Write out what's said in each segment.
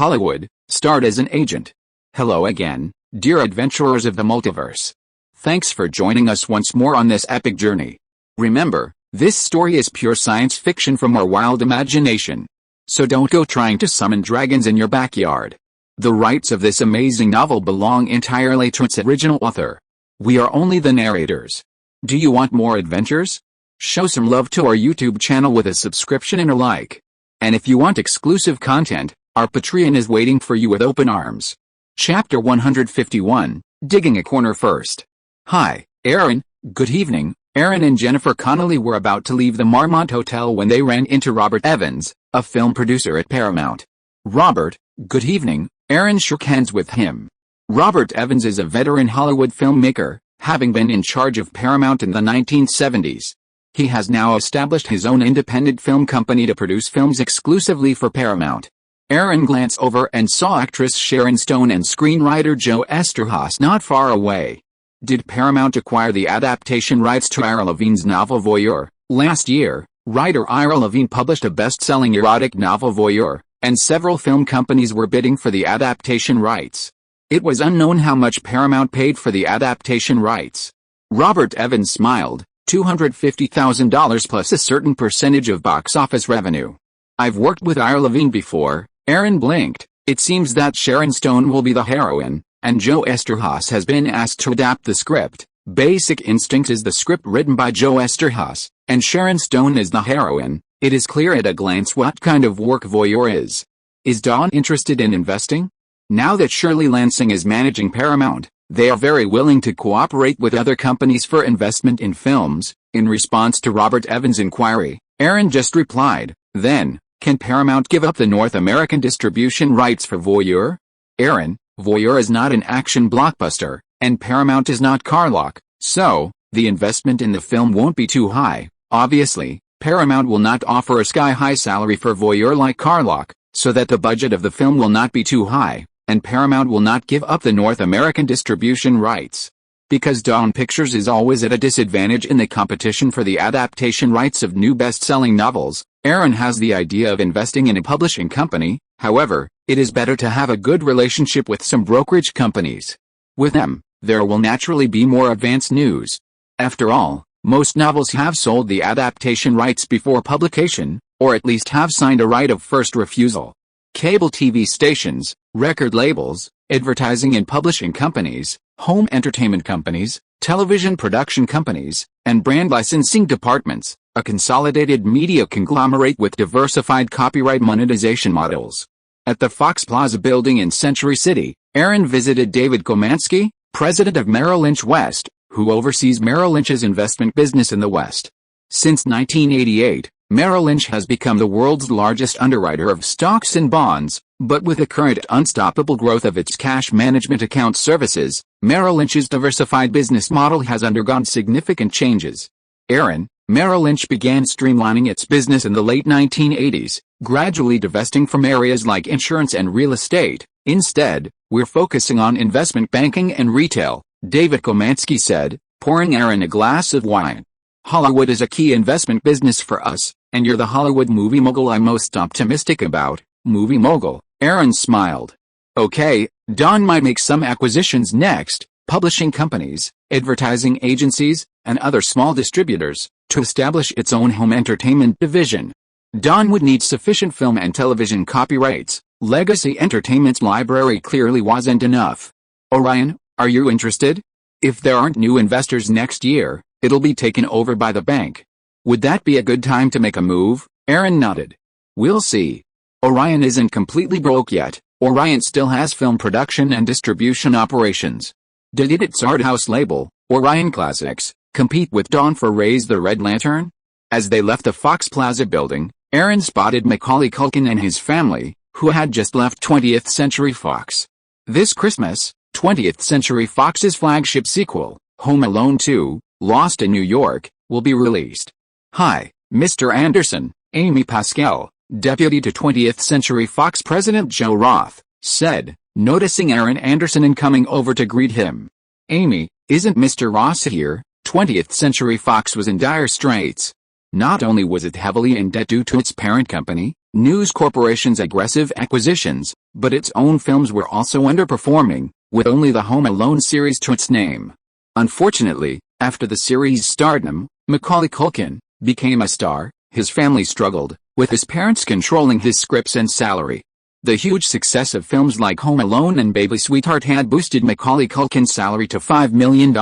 Hollywood, starred as an agent. Hello again, dear adventurers of the multiverse. Thanks for joining us once more on this epic journey. Remember, this story is pure science fiction from our wild imagination. So don't go trying to summon dragons in your backyard. The rights of this amazing novel belong entirely to its original author. We are only the narrators. Do you want more adventures? Show some love to our YouTube channel with a subscription and a like. And if you want exclusive content, our Patreon is waiting for you with open arms. Chapter 151, Digging a Corner First. Hi, Aaron. Good evening. Aaron and Jennifer Connelly were about to leave the Marmont Hotel when they ran into Robert Evans, a film producer at Paramount. Robert, good evening. Aaron shook hands with him. Robert Evans is a veteran Hollywood filmmaker, having been in charge of Paramount in the 1970s. He has now established his own independent film company to produce films exclusively for Paramount. Aaron glanced over and saw actress Sharon Stone and screenwriter Joe Eszterhas not far away. Did Paramount acquire the adaptation rights to Ira Levine's novel Voyeur? Last year, writer Ira Levine published a best-selling erotic novel Voyeur, and several film companies were bidding for the adaptation rights. It was unknown how much Paramount paid for the adaptation rights. Robert Evans smiled, $250,000 plus a certain percentage of box office revenue. I've worked with Ira Levine before. Aaron blinked. It seems that Sharon Stone will be the heroine, and Joe Eszterhas has been asked to adapt the script. Basic Instinct is the script written by Joe Eszterhas, and Sharon Stone is the heroine. It is clear at a glance what kind of work Voyeur is. Is Dawn interested in investing? Now that Shirley Lansing is managing Paramount, they are very willing to cooperate with other companies for investment in films. In response to Robert Evans' inquiry, Aaron just replied, then, can Paramount give up the North American distribution rights for Voyeur? Aaron, Voyeur is not an action blockbuster, and Paramount is not Carlock, so, the investment in the film won't be too high. Obviously, Paramount will not offer a sky-high salary for Voyeur like Carlock, so that the budget of the film will not be too high, and Paramount will not give up the North American distribution rights. Because Dawn Pictures is always at a disadvantage in the competition for the adaptation rights of new best-selling novels, Aaron has the idea of investing in a publishing company. However, it is better to have a good relationship with some brokerage companies. With them, there will naturally be more advanced news. After all, most novels have sold the adaptation rights before publication, or at least have signed a right of first refusal. Cable TV stations, record labels, advertising and publishing companies, home entertainment companies, television production companies, and brand licensing departments, a consolidated media conglomerate with diversified copyright monetization models. At the Fox Plaza building in Century City, Aaron visited David Komansky, president of Merrill Lynch West, who oversees Merrill Lynch's investment business in the West. Since 1988, Merrill Lynch has become the world's largest underwriter of stocks and bonds, but with the current unstoppable growth of its cash management account services, Merrill Lynch's diversified business model has undergone significant changes. Aaron, Merrill Lynch began streamlining its business in the late 1980s, gradually divesting from areas like insurance and real estate. Instead, we're focusing on investment banking and retail, David Komansky said, pouring Aaron a glass of wine. Hollywood is a key investment business for us, and you're the Hollywood movie mogul I'm most optimistic about. Movie mogul, Aaron smiled. Okay, Dawn might make some acquisitions next, publishing companies, advertising agencies, and other small distributors, to establish its own home entertainment division. Dawn would need sufficient film and television copyrights. Legacy Entertainment's library clearly wasn't enough. Orion, are you interested? If there aren't new investors next year, it'll be taken over by the bank. Would that be a good time to make a move? Aaron nodded. We'll see. Orion isn't completely broke yet. Orion still has film production and distribution operations. Did its art house label, Orion Classics, compete with Dawn for Raise the Red Lantern? As they left the Fox Plaza building, Aaron spotted Macaulay Culkin and his family, who had just left 20th Century Fox. This Christmas, 20th Century Fox's flagship sequel, Home Alone 2, Lost in New York, will be released. Hi, Mr. Anderson, Amy Pascal, deputy to 20th Century Fox President Joe Roth, said, noticing Aaron Anderson and coming over to greet him. Amy, isn't Mr. Ross here? 20th Century Fox was in dire straits. Not only was it heavily in debt due to its parent company, News Corporation's aggressive acquisitions, but its own films were also underperforming, with only the Home Alone series to its name. Unfortunately, after the series' stardom, Macaulay Culkin became a star. His family struggled, with his parents controlling his scripts and salary. The huge success of films like Home Alone and Baby Sweetheart had boosted Macaulay Culkin's salary to $5 million,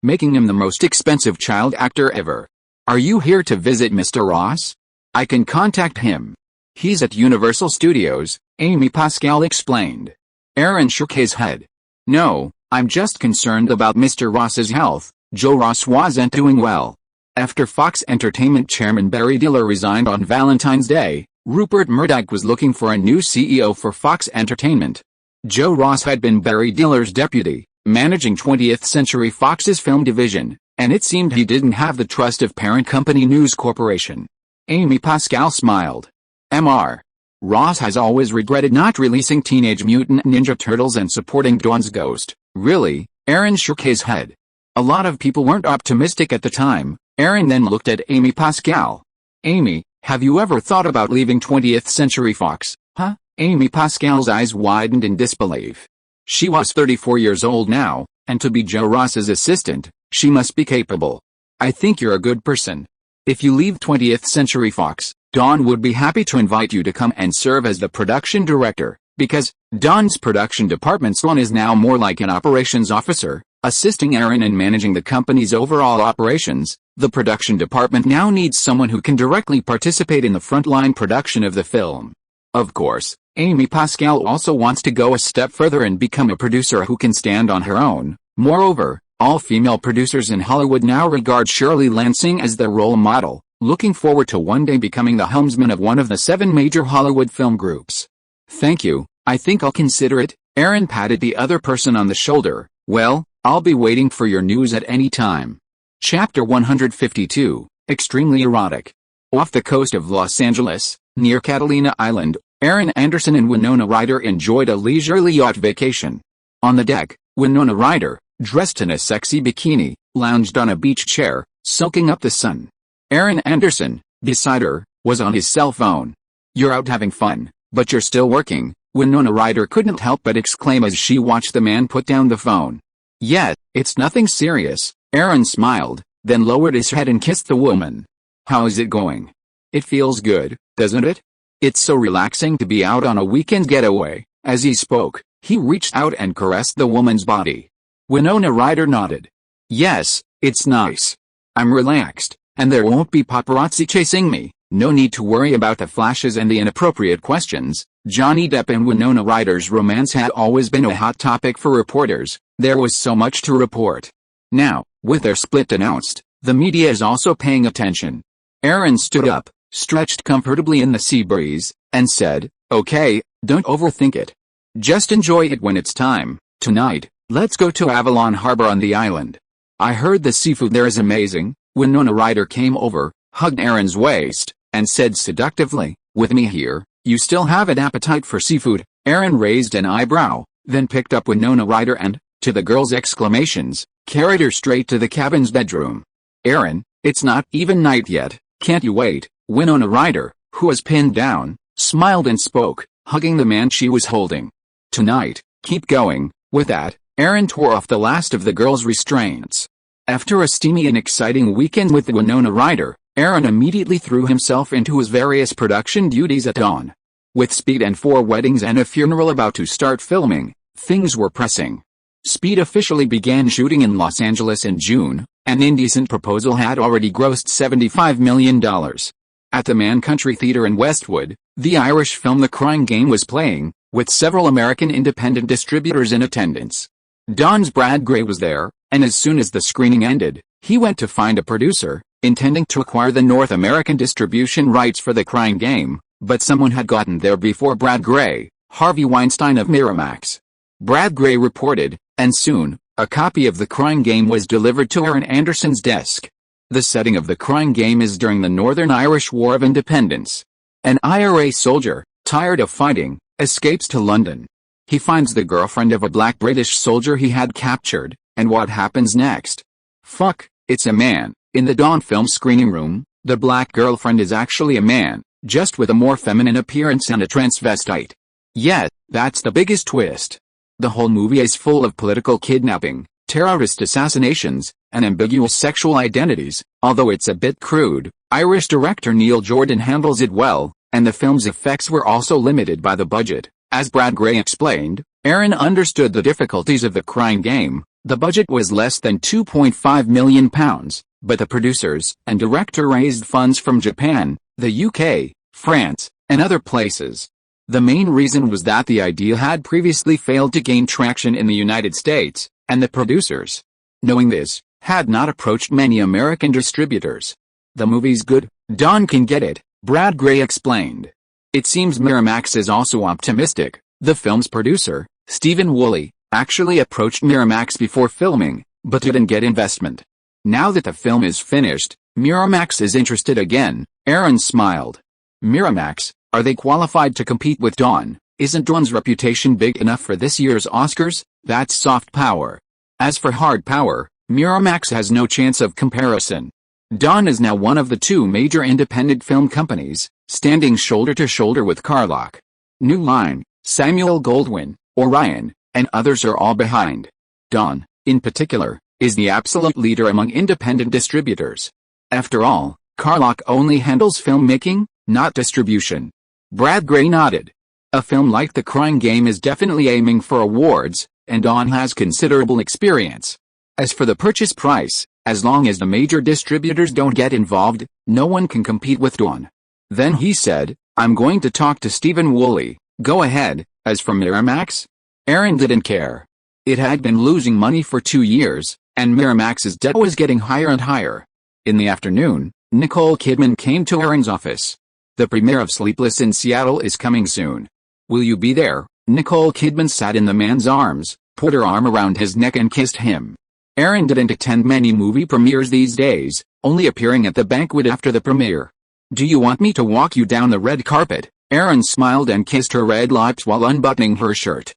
making him the most expensive child actor ever. Are you here to visit Mr. Ross? I can contact him. He's at Universal Studios, Amy Pascal explained. Aaron shook his head. No, I'm just concerned about Mr. Ross's health. Joe Ross wasn't doing well. After Fox Entertainment chairman Barry Diller resigned on Valentine's Day, Rupert Murdoch was looking for a new CEO for Fox Entertainment. Joe Ross had been Barry Diller's deputy, managing 20th Century Fox's film division, and it seemed he didn't have the trust of parent company News Corporation. Amy Pascal smiled. Mr. Ross has always regretted not releasing Teenage Mutant Ninja Turtles and supporting Dawn's Ghost. Really? Aaron shook his head. A lot of people weren't optimistic at the time. Aaron then looked at Amy Pascal. Amy, have you ever thought about leaving 20th Century Fox, huh? Amy Pascal's eyes widened in disbelief. She was 34 years old now, and to be Joe Ross's assistant, she must be capable. I think you're a good person. If you leave 20th Century Fox, Dawn would be happy to invite you to come and serve as the production director, because Dawn's production department's one is now more like an operations officer, assisting Aaron in managing the company's overall operations. The production department now needs someone who can directly participate in the frontline production of the film. Of course, Amy Pascal also wants to go a step further and become a producer who can stand on her own. Moreover, all female producers in Hollywood now regard Shirley Lansing as their role model, looking forward to one day becoming the helmsman of one of the 7 major Hollywood film groups. Thank you, I think I'll consider it. Aaron patted the other person on the shoulder. Well, I'll be waiting for your news at any time. Chapter 152, Extremely Erotic. Off the coast of Los Angeles, near Catalina Island, Aaron Anderson and Winona Ryder enjoyed a leisurely yacht vacation. On the deck, Winona Ryder, dressed in a sexy bikini, lounged on a beach chair, soaking up the sun. Aaron Anderson, beside her, was on his cell phone. You're out having fun, but you're still working, Winona Ryder couldn't help but exclaim as she watched the man put down the phone. Yeah, it's nothing serious, Aaron smiled, then lowered his head and kissed the woman. How is it going? It feels good, doesn't it? It's so relaxing to be out on a weekend getaway. As he spoke, he reached out and caressed the woman's body. Winona Ryder nodded. Yes, it's nice. I'm relaxed, and there won't be paparazzi chasing me. No need to worry about the flashes and the inappropriate questions. Johnny Depp and Winona Ryder's romance had always been a hot topic for reporters. There was so much to report. Now, with their split announced, the media is also paying attention. Aaron stood up, stretched comfortably in the sea breeze, and said, Okay, don't overthink it. Just enjoy it when it's time. Tonight, let's go to Avalon Harbor on the island. I heard the seafood there is amazing. Winona Ryder came over, hugged Aaron's waist, and said seductively, with me here, you still have an appetite for seafood. Aaron raised an eyebrow, then picked up Winona Ryder and, to the girl's exclamations, carried her straight to the cabin's bedroom. Aaron, it's not even night yet, can't you wait? Winona Ryder, who was pinned down, smiled and spoke, hugging the man she was holding. Tonight, keep going. With that, Aaron tore off the last of the girl's restraints. After a steamy and exciting weekend with Winona Ryder, Aaron immediately threw himself into his various production duties at dawn. With Speed and 4 weddings and a funeral about to start filming, things were pressing. Speed officially began shooting in Los Angeles in June. An Indecent Proposal had already grossed $75 million. At the Man Country Theater in Westwood, the Irish film The Crying Game was playing, with several American independent distributors in attendance. Dawn's Brad Gray was there, and as soon as the screening ended, he went to find a producer, intending to acquire the North American distribution rights for The Crying Game, but someone had gotten there before Brad Gray, Harvey Weinstein of Miramax. Brad Gray reported, and soon, a copy of The Crying Game was delivered to Aaron Anderson's desk. The setting of The Crying Game is during the Northern Irish War of Independence. An IRA soldier, tired of fighting, escapes to London. He finds the girlfriend of a black British soldier he had captured, and what happens next? Fuck, it's a man. In the Dawn film screening room, The black girlfriend is actually a man, just with a more feminine appearance and a transvestite. Yet, that's the biggest twist. The whole movie is full of political kidnapping, terrorist assassinations, and ambiguous sexual identities. Although it's a bit crude, Irish director Neil Jordan handles it well, and the film's effects were also limited by the budget. As Brad Gray explained, Aaron understood the difficulties of the Crying Game. The budget was less than £2.5 million, but the producers and director raised funds from Japan, the UK, France, and other places. The main reason was that the idea had previously failed to gain traction in the United States, and the producers, knowing this, had not approached many American distributors. The movie's good, Don can get it, Brad Gray explained. It seems Miramax is also optimistic. The film's producer, Stephen Woolley, actually approached Miramax before filming, but didn't get investment. Now that the film is finished, Miramax is interested again. Aaron smiled. Miramax, are they qualified to compete with Dawn? Isn't Dawn's reputation big enough for this year's Oscars? That's soft power. As for hard power, Miramax has no chance of comparison. Dawn is now one of the two major independent film companies, standing shoulder to shoulder with Carlock, New Line, Samuel Goldwyn, Orion, and others are all behind. Dawn, in particular, is the absolute leader among independent distributors. After all, Carlock only handles filmmaking, not distribution. Brad Gray nodded. A film like The Crying Game is definitely aiming for awards, and Dawn has considerable experience. As for the purchase price, as long as the major distributors don't get involved, no one can compete with Dawn. Then he said, I'm going to talk to Stephen Woolley. Go ahead. As for Miramax? Aaron didn't care. It had been losing money for 2 years, and Miramax's debt was getting higher and higher. In the afternoon, Nicole Kidman came to Aaron's office. The premiere of Sleepless in Seattle is coming soon. Will you be there? Nicole Kidman sat in the man's arms, put her arm around his neck and kissed him. Aaron didn't attend many movie premieres these days, only appearing at the banquet after the premiere. Do you want me to walk you down the red carpet? Aaron smiled and kissed her red lips while unbuttoning her shirt.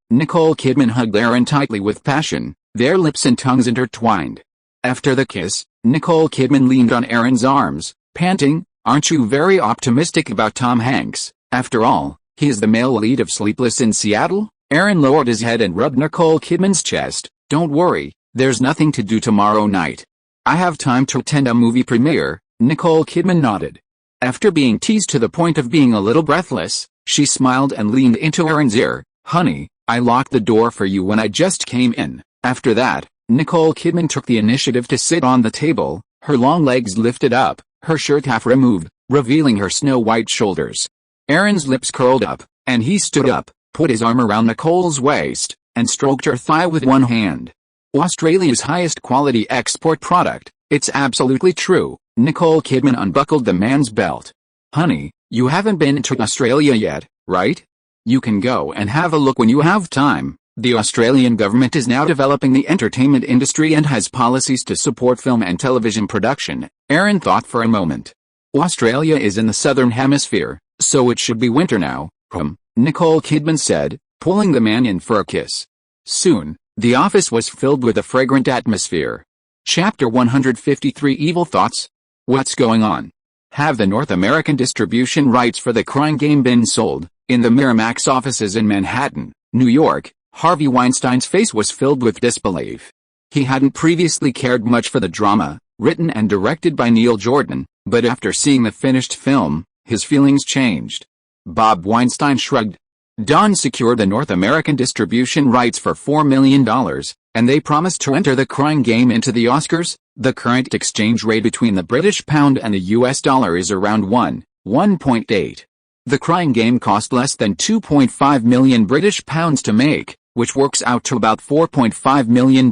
Nicole Kidman hugged Aaron tightly with passion, their lips and tongues intertwined. After the kiss, Nicole Kidman leaned on Aaron's arms, panting, aren't you very optimistic about Tom Hanks? After all, he is the male lead of Sleepless in Seattle? Aaron lowered his head and rubbed Nicole Kidman's chest. Don't worry, there's nothing to do tomorrow night. I have time to attend a movie premiere. Nicole Kidman nodded. After being teased to the point of being a little breathless, she smiled and leaned into Aaron's ear. Honey, I locked the door for you when I just came in. After that, Nicole Kidman took the initiative to sit on the table, her long legs lifted up, her shirt half removed, revealing her snow-white shoulders. Aaron's lips curled up, and he stood up, put his arm around Nicole's waist, and stroked her thigh with one hand. Australia's highest quality export product, it's absolutely true. Nicole Kidman unbuckled the man's belt. Honey, you haven't been to Australia yet, right? You can go and have a look when you have time. The Australian government is now developing the entertainment industry and has policies to support film and television production. Aaron thought for a moment. Australia is in the southern hemisphere, so it should be winter now. Nicole Kidman said, pulling the man in for a kiss. Soon, the office was filled with a fragrant atmosphere. Chapter 153 Evil Thoughts? What's going on? Have the North American distribution rights for The Crying Game been sold? In the Miramax offices in Manhattan, New York, Harvey Weinstein's face was filled with disbelief. He hadn't previously cared much for the drama, written and directed by Neil Jordan, but after seeing the finished film, his feelings changed. Bob Weinstein shrugged. Dawn secured the North American distribution rights for $4 million, and they promised to enter The Crying Game into the Oscars. The current exchange rate between the British pound and the US dollar is around 1.8. The Crying Game cost less than 2.5 million British pounds to make, which works out to about $4.5 million.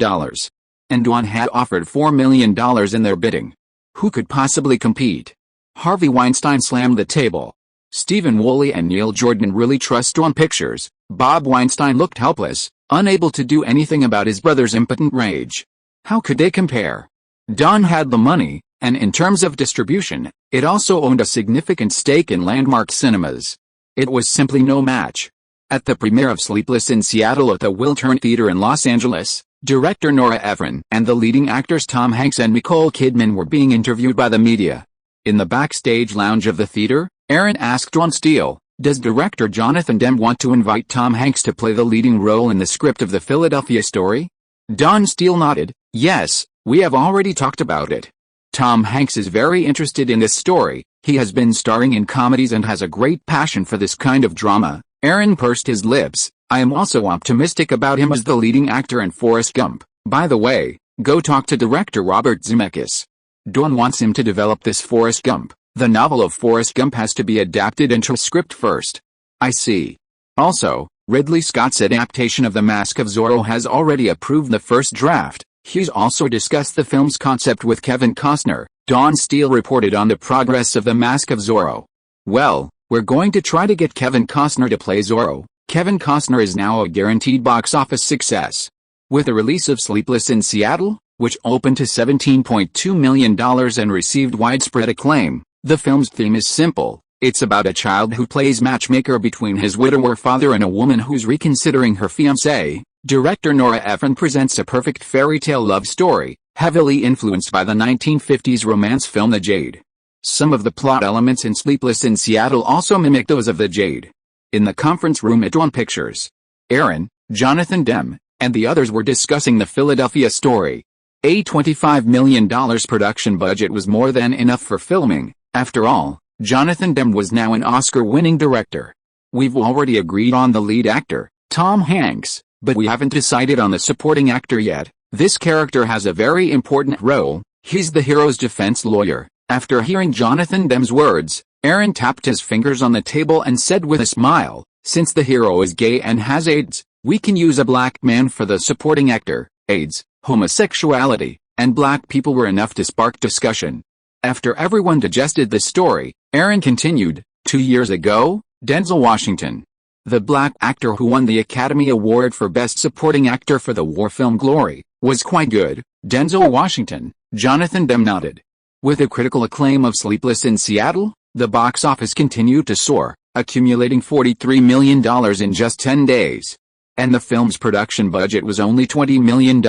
And Dawn had offered $4 million in their bidding. Who could possibly compete? Harvey Weinstein slammed the table. Stephen Woolley and Neil Jordan really trust Dawn Pictures. Bob Weinstein looked helpless, unable to do anything about his brother's impotent rage. How could they compare? Dawn had the money, and in terms of distribution, it also owned a significant stake in Landmark Cinemas. It was simply no match. At the premiere of Sleepless in Seattle at the Wiltern Theater in Los Angeles, Director Nora Ephron and the leading actors Tom Hanks and Nicole Kidman were being interviewed by the media. In the backstage lounge of the theater, Aaron asked Dawn Steele, "Does director Jonathan Demme want to invite Tom Hanks to play the leading role in the script of the Philadelphia Story?" Dawn Steele nodded, "Yes, we have already talked about it. Tom Hanks is very interested in this story. He has been starring in comedies and has a great passion for this kind of drama." Aaron pursed his lips. "I am also optimistic about him as the leading actor in Forrest Gump. By the way, go talk to director Robert Zemeckis. Dawn wants him to develop this Forrest Gump. The novel of Forrest Gump has to be adapted into a script first." "I see." Also, Ridley Scott's adaptation of The Mask of Zorro has already approved the first draft. He's also discussed the film's concept with Kevin Costner. Dawn Steele reported on the progress of The Mask of Zorro. "Well, we're going to try to get Kevin Costner to play Zorro. Kevin Costner is now a guaranteed box office success. With the release of Sleepless in Seattle, which opened to $17.2 million and received widespread acclaim, the film's theme is simple. It's about a child who plays matchmaker between his widower father and a woman who's reconsidering her fiancé. Director Nora Ephron presents a perfect fairy tale love story, heavily influenced by the 1950s romance film The Jade. Some of the plot elements in Sleepless in Seattle also mimic those of The Jade." In the conference room at Dawn Pictures, Aaron, Jonathan Demme, and the others were discussing the Philadelphia Story. A $25 million production budget was more than enough for filming. After all, Jonathan Demme was now an Oscar-winning director. "We've already agreed on the lead actor, Tom Hanks, but we haven't decided on the supporting actor yet. This character has a very important role. He's the hero's defense lawyer." After hearing Jonathan Demme's words, Aaron tapped his fingers on the table and said with a smile, "Since the hero is gay and has AIDS, we can use a black man for the supporting actor." AIDS, homosexuality, and black people were enough to spark discussion. After everyone digested the story, Aaron continued, 2 years ago, Denzel Washington, the black actor who won the Academy Award for Best Supporting Actor for the war film Glory, was quite good." Denzel Washington, Jonathan Demme nodded. With the critical acclaim of Sleepless in Seattle, the box office continued to soar, accumulating $43 million in just 10 days. And the film's production budget was only $20 million.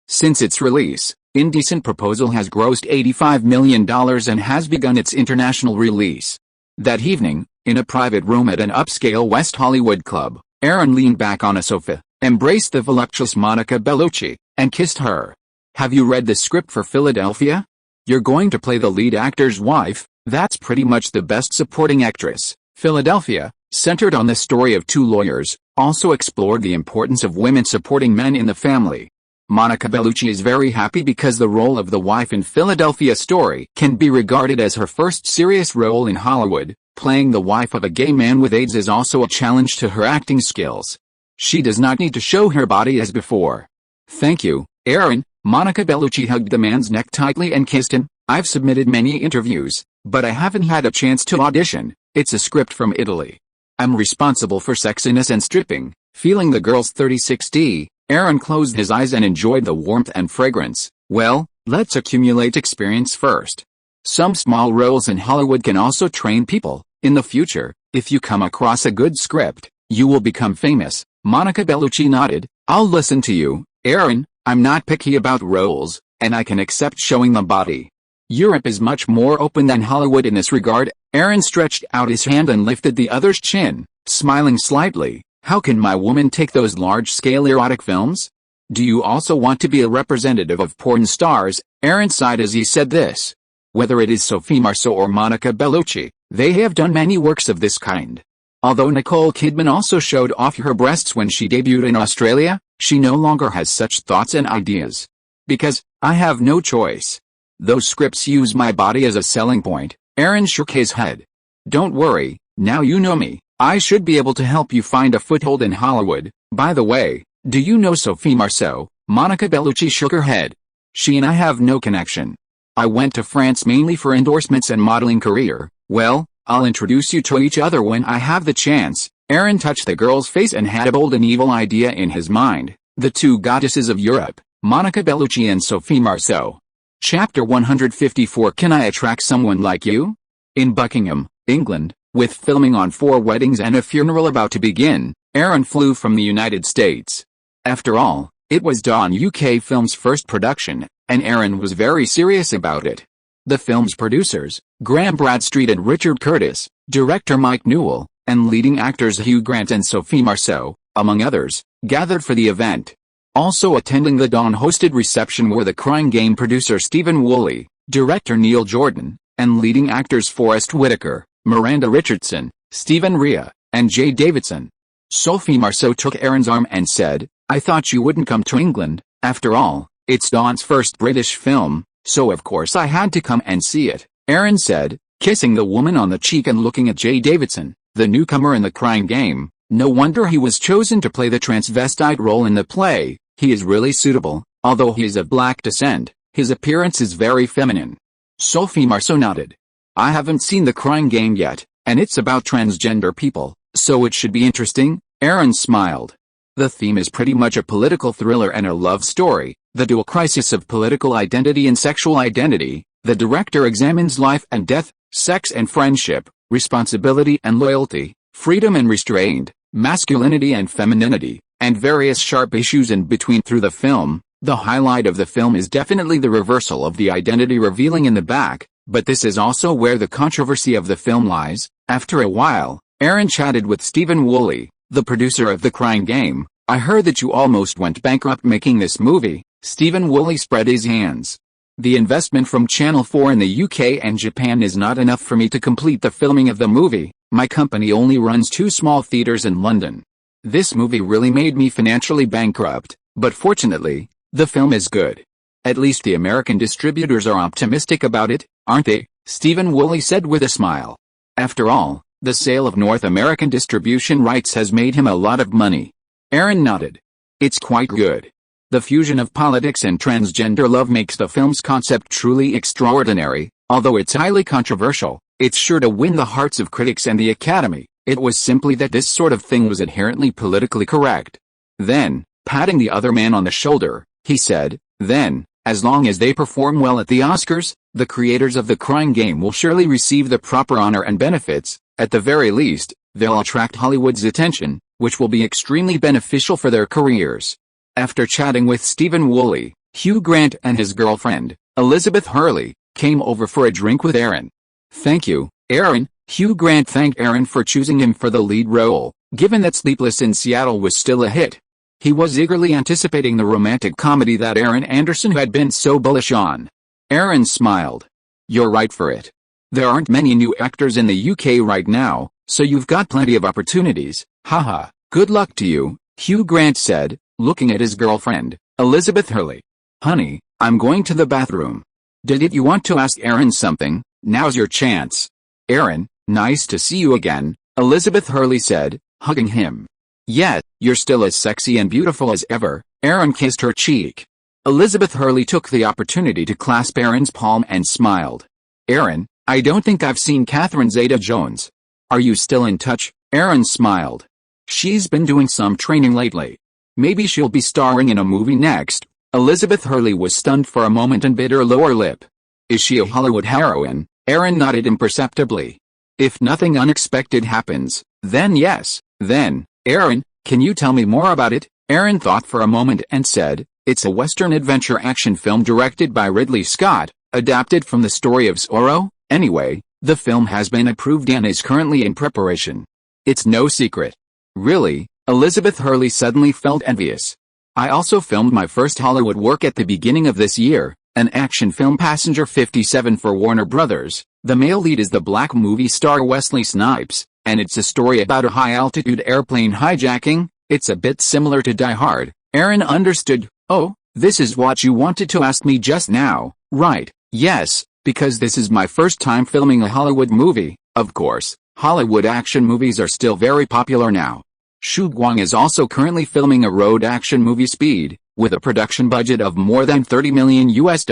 Since its release, Indecent Proposal has grossed $85 million and has begun its international release. That evening, in a private room at an upscale West Hollywood club, Aaron leaned back on a sofa, embraced the voluptuous Monica Bellucci, and kissed her. "Have you read the script for Philadelphia? You're going to play the lead actor's wife. That's pretty much the best supporting actress." Philadelphia, centered on the story of two lawyers, also explored the importance of women supporting men in the family. Monica Bellucci is very happy because the role of the wife in Philadelphia Story can be regarded as her first serious role in Hollywood. Playing the wife of a gay man with AIDS is also a challenge to her acting skills. She does not need to show her body as before. "Thank you, Aaron." Monica Bellucci hugged the man's neck tightly and kissed him. "I've submitted many interviews, but I haven't had a chance to audition. It's a script from Italy. I'm responsible for sexiness and stripping." Feeling the girl's 30-60, Aaron closed his eyes and enjoyed the warmth and fragrance. "Well, let's accumulate experience first. Some small roles in Hollywood can also train people. In the future, if you come across a good script, you will become famous." Monica Bellucci nodded. "I'll listen to you, Aaron. I'm not picky about roles, and I can accept showing the body. Europe is much more open than Hollywood in this regard." Aaron stretched out his hand and lifted the other's chin, smiling slightly. "How can my woman take those large-scale erotic films? Do you also want to be a representative of porn stars?" Aaron sighed as he said this. Whether it is Sophie Marceau or Monica Bellucci, they have done many works of this kind. Although Nicole Kidman also showed off her breasts when she debuted in Australia, she no longer has such thoughts and ideas. "Because I have no choice. Those scripts use my body as a selling point." Aaron shook his head. "Don't worry, now you know me. I should be able to help you find a foothold in Hollywood." "By the way, do you know Sophie Marceau?" Monica Bellucci shook her head. "She and I have no connection. I went to France mainly for endorsements and modeling career." "Well, I'll introduce you to each other when I have the chance." Aaron touched the girl's face and had a bold and evil idea in his mind. The two goddesses of Europe, Monica Bellucci and Sophie Marceau. Chapter 154. Can I attract someone like you? In Buckingham, England, with filming on 4 weddings and a funeral about to begin, Aaron flew from the United States. After all, It was Dawn UK Films' first production, and Aaron was very serious about it. The film's producers, Graham Bradstreet and Richard Curtis, director Mike Newell, and leading actors Hugh Grant and Sophie Marceau, among others, gathered for the event. Also attending the Dawn-hosted reception were the Crying Game producer Stephen Woolley, director Neil Jordan, and leading actors Forrest Whitaker, Miranda Richardson, Stephen Rea, and Jay Davidson. Sophie Marceau took Aaron's arm and said, "I thought you wouldn't come to England. After all, it's Dawn's first British film, so of course I had to come and see it," Aaron said, kissing the woman on the cheek and looking at Jay Davidson, the newcomer in the Crying Game. No wonder he was chosen to play the transvestite role in the play. He is really suitable, although he is of black descent. His appearance is very feminine. Sophie Marceau nodded. "I haven't seen the Crying Game yet, and it's about transgender people, so it should be interesting," Aaron smiled. The theme is pretty much a political thriller and a love story, the dual crisis of political identity and sexual identity. The director examines life and death, sex and friendship, responsibility and loyalty, freedom and restraint, masculinity and femininity, and various sharp issues in between through the film. The highlight of the film is definitely the reversal of the identity revealing in the back, but this is also where the controversy of the film lies. After a while, Aaron chatted with Stephen Woolley, the producer of The Crying Game. "I heard that you almost went bankrupt making this movie." Stephen Woolley spread his hands. "The investment from Channel 4 in the UK and Japan is not enough for me to complete the filming of the movie. My company only runs 2 small theaters in London. This movie really made me financially bankrupt, but fortunately, the film is good. At least the American distributors are optimistic about it, aren't they?" Stephen Woolley said with a smile. After all, the sale of North American distribution rights has made him a lot of money. Aaron nodded. "It's quite good. The fusion of politics and transgender love makes the film's concept truly extraordinary. Although it's highly controversial, it's sure to win the hearts of critics and the Academy. It was simply that this sort of thing was inherently politically correct." Then, patting the other man on the shoulder, he said, "Then, as long as they perform well at the Oscars, the creators of The Crying Game will surely receive the proper honor and benefits. At the very least, they'll attract Hollywood's attention, which will be extremely beneficial for their careers." After chatting with Stephen Woolley, Hugh Grant and his girlfriend, Elizabeth Hurley, came over for a drink with Aaron. "Thank you, Aaron." Hugh Grant thanked Aaron for choosing him for the lead role, given that Sleepless in Seattle was still a hit. He was eagerly anticipating the romantic comedy that Aaron Anderson had been so bullish on. Aaron smiled. "You're right for it. There aren't many new actors in the UK right now, so you've got plenty of opportunities. Haha, good luck to you," Hugh Grant said, looking at his girlfriend, Elizabeth Hurley. "Honey, I'm going to the bathroom. Did you want to ask Aaron something? Now's your chance." "Aaron, nice to see you again," Elizabeth Hurley said, hugging him. "Yeah, you're still as sexy and beautiful as ever." Aaron kissed her cheek. Elizabeth Hurley took the opportunity to clasp Aaron's palm and smiled. "Aaron, I don't think I've seen Catherine Zeta-Jones. Are you still in touch?" Aaron smiled. "She's been doing some training lately. Maybe she'll be starring in a movie next." Elizabeth Hurley was stunned for a moment and bit her lower lip. "Is she a Hollywood heroine?" Aaron nodded imperceptibly. "If nothing unexpected happens, then yes." "Then, Aaron, can you tell me more about it?" Aaron thought for a moment and said, "It's a Western adventure action film directed by Ridley Scott, adapted from the story of Zorro. Anyway, the film has been approved and is currently in preparation. It's no secret." "Really?" Elizabeth Hurley suddenly felt envious. "I also filmed my first Hollywood work at the beginning of this year, an action film, Passenger 57 for Warner Brothers. The male lead is the black movie star Wesley Snipes, and it's a story about a high-altitude airplane hijacking. It's a bit similar to Die Hard." Aaron understood. "Oh, this is what you wanted to ask me just now, right?" "Yes, because this is my first time filming a Hollywood movie. Of course, Hollywood action movies are still very popular now. Shu Guang is also currently filming a road action movie, Speed, with a production budget of more than $30 million US.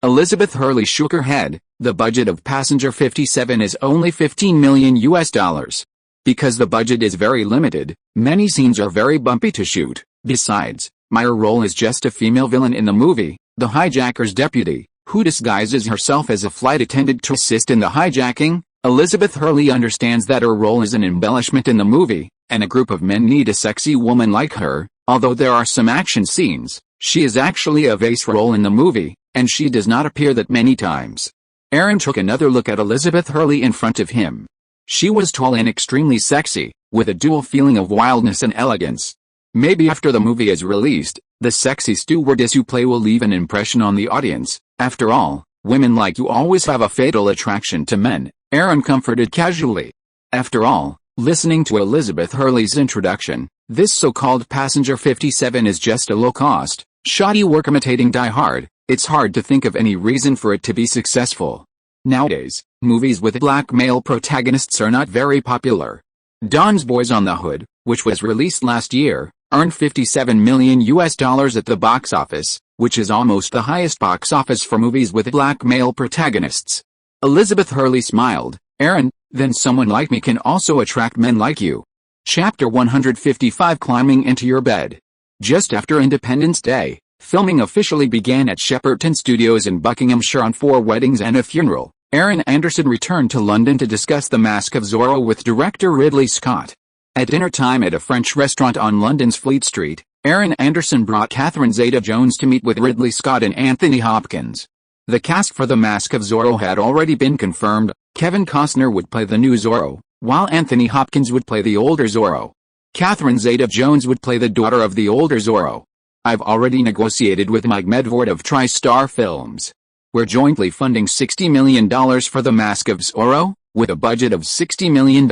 Elizabeth Hurley shook her head. "The budget of Passenger 57 is only $15 million US. Because the budget is very limited, many scenes are very bumpy to shoot. Besides, my role is just a female villain in the movie, the hijacker's deputy, who disguises herself as a flight attendant to assist in the hijacking." Elizabeth Hurley understands that her role is an embellishment in the movie, and a group of men need a sexy woman like her. Although there are some action scenes, she is actually a vase role in the movie, and she does not appear that many times. Aaron took another look at Elizabeth Hurley in front of him. She was tall and extremely sexy, with a dual feeling of wildness and elegance. Maybe after the movie is released, the sexy stewardess you play will leave an impression on the audience. After all, women like you always have a fatal attraction to men, Aaron comforted casually. After all, listening to Elizabeth Hurley's introduction, this so-called Passenger 57 is just a low-cost, shoddy work imitating Die Hard. It's hard to think of any reason for it to be successful. Nowadays, movies with black male protagonists are not very popular. Don's Boys on the Hood, which was released last year, earned $57 million at the box office, which is almost the highest box office for movies with black male protagonists. Elizabeth Hurley smiled. Aaron, then someone like me can also attract men like you. Chapter 155 Climbing into Your Bed. Just after Independence Day, filming officially began at Shepperton Studios in Buckinghamshire on 4 weddings and a funeral. Aaron Anderson returned to London to discuss The Mask of Zorro with director Ridley Scott. At dinner time at a French restaurant on London's Fleet Street, Aaron Anderson brought Catherine Zeta-Jones to meet with Ridley Scott and Anthony Hopkins. The cast for The Mask of Zorro had already been confirmed. Kevin Costner would play the new Zorro, while Anthony Hopkins would play the older Zorro. Catherine Zeta-Jones would play the daughter of the older Zorro. I've already negotiated with Mike Medvord of TriStar Films. We're jointly funding $60 million for The Mask of Zorro, with a budget of $60 million.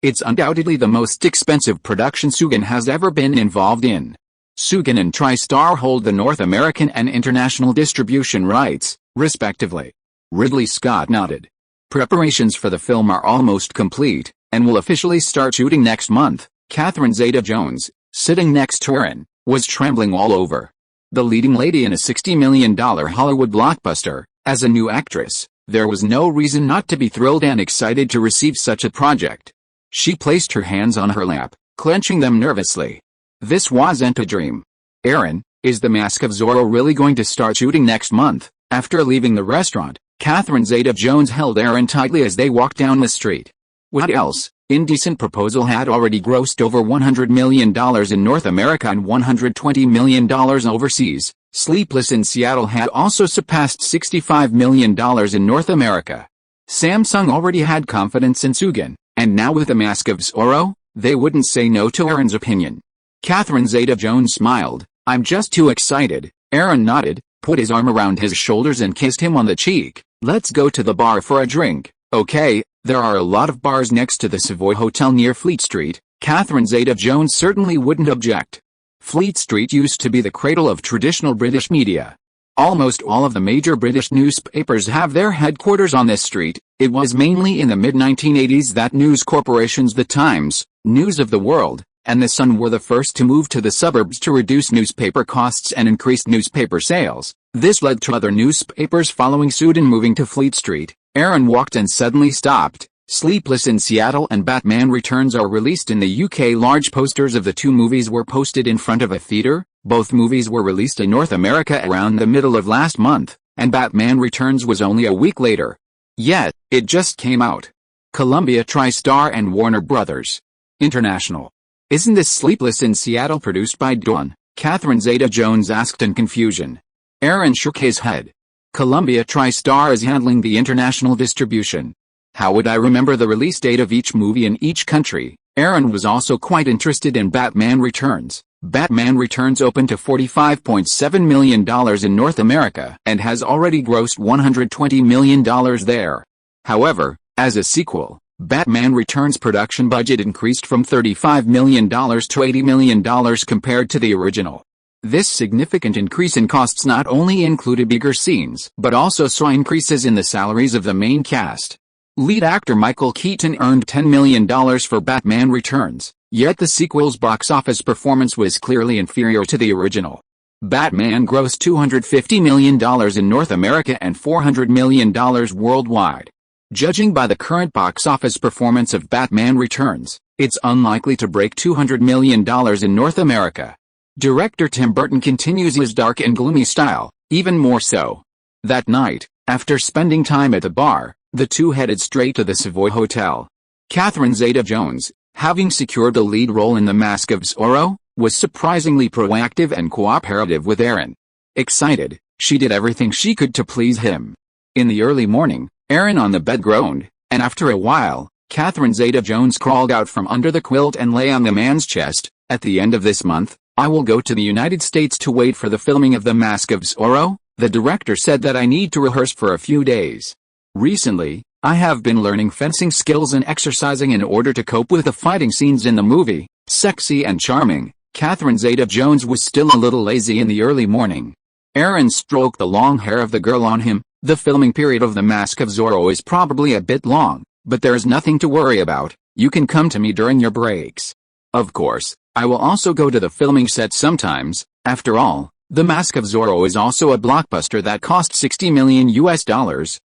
It's undoubtedly the most expensive production Sugan has ever been involved in. Sugan and TriStar hold the North American and international distribution rights, respectively. Ridley Scott nodded. Preparations for the film are almost complete, and will officially start shooting next month. Catherine Zeta-Jones, sitting next to Aaron, was trembling all over. The leading lady in a $60 million Hollywood blockbuster, as a new actress, there was no reason not to be thrilled and excited to receive such a project. She placed her hands on her lap, clenching them nervously. This wasn't a dream. Aaron, is The Mask of Zorro really going to start shooting next month? After leaving the restaurant, Catherine Zeta-Jones held Aaron tightly as they walked down the street. What else? Indecent Proposal had already grossed over $100 million in North America and $120 million overseas. Sleepless in Seattle had also surpassed $65 million in North America. Samsung already had confidence in Sugan, and now with The Mask of Zorro, they wouldn't say no to Aaron's opinion. Catherine Zeta-Jones smiled. I'm just too excited. Aaron nodded, put his arm around his shoulders and kissed him on the cheek. Let's go to the bar for a drink. Okay. There are a lot of bars next to the Savoy Hotel near Fleet Street. Catherine Zeta-Jones certainly wouldn't object. Fleet Street used to be the cradle of traditional British media. Almost all of the major British newspapers have their headquarters on this street. It was mainly in the mid-1980s that news corporations The Times, News of the World, and The Sun were the first to move to the suburbs to reduce newspaper costs and increase newspaper sales. This led to other newspapers following suit and moving to Fleet Street. Aaron walked and suddenly stopped. Sleepless in Seattle and Batman Returns are released in the UK. Large posters of the two movies were posted in front of a theater. Both movies were released in North America around the middle of last month, and Batman Returns was only a week later. Yet, it just came out. Columbia, TriStar and Warner Brothers. International. Isn't this Sleepless in Seattle produced by Dawn? Catherine Zeta-Jones asked in confusion. Aaron shook his head. Columbia TriStar is handling the international distribution. How would I remember the release date of each movie in each country? Aaron was also quite interested in Batman Returns. Batman Returns opened to $45.7 million in North America and has already grossed $120 million there. However, as a sequel, Batman Returns' production budget increased from $35 million to $80 million compared to the original. This significant increase in costs not only included bigger scenes, but also saw increases in the salaries of the main cast. Lead actor Michael Keaton earned $10 million for Batman Returns, yet the sequel's box office performance was clearly inferior to the original. Batman grossed $250 million in North America and $400 million worldwide. Judging by the current box office performance of Batman Returns, it's unlikely to break $200 million in North America. Director Tim Burton continues his dark and gloomy style, even more so. That night, after spending time at the bar, the two headed straight to the Savoy Hotel. Catherine Zeta-Jones, having secured the lead role in The Mask of Zorro, was surprisingly proactive and cooperative with Aaron. Excited, she did everything she could to please him. In the early morning, Aaron on the bed groaned, and after a while, Catherine Zeta-Jones crawled out from under the quilt and lay on the man's chest. At the end of this month, I will go to the United States to wait for the filming of The Mask of Zorro. The director said that I need to rehearse for a few days. Recently, I have been learning fencing skills and exercising in order to cope with the fighting scenes in the movie. Sexy and charming, Catherine Zeta-Jones was still a little lazy in the early morning. Aaron stroked the long hair of the girl on him. The filming period of The Mask of Zorro is probably a bit long, but there's nothing to worry about. You can come to me during your breaks. Of course, I will also go to the filming set sometimes. After all, The Mask of Zorro is also a blockbuster that cost $60 million,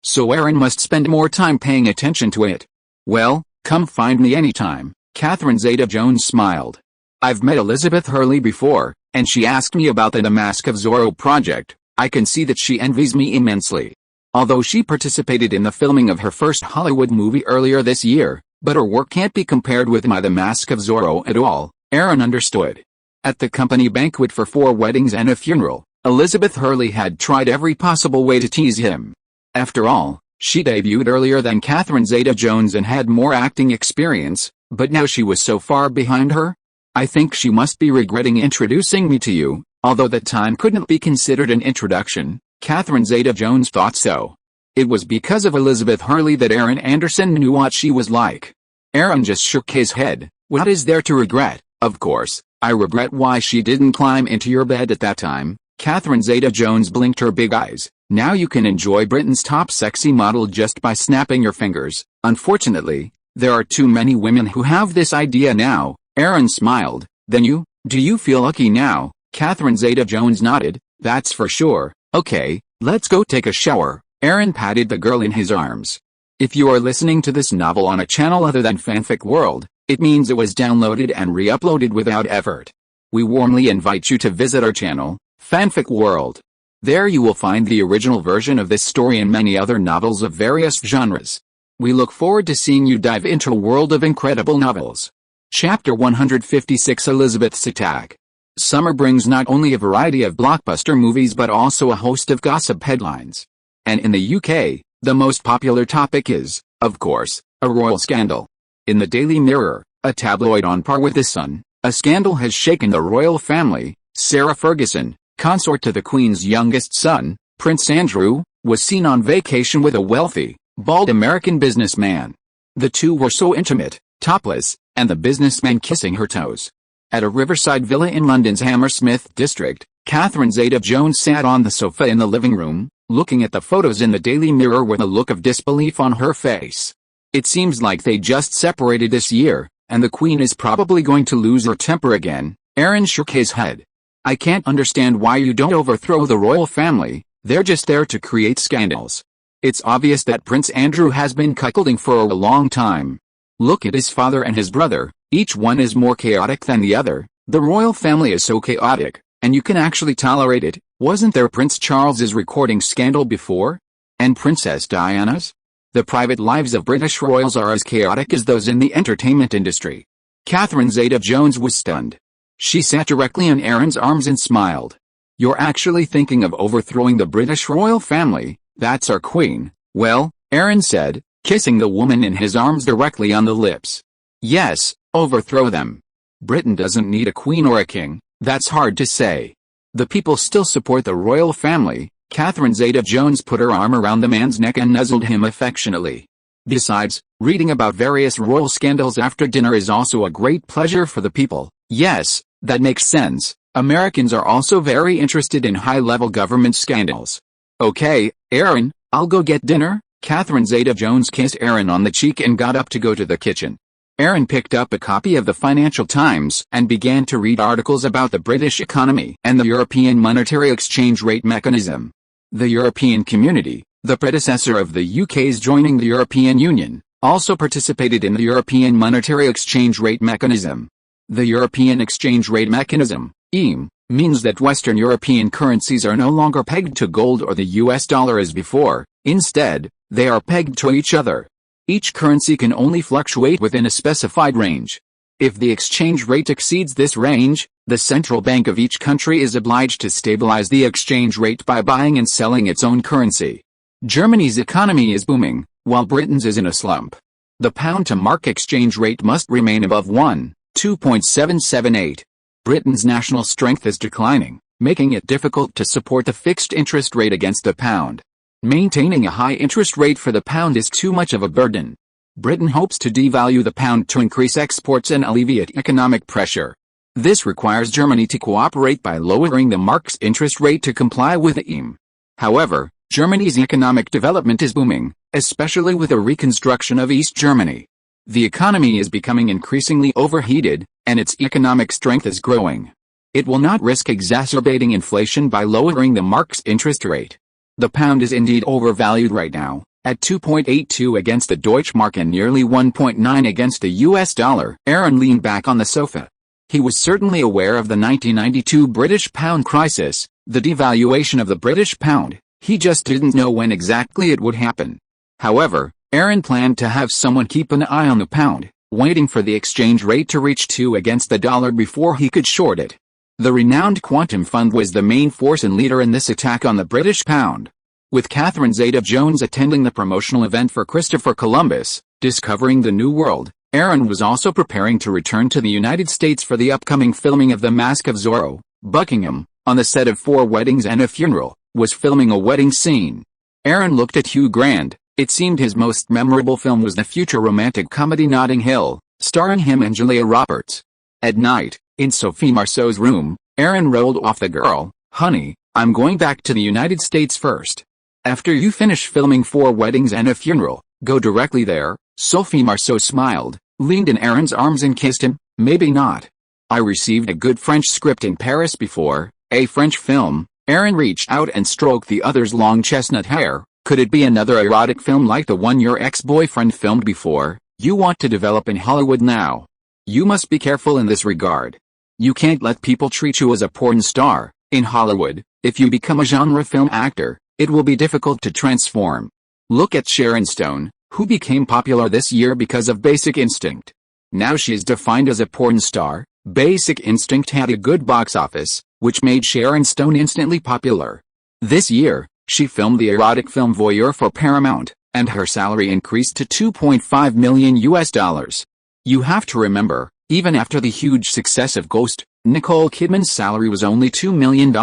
so Aaron must spend more time paying attention to it. Well, come find me anytime, Catherine Zeta-Jones smiled. I've met Elizabeth Hurley before, and she asked me about the Mask of Zorro project. I can see that she envies me immensely. Although she participated in the filming of her first Hollywood movie earlier this year, but her work can't be compared with The Mask of Zorro at all, Aaron understood. At the company banquet for 4 weddings and a funeral, Elizabeth Hurley had tried every possible way to tease him. After all, she debuted earlier than Catherine Zeta-Jones and had more acting experience, but now she was so far behind her. I think she must be regretting introducing me to you, although that time couldn't be considered an introduction. Catherine Zeta-Jones thought so. It was because of Elizabeth Hurley that Aaron Anderson knew what she was like. Aaron just shook his head. What is there to regret? Of course, I regret why she didn't climb into your bed at that time. Catherine Zeta-Jones blinked her big eyes. Now you can enjoy Britain's top sexy model just by snapping your fingers. Unfortunately, there are too many women who have this idea now. Aaron smiled. Then do you feel lucky now? Catherine Zeta-Jones nodded. That's for sure. Okay, let's go take a shower. Aaron patted the girl in his arms. If you are listening to this novel on a channel other than Fanfic World, it means it was downloaded and re-uploaded without effort. We warmly invite you to visit our channel, Fanfic World. There you will find the original version of this story and many other novels of various genres. We look forward to seeing you dive into a world of incredible novels. Chapter 156 Elizabeth's Attack. Summer brings not only a variety of blockbuster movies but also a host of gossip headlines. And in the UK, the most popular topic is, of course, a royal scandal. In the Daily Mirror, a tabloid on par with The Sun, a scandal has shaken the royal family. Sarah Ferguson, consort to the Queen's youngest son, Prince Andrew, was seen on vacation with a wealthy, bald American businessman. The two were so intimate, topless, and the businessman kissing her toes. At a riverside villa in London's Hammersmith district, Catherine Zeta-Jones sat on the sofa in the living room, looking at the photos in the Daily Mirror with a look of disbelief on her face. It seems like they just separated this year, and the Queen is probably going to lose her temper again. Aaron shook his head. I can't understand why you don't overthrow the royal family. They're just there to create scandals. It's obvious that Prince Andrew has been cuckolding for a long time. Look at his father and his brother. Each one is more chaotic than the other. The royal family is so chaotic, and you can actually tolerate it. Wasn't there Prince Charles's recording scandal before? And Princess Diana's? The private lives of British royals are as chaotic as those in the entertainment industry. Catherine Zeta-Jones was stunned. She sat directly in Aaron's arms and smiled. You're actually thinking of overthrowing the British royal family? That's our queen. Well, Aaron said, kissing the woman in his arms directly on the lips. Yes, overthrow them. Britain doesn't need a queen or a king. That's hard to say. The people still support the royal family. Catherine Zeta-Jones put her arm around the man's neck and nuzzled him affectionately. Besides, reading about various royal scandals after dinner is also a great pleasure for the people. Yes, that makes sense. Americans are also very interested in high-level government scandals. Okay, Aaron, I'll go get dinner. Catherine Zeta-Jones kissed Aaron on the cheek and got up to go to the kitchen. Aaron picked up a copy of the Financial Times and began to read articles about the British economy and the European monetary exchange rate mechanism. The European Community, the predecessor of the UK's joining the European Union, also participated in the European monetary exchange rate mechanism. The European Exchange Rate Mechanism, EM, means that Western European currencies are no longer pegged to gold or the US dollar as before. Instead, they are pegged to each other. Each currency can only fluctuate within a specified range. If the exchange rate exceeds this range, The central bank of each country is obliged to stabilize the exchange rate by buying and selling its own currency. Germany's economy is booming, while Britain's is in a slump. The pound-to-mark exchange rate must remain above 2.778. Britain's national strength is declining, making it difficult to support the fixed interest rate against the pound. Maintaining a high interest rate for the pound is too much of a burden. Britain hopes to devalue the pound to increase exports and alleviate economic pressure. This requires Germany to cooperate by lowering the mark's interest rate to comply with the aim. However, Germany's economic development is booming, especially with the reconstruction of East Germany. The economy is becoming increasingly overheated, and its economic strength is growing. It will not risk exacerbating inflation by lowering the mark's interest rate. The pound is indeed overvalued right now, at 2.82 against the Deutschmark and nearly 1.9 against the US dollar. Aaron leaned back on the sofa. He was certainly aware of the 1992 British pound crisis, the devaluation of the British pound. He just didn't know when exactly it would happen. However, Aaron planned to have someone keep an eye on the pound, waiting for the exchange rate to reach 2 against the dollar before he could short it. The renowned Quantum Fund was the main force and leader in this attack on the British pound. With Catherine Zeta-Jones attending the promotional event for Christopher Columbus, Discovering the New World, Aaron was also preparing to return to the United States for the upcoming filming of The Mask of Zorro. Buckingham, on the set of 4 Weddings and a Funeral, was filming a wedding scene. Aaron looked at Hugh Grant. It seemed his most memorable film was the future romantic comedy Notting Hill, starring him and Julia Roberts. At night, in Sophie Marceau's room, Aaron rolled off the girl. "Honey, I'm going back to the United States first. After you finish filming 4 Weddings and a Funeral, go directly there." Sophie Marceau smiled, leaned in Aaron's arms and kissed him. "Maybe not. I received a good French script in Paris before, a French film." Aaron reached out and stroked the other's long chestnut hair. "Could it be another erotic film like the one your ex-boyfriend filmed before? You want to develop in Hollywood now. You must be careful in this regard. You can't let people treat you as a porn star. In Hollywood, if you become a genre film actor, it will be difficult to transform. Look at Sharon Stone, who became popular this year because of Basic Instinct. Now she is defined as a porn star." Basic Instinct had a good box office, which made Sharon Stone instantly popular. This year, she filmed the erotic film Voyeur for Paramount, and her salary increased to $2.5 million US. You have to remember, even after the huge success of Ghost, Nicole Kidman's salary was only $2 million,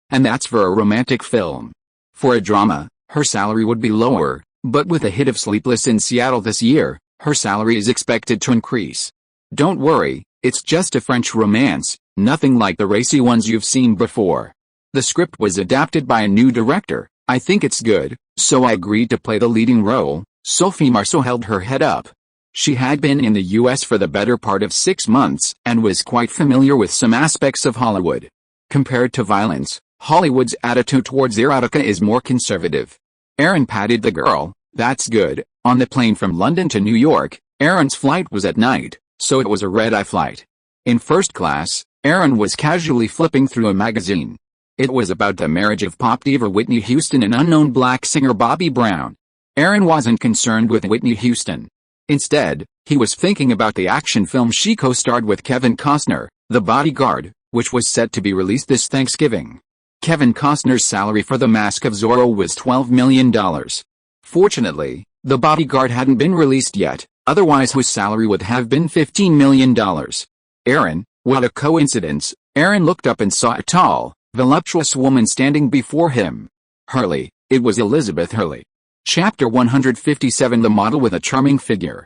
and that's for a romantic film. For a drama, her salary would be lower, but with a hit of Sleepless in Seattle this year, her salary is expected to increase. Don't worry, it's just a French romance, nothing like the racy ones you've seen before. The script was adapted by a new director. I think it's good, so I agreed to play the leading role." Sophie Marceau held her head up. She had been in the US for the better part of 6 months and was quite familiar with some aspects of Hollywood. Compared to violence, Hollywood's attitude towards erotica is more conservative. Aaron patted the girl. "That's good." On the plane from London to New York, Aaron's flight was at night, so it was a red-eye flight. In first class, Aaron was casually flipping through a magazine. It was about the marriage of pop diva Whitney Houston and unknown black singer Bobby Brown. Aaron wasn't concerned with Whitney Houston. Instead, he was thinking about the action film she co-starred with Kevin Costner, The Bodyguard, which was set to be released this Thanksgiving. Kevin Costner's salary for The Mask of Zorro was $12 million. Fortunately, The Bodyguard hadn't been released yet, otherwise his salary would have been $15 million. "Aaron, what a coincidence." Aaron looked up and saw a tall, voluptuous woman standing before him. Hurley. It was Elizabeth Hurley. Chapter 157. The model with a charming figure.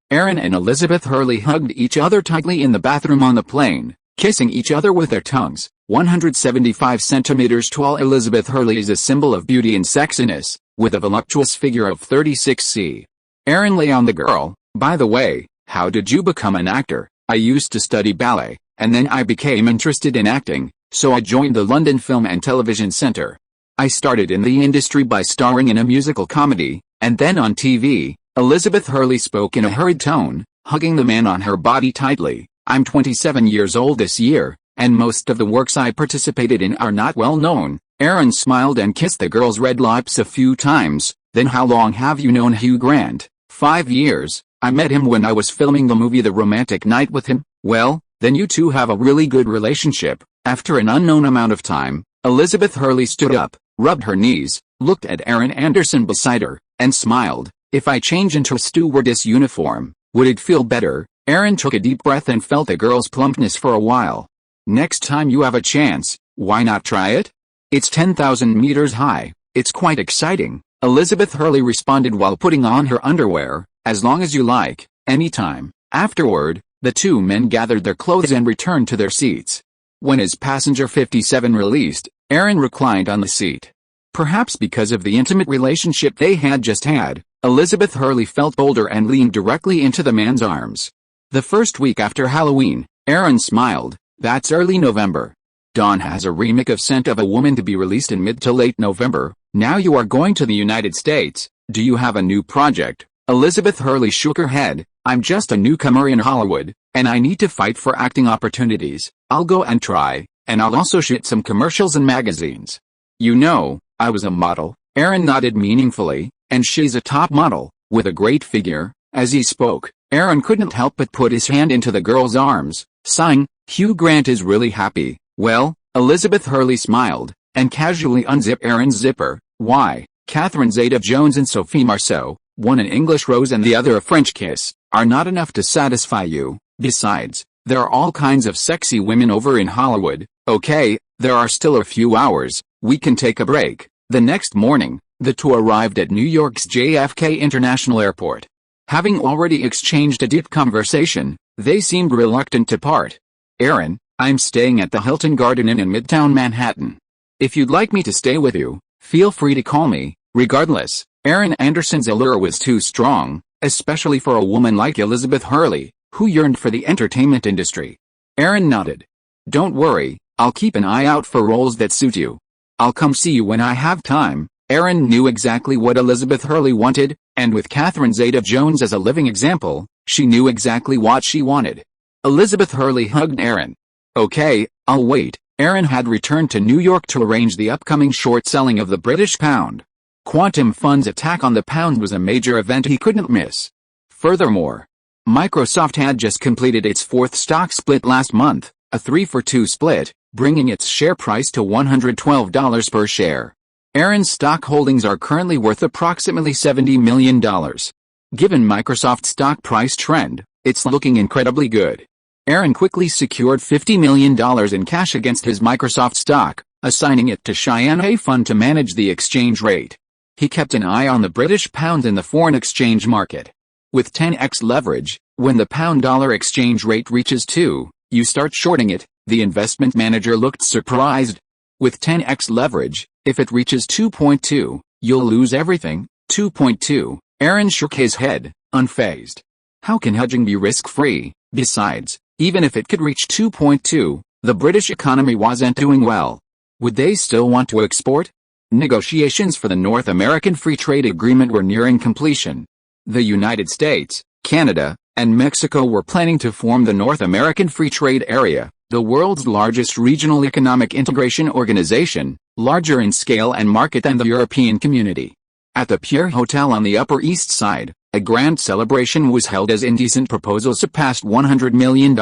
Aaron and Elizabeth Hurley hugged each other tightly in the bathroom on the plane, kissing each other with their tongues. 175 centimeters tall Elizabeth Hurley is a symbol of beauty and sexiness, with a voluptuous figure of 36c. Aaron lay on the girl. "By the way, how did you become an actor?" "I used to study ballet, and then I became interested in acting, so I joined the London Film and Television Centre. I started in the industry by starring in a musical comedy, and then on TV." Elizabeth Hurley spoke in a hurried tone, hugging the man on her body tightly. "I'm 27 years old this year, and most of the works I participated in are not well known." Aaron smiled and kissed the girl's red lips a few times. "Then how long have you known Hugh Grant?" 5 years. I met him when I was filming the movie The Romantic Night with him." "Well, then you two have a really good relationship. After an unknown amount of time, Elizabeth Hurley stood up, rubbed her knees, looked at Aaron Anderson beside her, and smiled. If I change into a stewardess uniform, would it feel better? Aaron took a deep breath and felt the girl's plumpness for a while. Next time you have a chance, why not try it? It's 10,000 meters high. It's quite exciting, Elizabeth Hurley responded while putting on her underwear. As long as you like, anytime. Afterward, the two men gathered their clothes and returned to their seats. When his passenger 57 released, Aaron reclined on the seat. Perhaps because of the intimate relationship they had just had, Elizabeth Hurley felt bolder and leaned directly into the man's arms. The first week after Halloween, Aaron smiled. That's early November. Dawn has a remake of Scent of a Woman to be released in mid to late November. Now you are going to the United States. Do you have a new project? Elizabeth Hurley shook her head. I'm just a newcomer in Hollywood, and I need to fight for acting opportunities. I'll go and try, and I'll also shoot some commercials and magazines. You know, I was a model. Aaron nodded meaningfully, and she's a top model, with a great figure. As he spoke, Aaron couldn't help but put his hand into the girl's arms, sighing, Hugh Grant is really happy. Well, Elizabeth Hurley smiled, and casually unzipped Aaron's zipper. Why, Catherine Zeta-Jones and Sophie Marceau, one an English rose and the other a French kiss, are not enough to satisfy you. Besides, there are all kinds of sexy women over in Hollywood. Okay, there are still a few hours. We can take a break. The next morning, the two arrived at New York's JFK International Airport. Having already exchanged a deep conversation, they seemed reluctant to part. Aaron, I'm staying at the Hilton Garden Inn in Midtown Manhattan. If you'd like me to stay with you, feel free to call me. Regardless, Aaron Anderson's allure was too strong, especially for a woman like Elizabeth Hurley, who yearned for the entertainment industry. Aaron nodded. Don't worry, I'll keep an eye out for roles that suit you. I'll come see you when I have time. Aaron knew exactly what Elizabeth Hurley wanted, and with Catherine Zeta-Jones as a living example, she knew exactly what she wanted. Elizabeth Hurley hugged Aaron. Okay, I'll wait. Aaron had returned to New York to arrange the upcoming short selling of the British pound. Quantum Fund's attack on the pound was a major event he couldn't miss. Furthermore, Microsoft had just completed its fourth stock split last month, a 3-for-2 split, bringing its share price to $112 per share. Aaron's stock holdings are currently worth approximately $70 million. Given Microsoft's stock price trend, it's looking incredibly good. Aaron quickly secured $50 million in cash against his Microsoft stock, assigning it to Cheyenne Fund to manage the exchange rate. He kept an eye on the British pound in the foreign exchange market. With 10x leverage, when the pound-dollar exchange rate reaches 2, you start shorting it. The investment manager looked surprised. With 10x leverage, if it reaches 2.2, you'll lose everything. 2.2, Aaron shook his head, unfazed. How can hedging be risk-free? Besides, even if it could reach 2.2, the British economy wasn't doing well. Would they still want to export? Negotiations for the North American Free Trade Agreement were nearing completion. The United States, Canada, and Mexico were planning to form the North American Free Trade Area, the world's largest regional economic integration organization, larger in scale and market than the European Community. At the Pure Hotel on the Upper East Side, a grand celebration was held as Indecent Proposal surpassed $100 million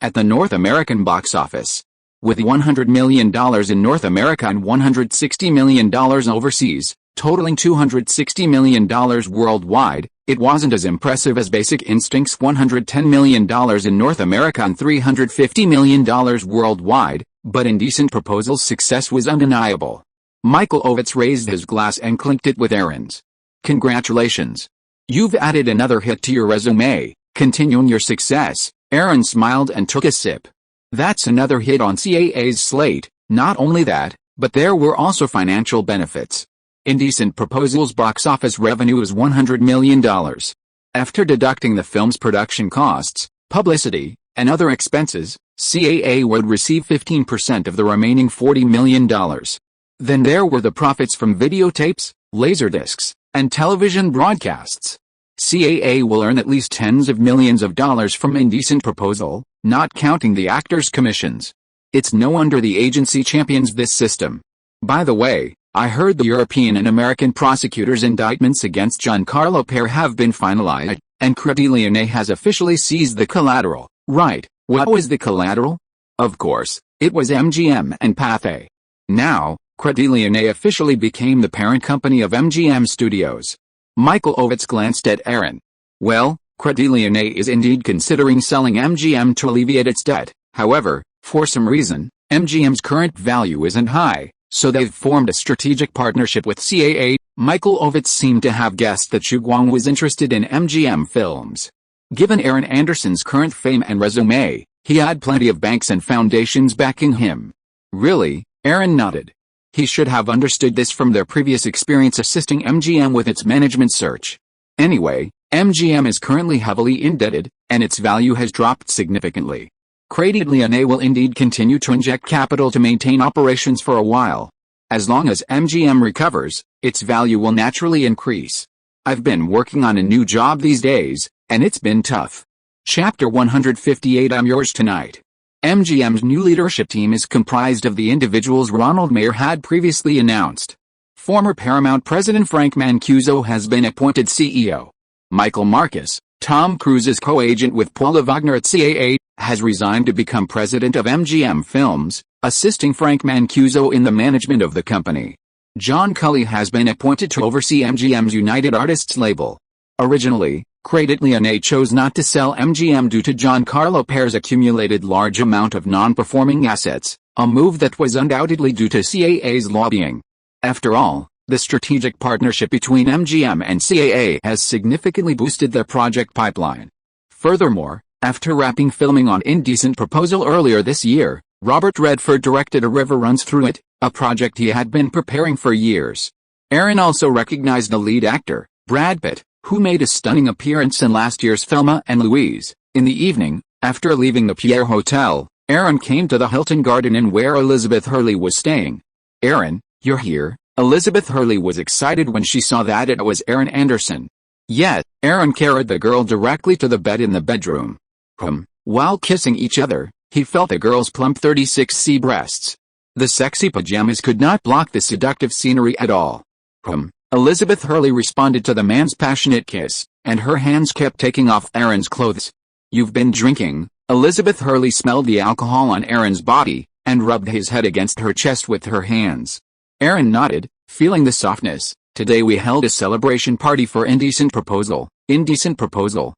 at the North American box office. With $100 million in North America and $160 million overseas, totaling $260 million worldwide, it wasn't as impressive as Basic Instinct's $110 million in North America and $350 million worldwide, but Indecent Proposal's success was undeniable. Michael Ovitz raised his glass and clinked it with Aaron's. Congratulations. You've added another hit to your resume, continuing your success. Aaron smiled and took a sip. That's another hit on CAA's slate. Not only that, but there were also financial benefits. Indecent Proposal's box office revenue is $100 million. After deducting the film's production costs, publicity, and other expenses, CAA would receive 15% of the remaining $40 million. Then there were the profits from videotapes, laserdiscs, and television broadcasts. CAA will earn at least tens of millions of dollars from Indecent Proposal, not counting the actors' commissions. It's no wonder the agency champions this system. By the way, I heard the European and American prosecutors' indictments against Giancarlo Pare have been finalized, and Credileone has officially seized the collateral. Right, What was the collateral? Of course, it was MGM and Pathé. Now, Koreatown officially became the parent company of MGM Studios. Michael Ovitz glanced at Aaron. Well, Koreatown is indeed considering selling MGM to alleviate its debt. However, for some reason, MGM's current value isn't high, so they've formed a strategic partnership with CAA. Michael Ovitz seemed to have guessed that Chu Guang was interested in MGM films. Given Aaron Anderson's current fame and resume, he had plenty of banks and foundations backing him. Really? Aaron nodded. He should have understood this from their previous experience assisting MGM with its management search. Anyway, MGM is currently heavily indebted, and its value has dropped significantly. Koreatown will indeed continue to inject capital to maintain operations for a while. As long as MGM recovers, its value will naturally increase. I've been working on a new job these days, and it's been tough. Chapter 158. I'm yours tonight. MGM's new leadership team is comprised of the individuals Ronald Mayer had previously announced. Former Paramount president Frank Mancuso has been appointed CEO. Michael Marcus, Tom Cruise's co-agent with Paula Wagner at CAA, has resigned to become president of MGM Films, assisting Frank Mancuso in the management of the company. John Cully has been appointed to oversee MGM's United Artists label. Originally, Koreatown chose not to sell MGM due to Giancarlo Pere's accumulated large amount of non-performing assets, a move that was undoubtedly due to CAA's lobbying. After all, the strategic partnership between MGM and CAA has significantly boosted their project pipeline. Furthermore, after wrapping filming on Indecent Proposal earlier this year, Robert Redford directed A River Runs Through It, a project he had been preparing for years. Aaron also recognized the lead actor, Brad Pitt, who made a stunning appearance in last year's Thelma and Louise. In the evening, after leaving the Pierre Hotel, Aaron came to the Hilton Garden Inn where Elizabeth Hurley was staying. "Aaron, you're here." Elizabeth Hurley was excited when she saw that it was Aaron Anderson. Yet, Aaron carried the girl directly to the bed in the bedroom. While kissing each other, he felt the girl's plump 36C breasts. The sexy pajamas could not block the seductive scenery at all. Elizabeth Hurley responded to the man's passionate kiss, and her hands kept taking off Aaron's clothes. "You've been drinking." Elizabeth Hurley smelled the alcohol on Aaron's body, and rubbed his head against her chest with her hands. Aaron nodded, feeling the softness. "Today we held a celebration party for Indecent Proposal." "Indecent Proposal?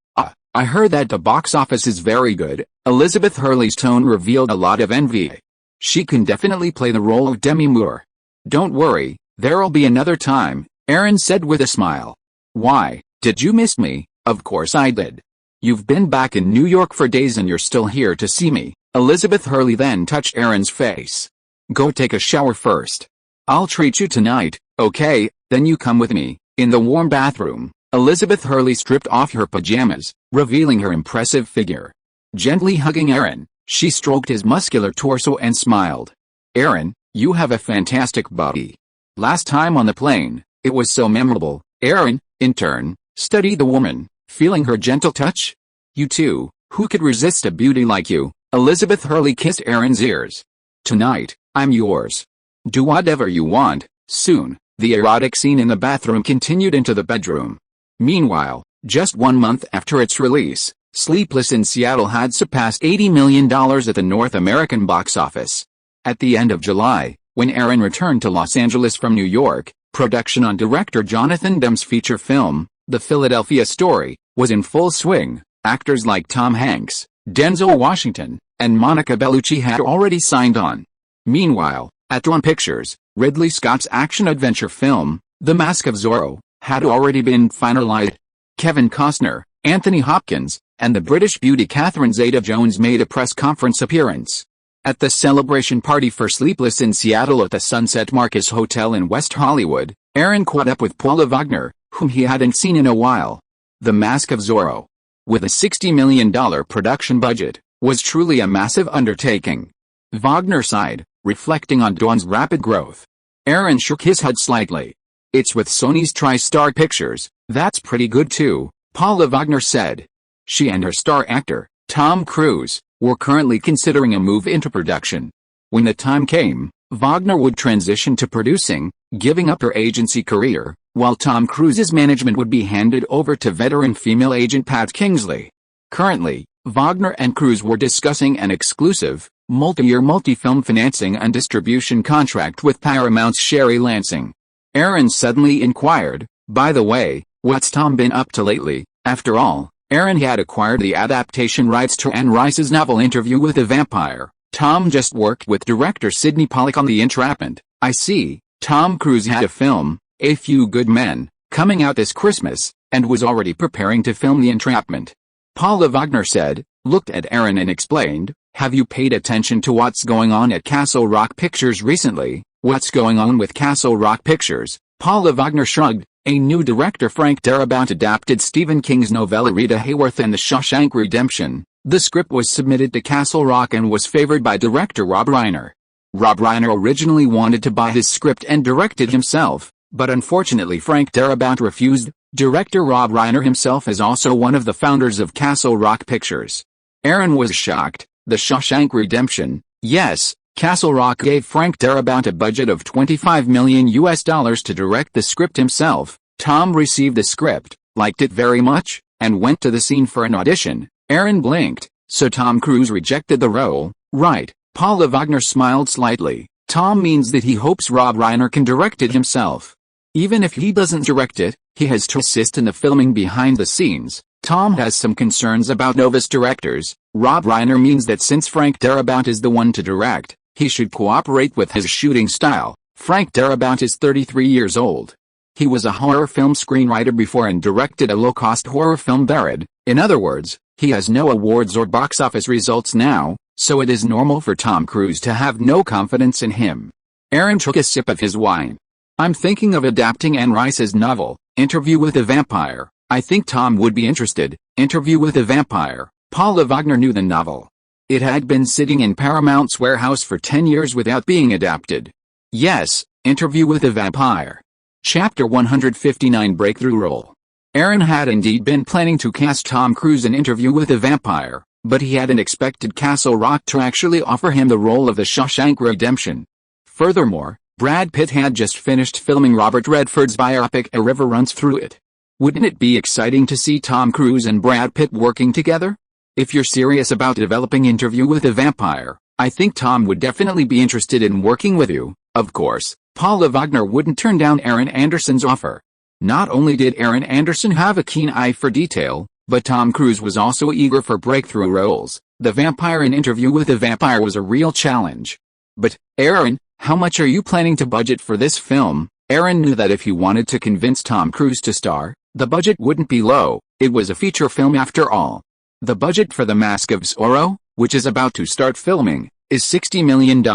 I heard that the box office is very good." Elizabeth Hurley's tone revealed a lot of envy. "She can definitely play the role of Demi Moore." "Don't worry, there'll be another time," Aaron said with a smile. "Why, did you miss me?" "Of course I did. You've been back in New York for days and you're still here to see me." Elizabeth Hurley then touched Aaron's face. "Go take a shower first. I'll treat you tonight, okay? Then you come with me." In the warm bathroom, Elizabeth Hurley stripped off her pajamas, revealing her impressive figure. Gently hugging Aaron, she stroked his muscular torso and smiled. "Aaron, you have a fantastic body. Last time on the plane, it was so memorable." Aaron, in turn, studied the woman, feeling her gentle touch. "You too, who could resist a beauty like you?" Elizabeth Hurley kissed Aaron's ears. "Tonight, I'm yours. Do whatever you want." Soon, the erotic scene in the bathroom continued into the bedroom. Meanwhile, just 1 month after its release, Sleepless in Seattle had surpassed $80 million at the North American box office. At the end of July, when Aaron returned to Los Angeles from New York, production on director Jonathan Demme's feature film, The Philadelphia Story, was in full swing. Actors like Tom Hanks, Denzel Washington, and Monica Bellucci had already signed on. Meanwhile, at Dawn Pictures, Ridley Scott's action-adventure film, The Mask of Zorro, had already been finalized. Kevin Costner, Anthony Hopkins, and the British beauty Catherine Zeta-Jones made a press conference appearance. At the celebration party for Sleepless in Seattle at the Sunset Marcus Hotel in West Hollywood, Aaron caught up with Paula Wagner, whom he hadn't seen in a while. The Mask of Zorro, with a $60 million production budget, was truly a massive undertaking. Wagner sighed, reflecting on Dawn's rapid growth. Aaron shook his head slightly. "It's with Sony's TriStar Pictures, that's pretty good too," Paula Wagner said. She and her star actor, Tom Cruise, were currently considering a move into production. When the time came, Wagner would transition to producing, giving up her agency career, while Tom Cruise's management would be handed over to veteran female agent Pat Kingsley. Currently, Wagner and Cruise were discussing an exclusive, multi-year multi-film financing and distribution contract with Paramount's Sherry Lansing. Aaron suddenly inquired, "By the way, what's Tom been up to lately?" After all, Aaron had acquired the adaptation rights to Anne Rice's novel Interview with a Vampire. Tom just worked with director Sidney Pollack on The Entrapment. "I see." Tom Cruise had a film, A Few Good Men, coming out this Christmas, and was already preparing to film The Entrapment. Paula Wagner said, looked at Aaron and explained, "Have you paid attention to what's going on at Castle Rock Pictures recently?" "What's going on with Castle Rock Pictures?" Paula Wagner shrugged. A new director, Frank Darabont, adapted Stephen King's novella Rita Hayworth and The Shawshank Redemption. The script was submitted to Castle Rock and was favored by director Rob Reiner. Rob Reiner originally wanted to buy his script and direct it himself, but unfortunately Frank Darabont refused. Director Rob Reiner himself is also one of the founders of Castle Rock Pictures. Aaron was shocked. The Shawshank Redemption? Yes. Castle Rock gave Frank Darabont a budget of $25 million to direct the script himself. Tom received the script, liked it very much, and went to the scene for an audition. Aaron blinked. "So Tom Cruise rejected the role, right?" Paula Wagner smiled slightly. "Tom means that he hopes Rob Reiner can direct it himself. Even if he doesn't direct it, he has to assist in the filming behind the scenes." Tom has some concerns about novice directors. Rob Reiner means that since Frank Darabont is the one to direct, he should cooperate with his shooting style. Frank Darabont is 33 years old. He was a horror film screenwriter before and directed a low-cost horror film Barad. In other words, he has no awards or box office results now, so it is normal for Tom Cruise to have no confidence in him. Aaron took a sip of his wine. "I'm thinking of adapting Anne Rice's novel, Interview with a Vampire. I think Tom would be interested." Interview with a Vampire. Paula Wagner knew the novel. It had been sitting in Paramount's warehouse for 10 years without being adapted. Yes, Interview with a Vampire. Chapter 159 Breakthrough Role. Aaron had indeed been planning to cast Tom Cruise in Interview with a Vampire, but he hadn't expected Castle Rock to actually offer him the role of the Shawshank Redemption. Furthermore, Brad Pitt had just finished filming Robert Redford's biopic A River Runs Through It. Wouldn't it be exciting to see Tom Cruise and Brad Pitt working together? If you're serious about developing Interview with a Vampire, I think Tom would definitely be interested in working with you. Of course, Paula Wagner wouldn't turn down Aaron Anderson's offer. Not only did Aaron Anderson have a keen eye for detail, but Tom Cruise was also eager for breakthrough roles. The vampire in Interview with a Vampire was a real challenge. "But, Aaron, how much are you planning to budget for this film?" Aaron knew that if he wanted to convince Tom Cruise to star, the budget wouldn't be low. It was a feature film after all. The budget for The Mask of Zorro, which is about to start filming, is $60 million.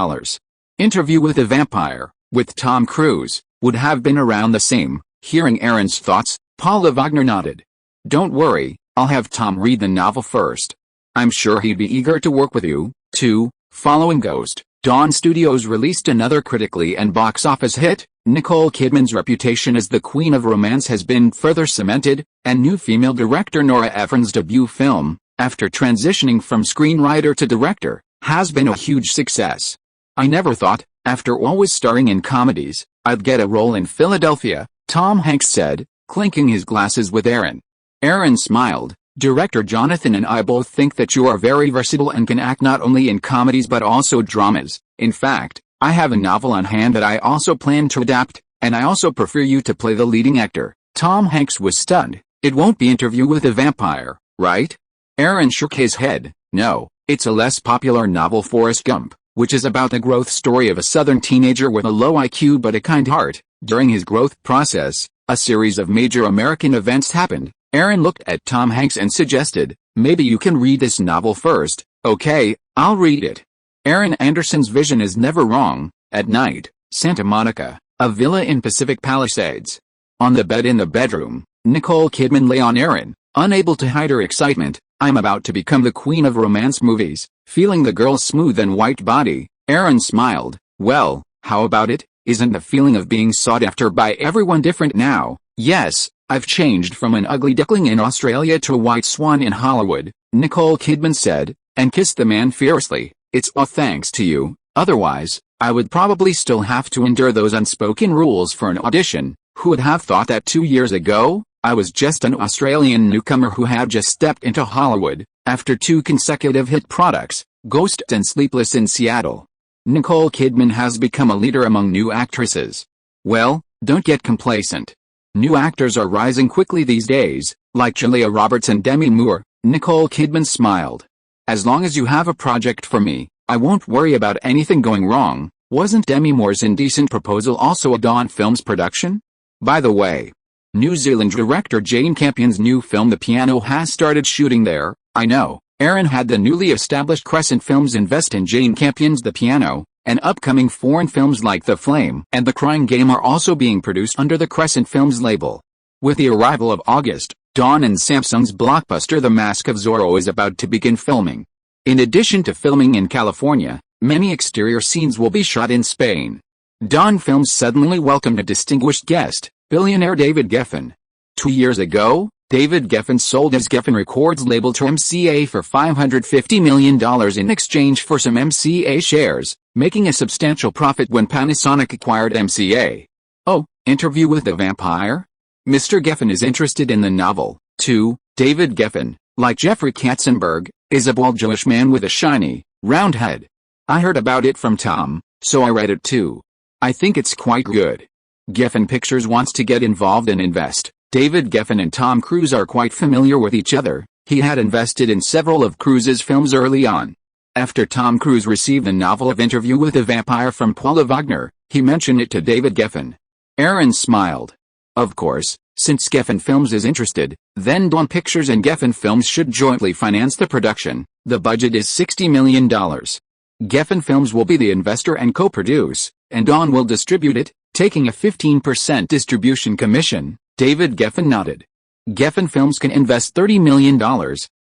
Interview with a Vampire, with Tom Cruise, would have been around the same. Hearing Aaron's thoughts, Paula Wagner nodded. "Don't worry, I'll have Tom read the novel first. I'm sure he'd be eager to work with you, too." Following Ghost, Dawn Studios released another critically and box office hit. Nicole Kidman's reputation as the Queen of Romance has been further cemented, and new female director Nora Ephron's debut film, after transitioning from screenwriter to director, has been a huge success. "I never thought, after always starring in comedies, I'd get a role in Philadelphia," Tom Hanks said, clinking his glasses with Aaron. Aaron smiled. "Director Jonathan and I both think that you are very versatile and can act not only in comedies but also dramas. In fact, I have a novel on hand that I also plan to adapt, and I also prefer you to play the leading actor." Tom Hanks was stunned. "It won't be Interview with a Vampire, right?" Aaron shook his head. "No, it's a less popular novel, Forrest Gump, which is about the growth story of a Southern teenager with a low IQ but a kind heart. During his growth process, a series of major American events happened." Aaron looked at Tom Hanks and suggested, "Maybe you can read this novel first." "Okay, I'll read it." Aaron Anderson's vision is never wrong. At night, Santa Monica, a villa in Pacific Palisades. On the bed in the bedroom, Nicole Kidman lay on Aaron, unable to hide her excitement. "I'm about to become the queen of romance movies." Feeling the girl's smooth and white body, Aaron smiled. "Well, how about it? Isn't the feeling of being sought after by everyone different now?" "Yes, I've changed from an ugly duckling in Australia to a white swan in Hollywood," Nicole Kidman said, and kissed the man fiercely. "It's all thanks to you. Otherwise, I would probably still have to endure those unspoken rules for an audition. Who would have thought that 2 years ago, I was just an Australian newcomer who had just stepped into Hollywood?" After 2 consecutive hit products, Ghost and Sleepless in Seattle, Nicole Kidman has become a leader among new actresses. Well, don't get complacent. New actors are rising quickly these days, like Julia Roberts and Demi Moore. Nicole Kidman smiled. As long as you have a project for me, I won't worry about anything going wrong. Wasn't Demi Moore's Indecent Proposal also a Dawn Films production? By the way, New Zealand director Jane Campion's new film The Piano has started shooting there. I know, Aaron had the newly established Crescent Films invest in Jane Campion's The Piano, and upcoming foreign films like The Flame and The Crying Game are also being produced under the Crescent Films label. With the arrival of August, Dawn and Samsung's blockbuster The Mask of Zorro is about to begin filming. In addition to filming in California, many exterior scenes will be shot in Spain. Dawn Films suddenly welcomed a distinguished guest, billionaire David Geffen. 2 years ago, David Geffen sold his Geffen Records label to MCA for $550 million in exchange for some MCA shares, making a substantial profit when Panasonic acquired MCA. Oh, Interview with the Vampire? Mr. Geffen is interested in the novel, too. David Geffen, like Jeffrey Katzenberg, is a bald Jewish man with a shiny, round head. I heard about it from Tom, so I read it too. I think it's quite good. Geffen Pictures wants to get involved and invest. David Geffen and Tom Cruise are quite familiar with each other. He had invested in several of Cruise's films early on. After Tom Cruise received the novel of Interview with the Vampire from Paula Wagner, he mentioned it to David Geffen. Aaron smiled. Of course, since Geffen Films is interested, then Dawn Pictures and Geffen Films should jointly finance the production. The budget is $60 million. Geffen Films will be the investor and co-produce, and Dawn will distribute it, taking a 15% distribution commission. David Geffen nodded. Geffen Films can invest $30 million.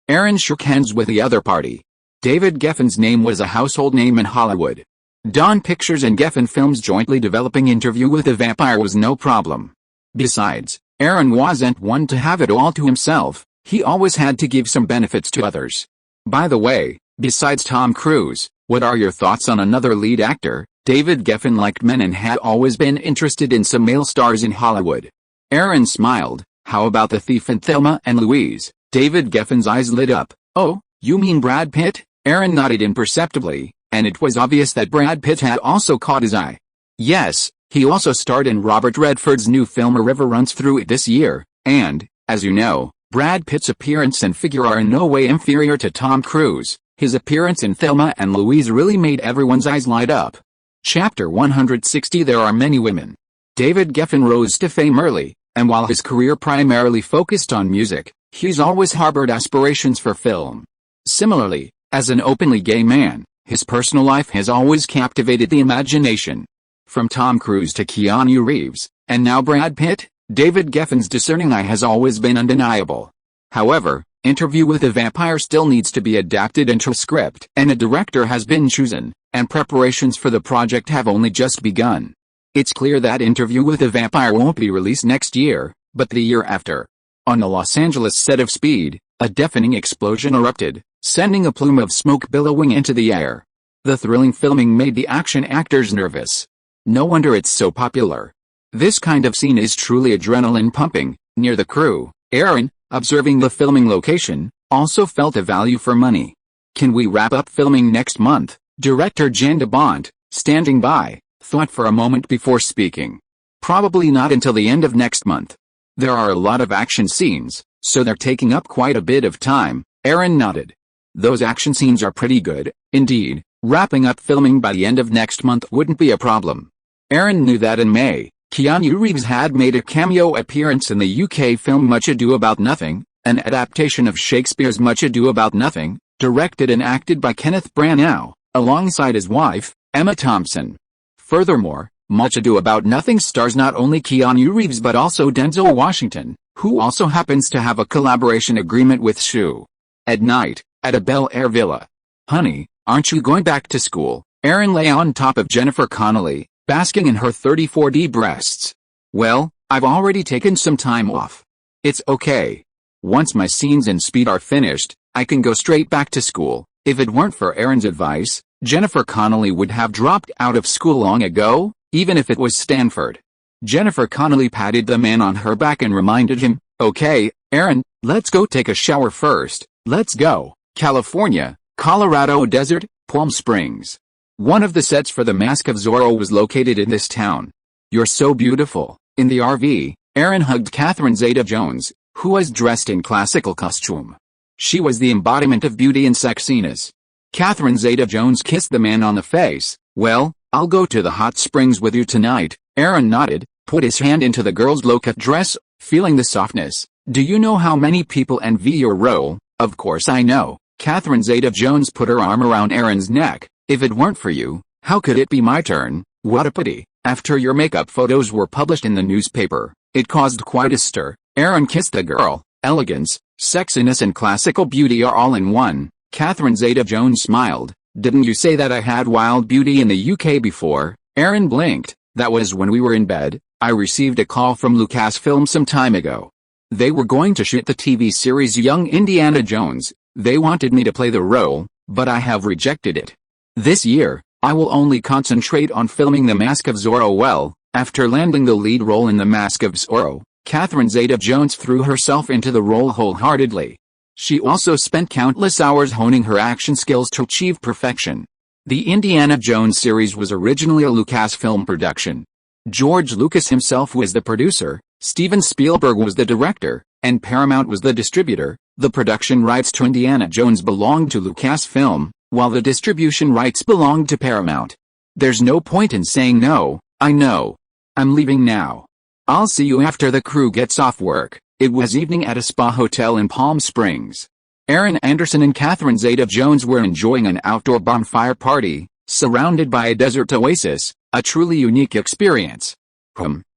Aaron shook hands with the other party. David Geffen's name was a household name in Hollywood. Dawn Pictures and Geffen Films jointly developing Interview with the Vampire was no problem. Besides, Aaron wasn't one to have it all to himself. He always had to give some benefits to others. By the way, besides Tom Cruise, what are your thoughts on another lead actor? David Geffen liked men and had always been interested in some male stars in Hollywood. Aaron smiled. How about The Thief and Thelma and Louise? David Geffen's eyes lit up. Oh, you mean Brad Pitt? Aaron nodded imperceptibly, and it was obvious that Brad Pitt had also caught his eye. Yes, he also starred in Robert Redford's new film A River Runs Through It this year, and, as you know, Brad Pitt's appearance and figure are in no way inferior to Tom Cruise. His appearance in Thelma and Louise really made everyone's eyes light up. Chapter 160 There are many women. David Geffen rose to fame early, and while his career primarily focused on music, he's always harbored aspirations for film. Similarly, as an openly gay man, his personal life has always captivated the imagination. From Tom Cruise to Keanu Reeves, and now Brad Pitt, David Geffen's discerning eye has always been undeniable. However, Interview with the Vampire still needs to be adapted into a script, and a director has been chosen, and preparations for the project have only just begun. It's clear that Interview with the Vampire won't be released next year, but the year after. On the Los Angeles set of Speed, a deafening explosion erupted, sending a plume of smoke billowing into the air. The thrilling filming made the action actors nervous. No wonder it's so popular. This kind of scene is truly adrenaline pumping. Near the crew, Aaron, observing the filming location, also felt a value for money. Can we wrap up filming next month? Director Jan de Bont, standing by, thought for a moment before speaking. Probably not until the end of next month. There are a lot of action scenes, so they're taking up quite a bit of time. Aaron nodded. Those action scenes are pretty good, indeed. Wrapping up filming by the end of next month wouldn't be a problem. Aaron knew that in May, Keanu Reeves had made a cameo appearance in the UK film Much Ado About Nothing, an adaptation of Shakespeare's Much Ado About Nothing, directed and acted by Kenneth Branagh, alongside his wife, Emma Thompson. Furthermore, Much Ado About Nothing stars not only Keanu Reeves but also Denzel Washington, who also happens to have a collaboration agreement with Shu. At night, at a Bel Air villa. Honey, aren't you going back to school? Aaron lay on top of Jennifer Connelly, basking in her 34D breasts. Well, I've already taken some time off. It's okay. Once my scenes in Speed are finished, I can go straight back to school. If it weren't for Aaron's advice, Jennifer Connelly would have dropped out of school long ago, even if it was Stanford. Jennifer Connelly patted the man on her back and reminded him, okay, Aaron, let's go take a shower first. Let's go. California, Colorado Desert, Palm Springs. One of the sets for The Mask of Zorro was located in this town. "You're so beautiful." In the RV, Aaron hugged Catherine Zeta-Jones, who was dressed in classical costume. She was the embodiment of beauty and sexiness. Catherine Zeta-Jones kissed the man on the face. "Well, I'll go to the hot springs with you tonight." Aaron nodded, put his hand into the girl's low-cut dress, feeling the softness. "Do you know how many people envy your role?" "Of course I know." Catherine Zeta-Jones put her arm around Aaron's neck. "If it weren't for you, how could it be my turn? What a pity." After your makeup photos were published in the newspaper, it caused quite a stir. Aaron kissed the girl. Elegance, sexiness and classical beauty are all in one. Catherine Zeta-Jones smiled. "Didn't you say that I had wild beauty in the UK before?" Aaron blinked. "That was when we were in bed. I received a call from Lucasfilm some time ago. They were going to shoot the TV series Young Indiana Jones. They wanted me to play the role, but I have rejected it. This year, I will only concentrate on filming The Mask of Zorro well." After landing the lead role in The Mask of Zorro, Catherine Zeta-Jones threw herself into the role wholeheartedly. She also spent countless hours honing her action skills to achieve perfection. The Indiana Jones series was originally a Lucasfilm production. George Lucas himself was the producer, Steven Spielberg was the director, and Paramount was the distributor. The production rights to Indiana Jones belonged to Lucasfilm, while the distribution rights belonged to Paramount. "There's no point in saying no. I know. I'm leaving now. I'll see you after the crew gets off work." It was evening at a spa hotel in Palm Springs. Aaron Anderson and Catherine Zeta-Jones were enjoying an outdoor bonfire party, surrounded by a desert oasis, a truly unique experience.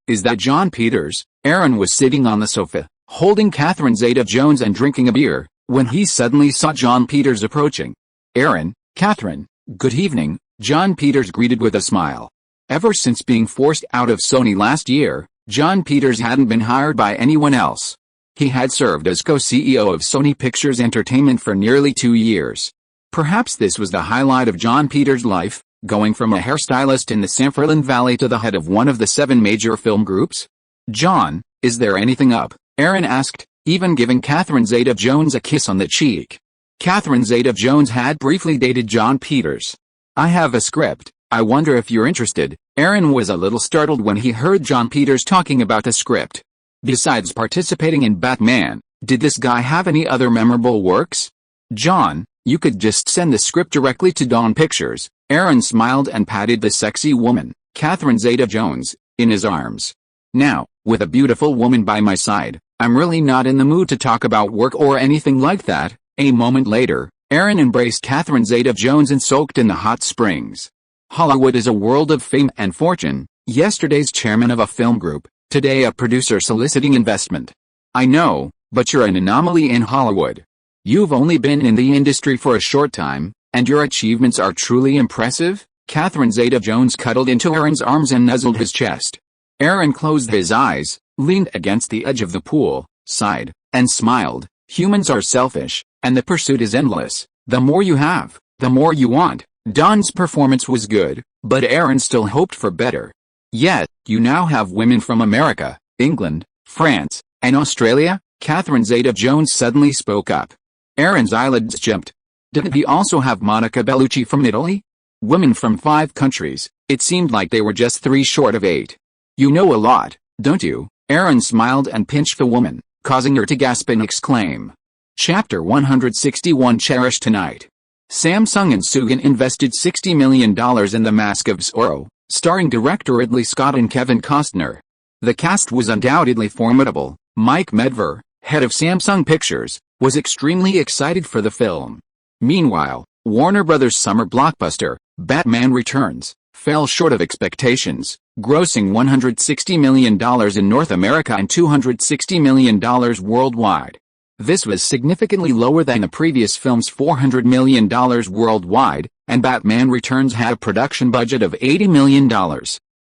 Is that John Peters?" Aaron was sitting on the sofa, holding Catherine Zeta-Jones and drinking a beer, when he suddenly saw John Peters approaching. "Aaron, Catherine, good evening," John Peters greeted with a smile. Ever since being forced out of Sony last year, John Peters hadn't been hired by anyone else. He had served as co-CEO of Sony Pictures Entertainment for nearly 2 years. Perhaps this was the highlight of John Peters' life, going from a hairstylist in the San Fernando Valley to the head of one of the 7 major film groups. "John, is there anything up?" Aaron asked, even giving Catherine Zeta-Jones a kiss on the cheek. Catherine Zeta-Jones had briefly dated John Peters. "I have a script. I wonder if you're interested." Aaron was a little startled when he heard John Peters talking about a script. Besides participating in Batman, did this guy have any other memorable works? "John, you could just send the script directly to Dawn Pictures." Aaron smiled and patted the sexy woman, Catherine Zeta-Jones, in his arms. "Now, with a beautiful woman by my side, I'm really not in the mood to talk about work or anything like that." A moment later, Aaron embraced Catherine Zeta-Jones and soaked in the hot springs. Hollywood is a world of fame and fortune. Yesterday's chairman of a film group, today a producer soliciting investment. "I know, but you're an anomaly in Hollywood. You've only been in the industry for a short time, and your achievements are truly impressive." Catherine Zeta-Jones cuddled into Aaron's arms and nuzzled his chest. Aaron closed his eyes, leaned against the edge of the pool, sighed, and smiled. "Humans are selfish, and the pursuit is endless. The more you have, the more you want." Dawn's performance was good, but Aaron still hoped for better. "Yet, you now have women from America, England, France, and Australia?" Catherine Zeta-Jones suddenly spoke up. Aaron's eyelids jumped. "Didn't he also have Monica Bellucci from Italy?" "Women from 5 countries, it seemed like they were just 3 short of 8. You know a lot, don't you?" Aaron smiled and pinched the woman, causing her to gasp and exclaim. Chapter 161 Cherish Tonight. Samsung and Sugan invested $60 million in The Mask of Zorro, starring director Ridley Scott and Kevin Costner. The cast was undoubtedly formidable. Mike Medver, head of Samsung Pictures, was extremely excited for the film. Meanwhile, Warner Bros.' summer blockbuster, Batman Returns, fell short of expectations, grossing $160 million in North America and $260 million worldwide. This was significantly lower than the previous film's $400 million worldwide, and Batman Returns had a production budget of $80 million.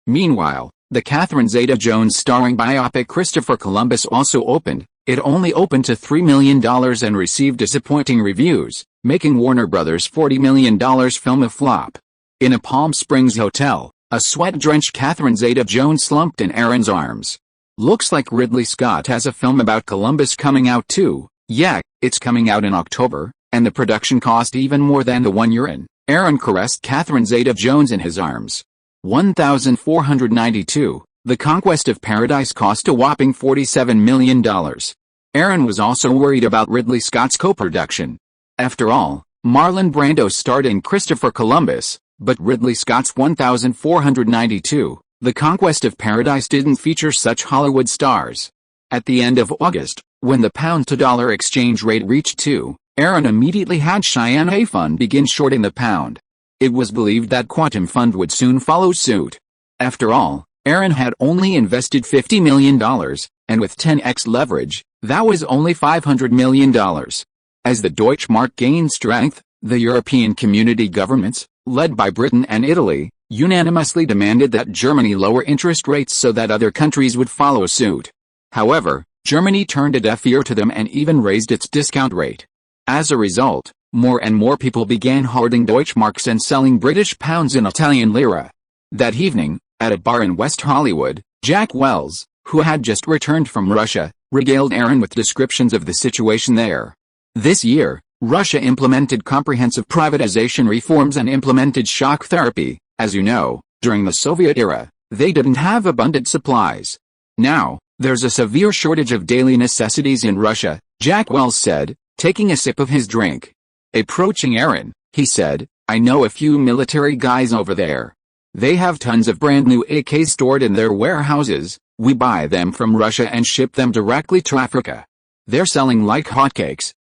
Meanwhile, the Catherine Zeta-Jones starring biopic Christopher Columbus also opened. It only opened to $3 million and received disappointing reviews, making Warner Bros.' $40 million film a flop. In a Palm Springs hotel, a sweat-drenched Catherine Zeta-Jones slumped in Aaron's arms. "Looks like Ridley Scott has a film about Columbus coming out too." "Yeah, it's coming out in October," And the production cost even more than the one you're in. Aaron caressed Catherine Zeta-Jones in his arms. 1492. The Conquest of Paradise cost a whopping $47 million. Aaron was also worried about Ridley Scott's co-production. After all, Marlon Brando starred in Christopher Columbus, but Ridley Scott's 1492, The Conquest of Paradise didn't feature such Hollywood stars. At the end of August, when the pound-to-dollar exchange rate reached 2, Aaron immediately had Cheyenne A Fund begin shorting the pound. It was believed that Quantum Fund would soon follow suit. After all, Aaron had only invested $50 million, and with 10x leverage, that was only $500 million. As the Deutschmark gained strength, the European community governments, led by Britain and Italy, unanimously demanded that Germany lower interest rates so that other countries would follow suit. However, Germany turned a deaf ear to them and even raised its discount rate. As a result, more and more people began hoarding Deutschmarks and selling British pounds in Italian lira. That evening, at a bar in West Hollywood, Jack Wells, who had just returned from Russia, regaled Aaron with descriptions of the situation there. This year, Russia implemented comprehensive privatization reforms and implemented shock therapy. As you know, during the Soviet era, they didn't have abundant supplies. Now, there's a severe shortage of daily necessities in Russia, Jack Wells said, taking a sip of his drink. Approaching Aaron, he said, I know a few military guys over there. They have tons of brand new AKs stored in their warehouses. We buy them from Russia and ship them directly to Africa. They're selling like hotcakes.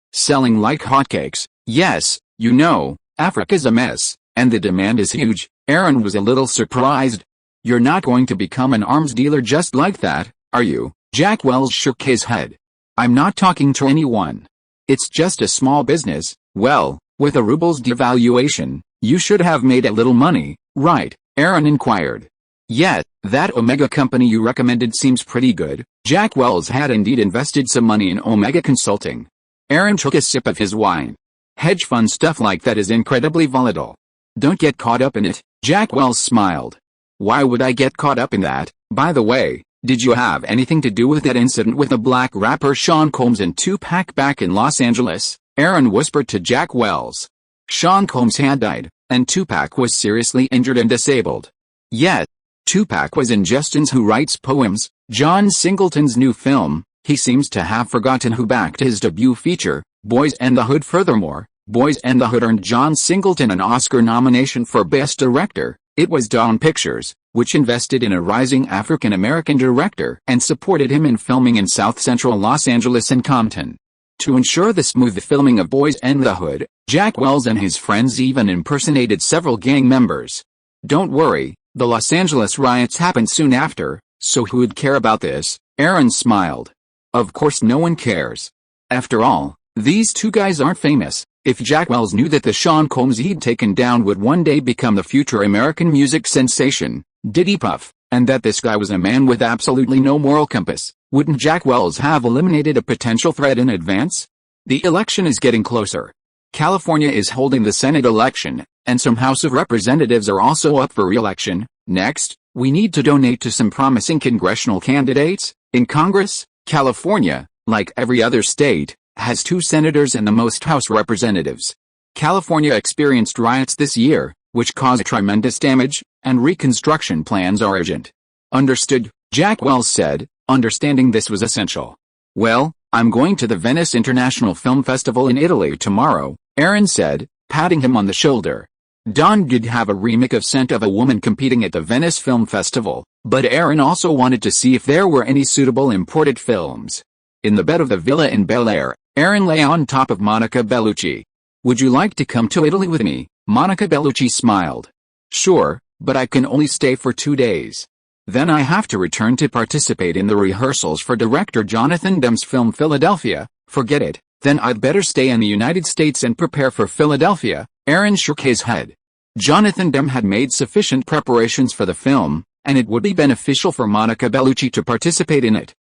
Yes, you know, Africa's a mess, and the demand is huge. Aaron was a little surprised. You're not going to become an arms dealer just like that, are you? Jack Wells shook his head. I'm not talking to anyone. It's just a small business. Well, with a ruble's devaluation, you should have made a little money, right? Aaron inquired. Yeah, that Omega company you recommended seems pretty good. Jack Wells had indeed invested some money in Omega Consulting. Aaron took a sip of his wine. Hedge fund stuff like that is incredibly volatile. Don't get caught up in it, Jack Wells smiled. Why would I get caught up in that? By the way, did you have anything to do with that incident with the black rapper Sean Combs and Tupac back in Los Angeles? Aaron whispered to Jack Wells. Sean Combs had died, and Tupac was seriously injured and disabled. Yet, Tupac was in Justin's Who Writes Poems, John Singleton's new film. He seems to have forgotten who backed his debut feature, Boys and the Hood. Furthermore, Boys and the Hood earned John Singleton an Oscar nomination for Best Director. It was Dawn Pictures, which invested in a rising African-American director and supported him in filming in South Central Los Angeles and Compton. To ensure the smooth filming of Boys and the Hood, Jack Wells and his friends even impersonated several gang members. Don't worry, the Los Angeles riots happened soon after, so who would care about this? Aaron smiled. Of course no one cares. After all, these two guys aren't famous. If Jack Wells knew that the Sean Combs he'd taken down would one day become the future American music sensation, Diddy Puff, and that this guy was a man with absolutely no moral compass, wouldn't Jack Wells have eliminated a potential threat in advance? The election is getting closer. California is holding the Senate election, and some House of Representatives are also up for re-election. Next, we need to donate to some promising congressional candidates. In Congress, California, like every other state, has 2 senators and the most House representatives. California experienced riots this year, which caused tremendous damage, and reconstruction plans are urgent. Understood, Jack Wells said, understanding this was essential. Well, I'm going to the Venice International Film Festival in Italy tomorrow, Aaron said, patting him on the shoulder. Don did have a remake of Scent of a Woman competing at the Venice Film Festival, but Aaron also wanted to see if there were any suitable imported films. In the bed of the villa in Bel Air, Aaron lay on top of Monica Bellucci. Would you like to come to Italy with me? Monica Bellucci smiled. Sure, but I can only stay for 2 days. Then I have to return to participate in the rehearsals for director Jonathan Demme's film Philadelphia. Forget it, then I'd better stay in the United States and prepare for Philadelphia. Aaron shook his head. Jonathan Demme had made sufficient preparations for the film, and it would be beneficial for Monica Bellucci to participate in it.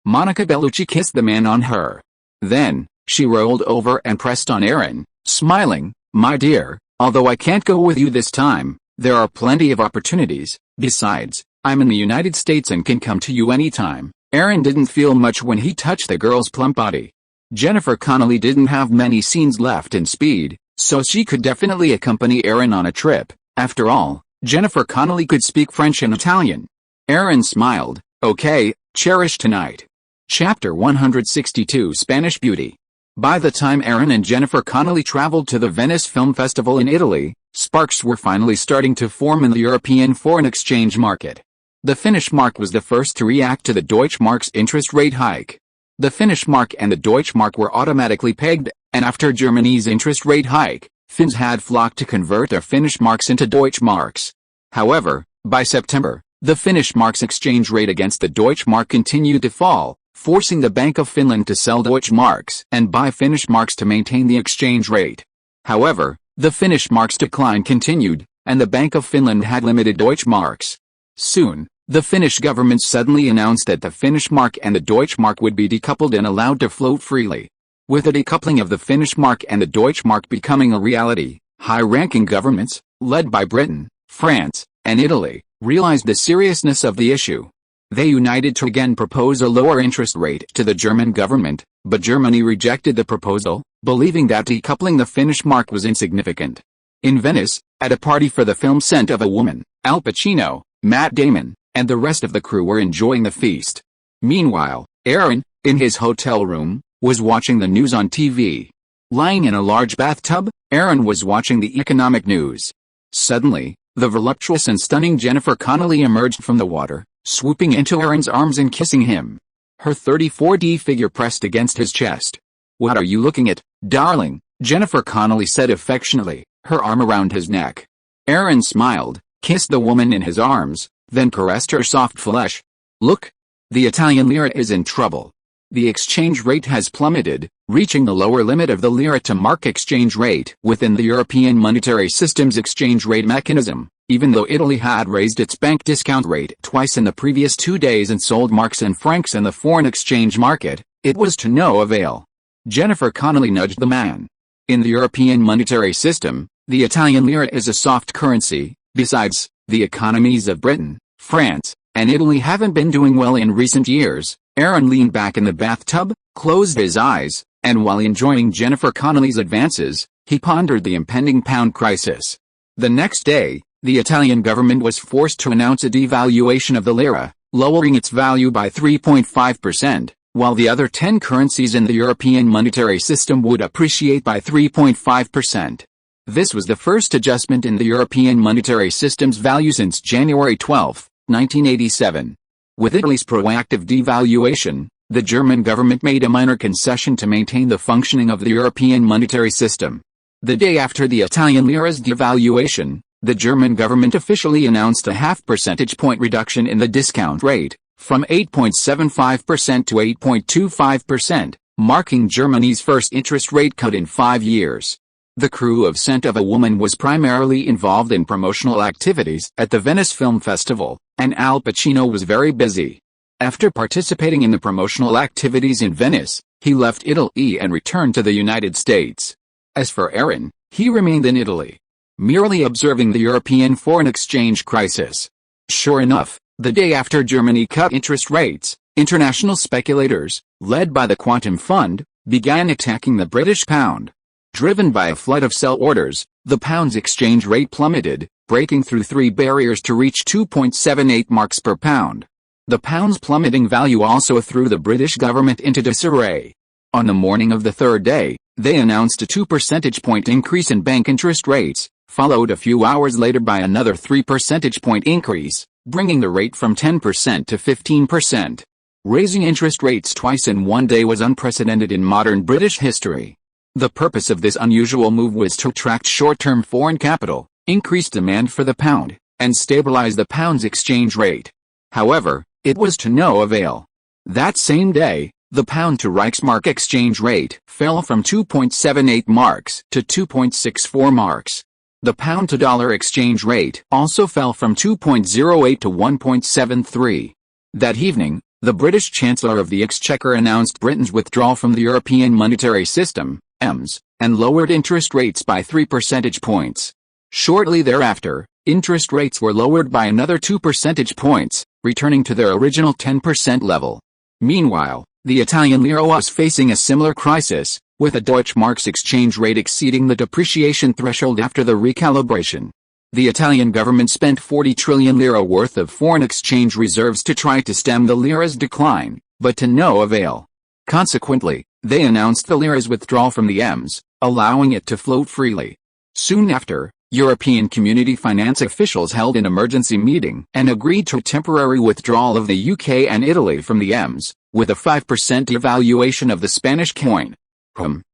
Monica Bellucci kissed the man on her. Then, she rolled over and pressed on Aaron, smiling, my dear, although I can't go with you this time, there are plenty of opportunities. Besides, I'm in the United States and can come to you anytime. Aaron didn't feel much when he touched the girl's plump body. Jennifer Connelly didn't have many scenes left in Speed, so she could definitely accompany Aaron on a trip. After all, Jennifer Connelly could speak French and Italian. Aaron smiled. Okay, cherish tonight. Chapter 162 Spanish Beauty. By the time Aaron and Jennifer Connelly traveled to the Venice Film Festival in Italy, sparks were finally starting to form in the European foreign exchange market. The Finnish mark was the first to react to the Deutsche Mark's interest rate hike. The Finnish mark and the Deutsche Mark were automatically pegged, and after Germany's interest rate hike, Finns had flocked to convert their Finnish marks into Deutsche Marks. However, by September, the Finnish mark's exchange rate against the Deutsche Mark continued to fall, forcing the Bank of Finland to sell Deutsche Marks and buy Finnish marks to maintain the exchange rate. However, the Finnish mark's decline continued, and the Bank of Finland had limited Deutsche Marks. Soon, the Finnish government suddenly announced that the Finnish mark and the Deutsche Mark would be decoupled and allowed to float freely. With the decoupling of the Finnish mark and the Deutsche Mark becoming a reality, high-ranking governments, led by Britain, France, and Italy, realized the seriousness of the issue. They united to again propose a lower interest rate to the German government, but Germany rejected the proposal, believing that decoupling the Finnish mark was insignificant. In Venice, at a party for the film Scent of a Woman, Al Pacino, Matt Damon, and the rest of the crew were enjoying the feast. Meanwhile, Aaron, in his hotel room, was watching the news on TV. Lying in a large bathtub, Aaron was watching the economic news. Suddenly, the voluptuous and stunning Jennifer Connelly emerged from the water, swooping into Aaron's arms and kissing him. Her 34D figure pressed against his chest. "What are you looking at, darling?" Jennifer Connelly said affectionately, her arm around his neck. Aaron smiled, kissed the woman in his arms, then caressed her soft flesh. "Look. The Italian lira is in trouble. The exchange rate has plummeted, reaching the lower limit of the lira to mark exchange rate within the European monetary system's exchange rate mechanism, even though Italy had raised its bank discount rate twice in the previous 2 days and sold marks and francs in the foreign exchange market. It was to no avail." Jennifer Connelly nudged the man. "In the European monetary system, the Italian lira is a soft currency. Besides, the economies of Britain, France, and Italy haven't been doing well in recent years." Aaron leaned back in the bathtub, closed his eyes, and while enjoying Jennifer Connelly's advances, he pondered the impending pound crisis. The next day, the Italian government was forced to announce a devaluation of the lira, lowering its value by 3.5%, while the other 10 currencies in the European monetary system would appreciate by 3.5%. This was the first adjustment in the European monetary system's value since January 12, 1987. With Italy's proactive devaluation, the German government made a minor concession to maintain the functioning of the European monetary system. The day after the Italian lira's devaluation, the German government officially announced a half percentage point reduction in the discount rate, from 8.75% to 8.25%, marking Germany's first interest rate cut in 5 years. The crew of Scent of a Woman was primarily involved in promotional activities at the Venice Film Festival, and Al Pacino was very busy. After participating in the promotional activities in Venice, he left Italy and returned to the United States. As for Aaron, he remained in Italy, merely observing the European foreign exchange crisis. Sure enough, the day after Germany cut interest rates, international speculators, led by the Quantum Fund, began attacking the British pound. Driven by a flood of sell orders, the pound's exchange rate plummeted, breaking through 3 barriers to reach 2.78 marks per pound. The pound's plummeting value also threw the British government into disarray. On the morning of the third day, they announced a 2 percentage point increase in bank interest rates, followed a few hours later by another 3 percentage point increase, bringing the rate from 10% to 15%. Raising interest rates twice in one day was unprecedented in modern British history. The purpose of this unusual move was to attract short-term foreign capital, increase demand for the pound, and stabilize the pound's exchange rate. However, it was to no avail. That same day, the pound to Reichsmark exchange rate fell from 2.78 marks to 2.64 marks. The pound to dollar exchange rate also fell from 2.08 to 1.73. That evening, the British Chancellor of the Exchequer announced Britain's withdrawal from the European monetary system, EMS, and lowered interest rates by 3 percentage points. Shortly thereafter, interest rates were lowered by another 2 percentage points, returning to their original 10% level. Meanwhile, The Italian lira was facing a similar crisis, with the Deutschmark's exchange rate exceeding the depreciation threshold after the recalibration. The Italian government spent 40 trillion lira worth of foreign exchange reserves to try to stem the lira's decline, but to no avail. Consequently, they announced the lira's withdrawal from the EMS, allowing it to float freely. Soon after, European Community finance officials held an emergency meeting and agreed to a temporary withdrawal of the UK and Italy from the EMS, with a 5% devaluation of the Spanish coin.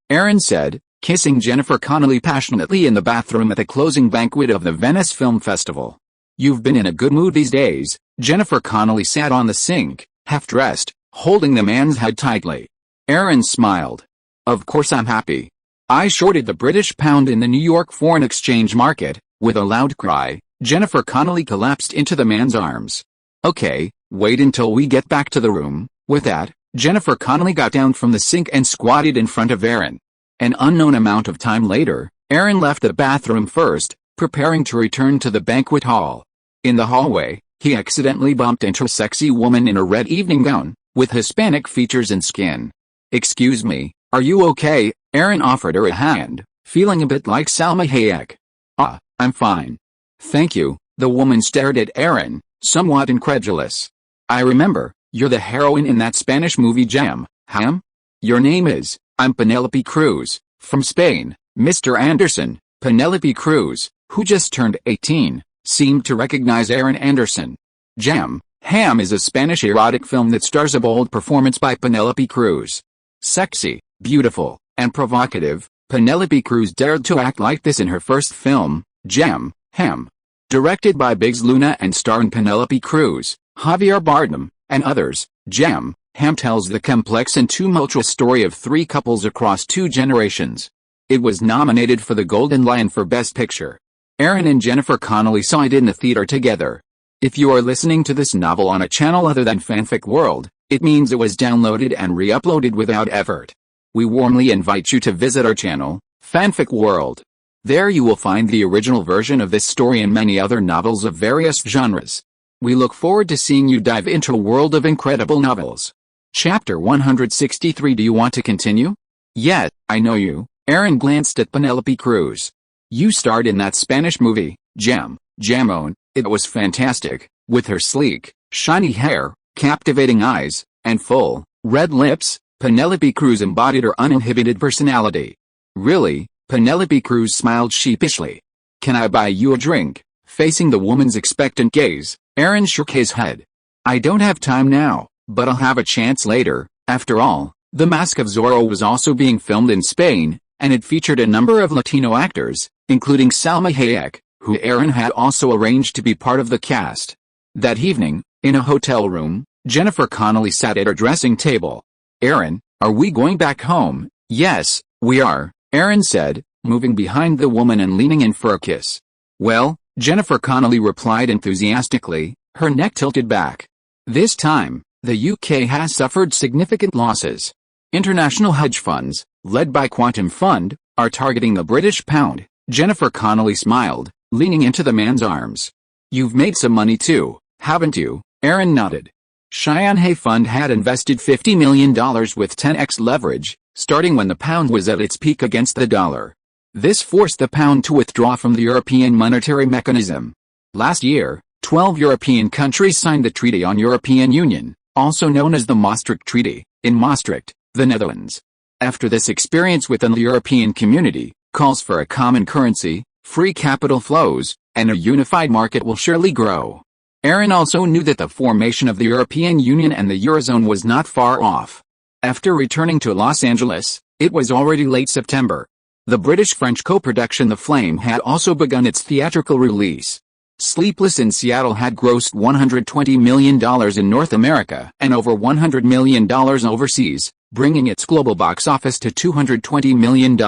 Aaron said, kissing Jennifer Connelly passionately in the bathroom at the closing banquet of the Venice Film Festival. "You've been in a good mood these days." Jennifer Connelly sat on the sink, half-dressed, holding the man's head tightly. Aaron smiled. "Of course I'm happy. I shorted the British pound in the New York foreign exchange market." With a loud cry, Jennifer Connelly collapsed into the man's arms. "Okay, wait until we get back to the room." With that, Jennifer Connelly got down from the sink and squatted in front of Aaron. An unknown amount of time later, Aaron left the bathroom first, preparing to return to the banquet hall. In the hallway, he accidentally bumped into a sexy woman in a red evening gown, with Hispanic features and skin. "Excuse me, are you okay?" Aaron offered her a hand, feeling a bit like Salma Hayek. "Ah, I'm fine. Thank you." The woman stared at Aaron, somewhat incredulous. "I remember, you're the heroine in that Spanish movie Jam, huh? Your name is..." "I'm Penelope Cruz, from Spain, Mr. Anderson." Penelope Cruz, who just turned 18, seemed to recognize Aaron Anderson. Jam, Ham is a Spanish erotic film that stars a bold performance by Penelope Cruz. Sexy, beautiful, and provocative, Penelope Cruz dared to act like this in her first film, Jam, Ham. Directed by Biggs Luna and starring Penelope Cruz, Javier Bardem, and others, Jam, Ham tells the complex and tumultuous story of three couples across two generations. It was nominated for the Golden Lion for Best Picture. Aaron and Jennifer Connelly saw it in the theater together. If you are listening to this novel on a channel other than Fanfic World, it means it was downloaded and re-uploaded without effort. We warmly invite you to visit our channel, Fanfic World. There you will find the original version of this story and many other novels of various genres. We look forward to seeing you dive into a world of incredible novels. Chapter 163. Do you want to continue? "Yeah, I know you." Aaron glanced at Penelope Cruz. "You starred in that Spanish movie, Jamon. It was fantastic." With her sleek, shiny hair, captivating eyes, and full, red lips, Penelope Cruz embodied her uninhibited personality. "Really?" Penelope Cruz smiled sheepishly. "Can I buy you a drink?" Facing the woman's expectant gaze, Aaron shook his head. "I don't have time now, but I'll have a chance later." After all, The Mask of Zorro was also being filmed in Spain, and it featured a number of Latino actors, including Salma Hayek, who Aaron had also arranged to be part of the cast. That evening, in a hotel room, Jennifer Connelly sat at her dressing table. "Aaron, are we going back home?" "Yes, we are," Aaron said, moving behind the woman and leaning in for a kiss. "Well," Jennifer Connelly replied enthusiastically, her neck tilted back. "This time, the UK has suffered significant losses. International hedge funds, led by Quantum Fund, are targeting the British pound." Jennifer Connelly smiled, leaning into the man's arms. "You've made some money too, haven't you?" Aaron nodded. Cheyenne Fund had invested $50 million with 10x leverage, starting when the pound was at its peak against the dollar. This forced the pound to withdraw from the European monetary mechanism. Last year, 12 European countries signed the Treaty on European Union, also known as the Maastricht Treaty, in Maastricht, the Netherlands. After this experience within the European community, calls for a common currency, free capital flows, and a unified market will surely grow. Aaron also knew that the formation of the European Union and the Eurozone was not far off. After returning to Los Angeles, it was already late September. The British-French co-production The Flame had also begun its theatrical release. Sleepless in Seattle had grossed $120 million in North America and over $100 million overseas, bringing its global box office to $220 million.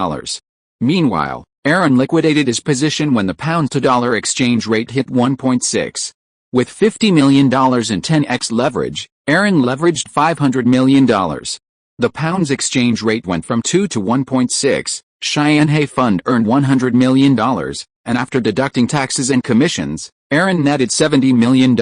Meanwhile, Aaron liquidated his position when the pound-to-dollar exchange rate hit 1.6. With $50 million in 10x leverage, Aaron leveraged $500 million. The pound's exchange rate went from 2 to 1.6. Cheyenne Fund earned $100 million, and after deducting taxes and commissions, Aaron netted $70 million.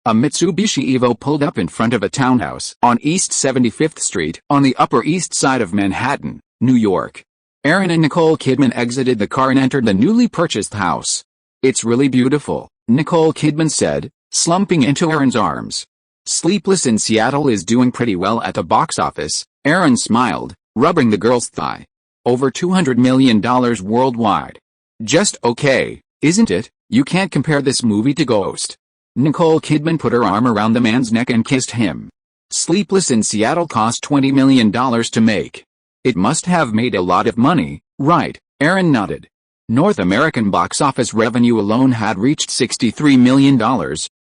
A Mitsubishi Evo pulled up in front of a townhouse on East 75th Street on the Upper East Side of Manhattan, New York. Aaron and Nicole Kidman exited the car and entered the newly purchased house. "It's really beautiful," Nicole Kidman said, slumping into Aaron's arms. "Sleepless in Seattle is doing pretty well at the box office," Aaron smiled, rubbing the girl's thigh. "Over $200 million worldwide. Just okay, isn't it? You can't compare this movie to Ghost." Nicole Kidman put her arm around the man's neck and kissed him. "Sleepless in Seattle cost $20 million to make. It must have made a lot of money, right?" Aaron nodded. North American box office revenue alone had reached $63 million,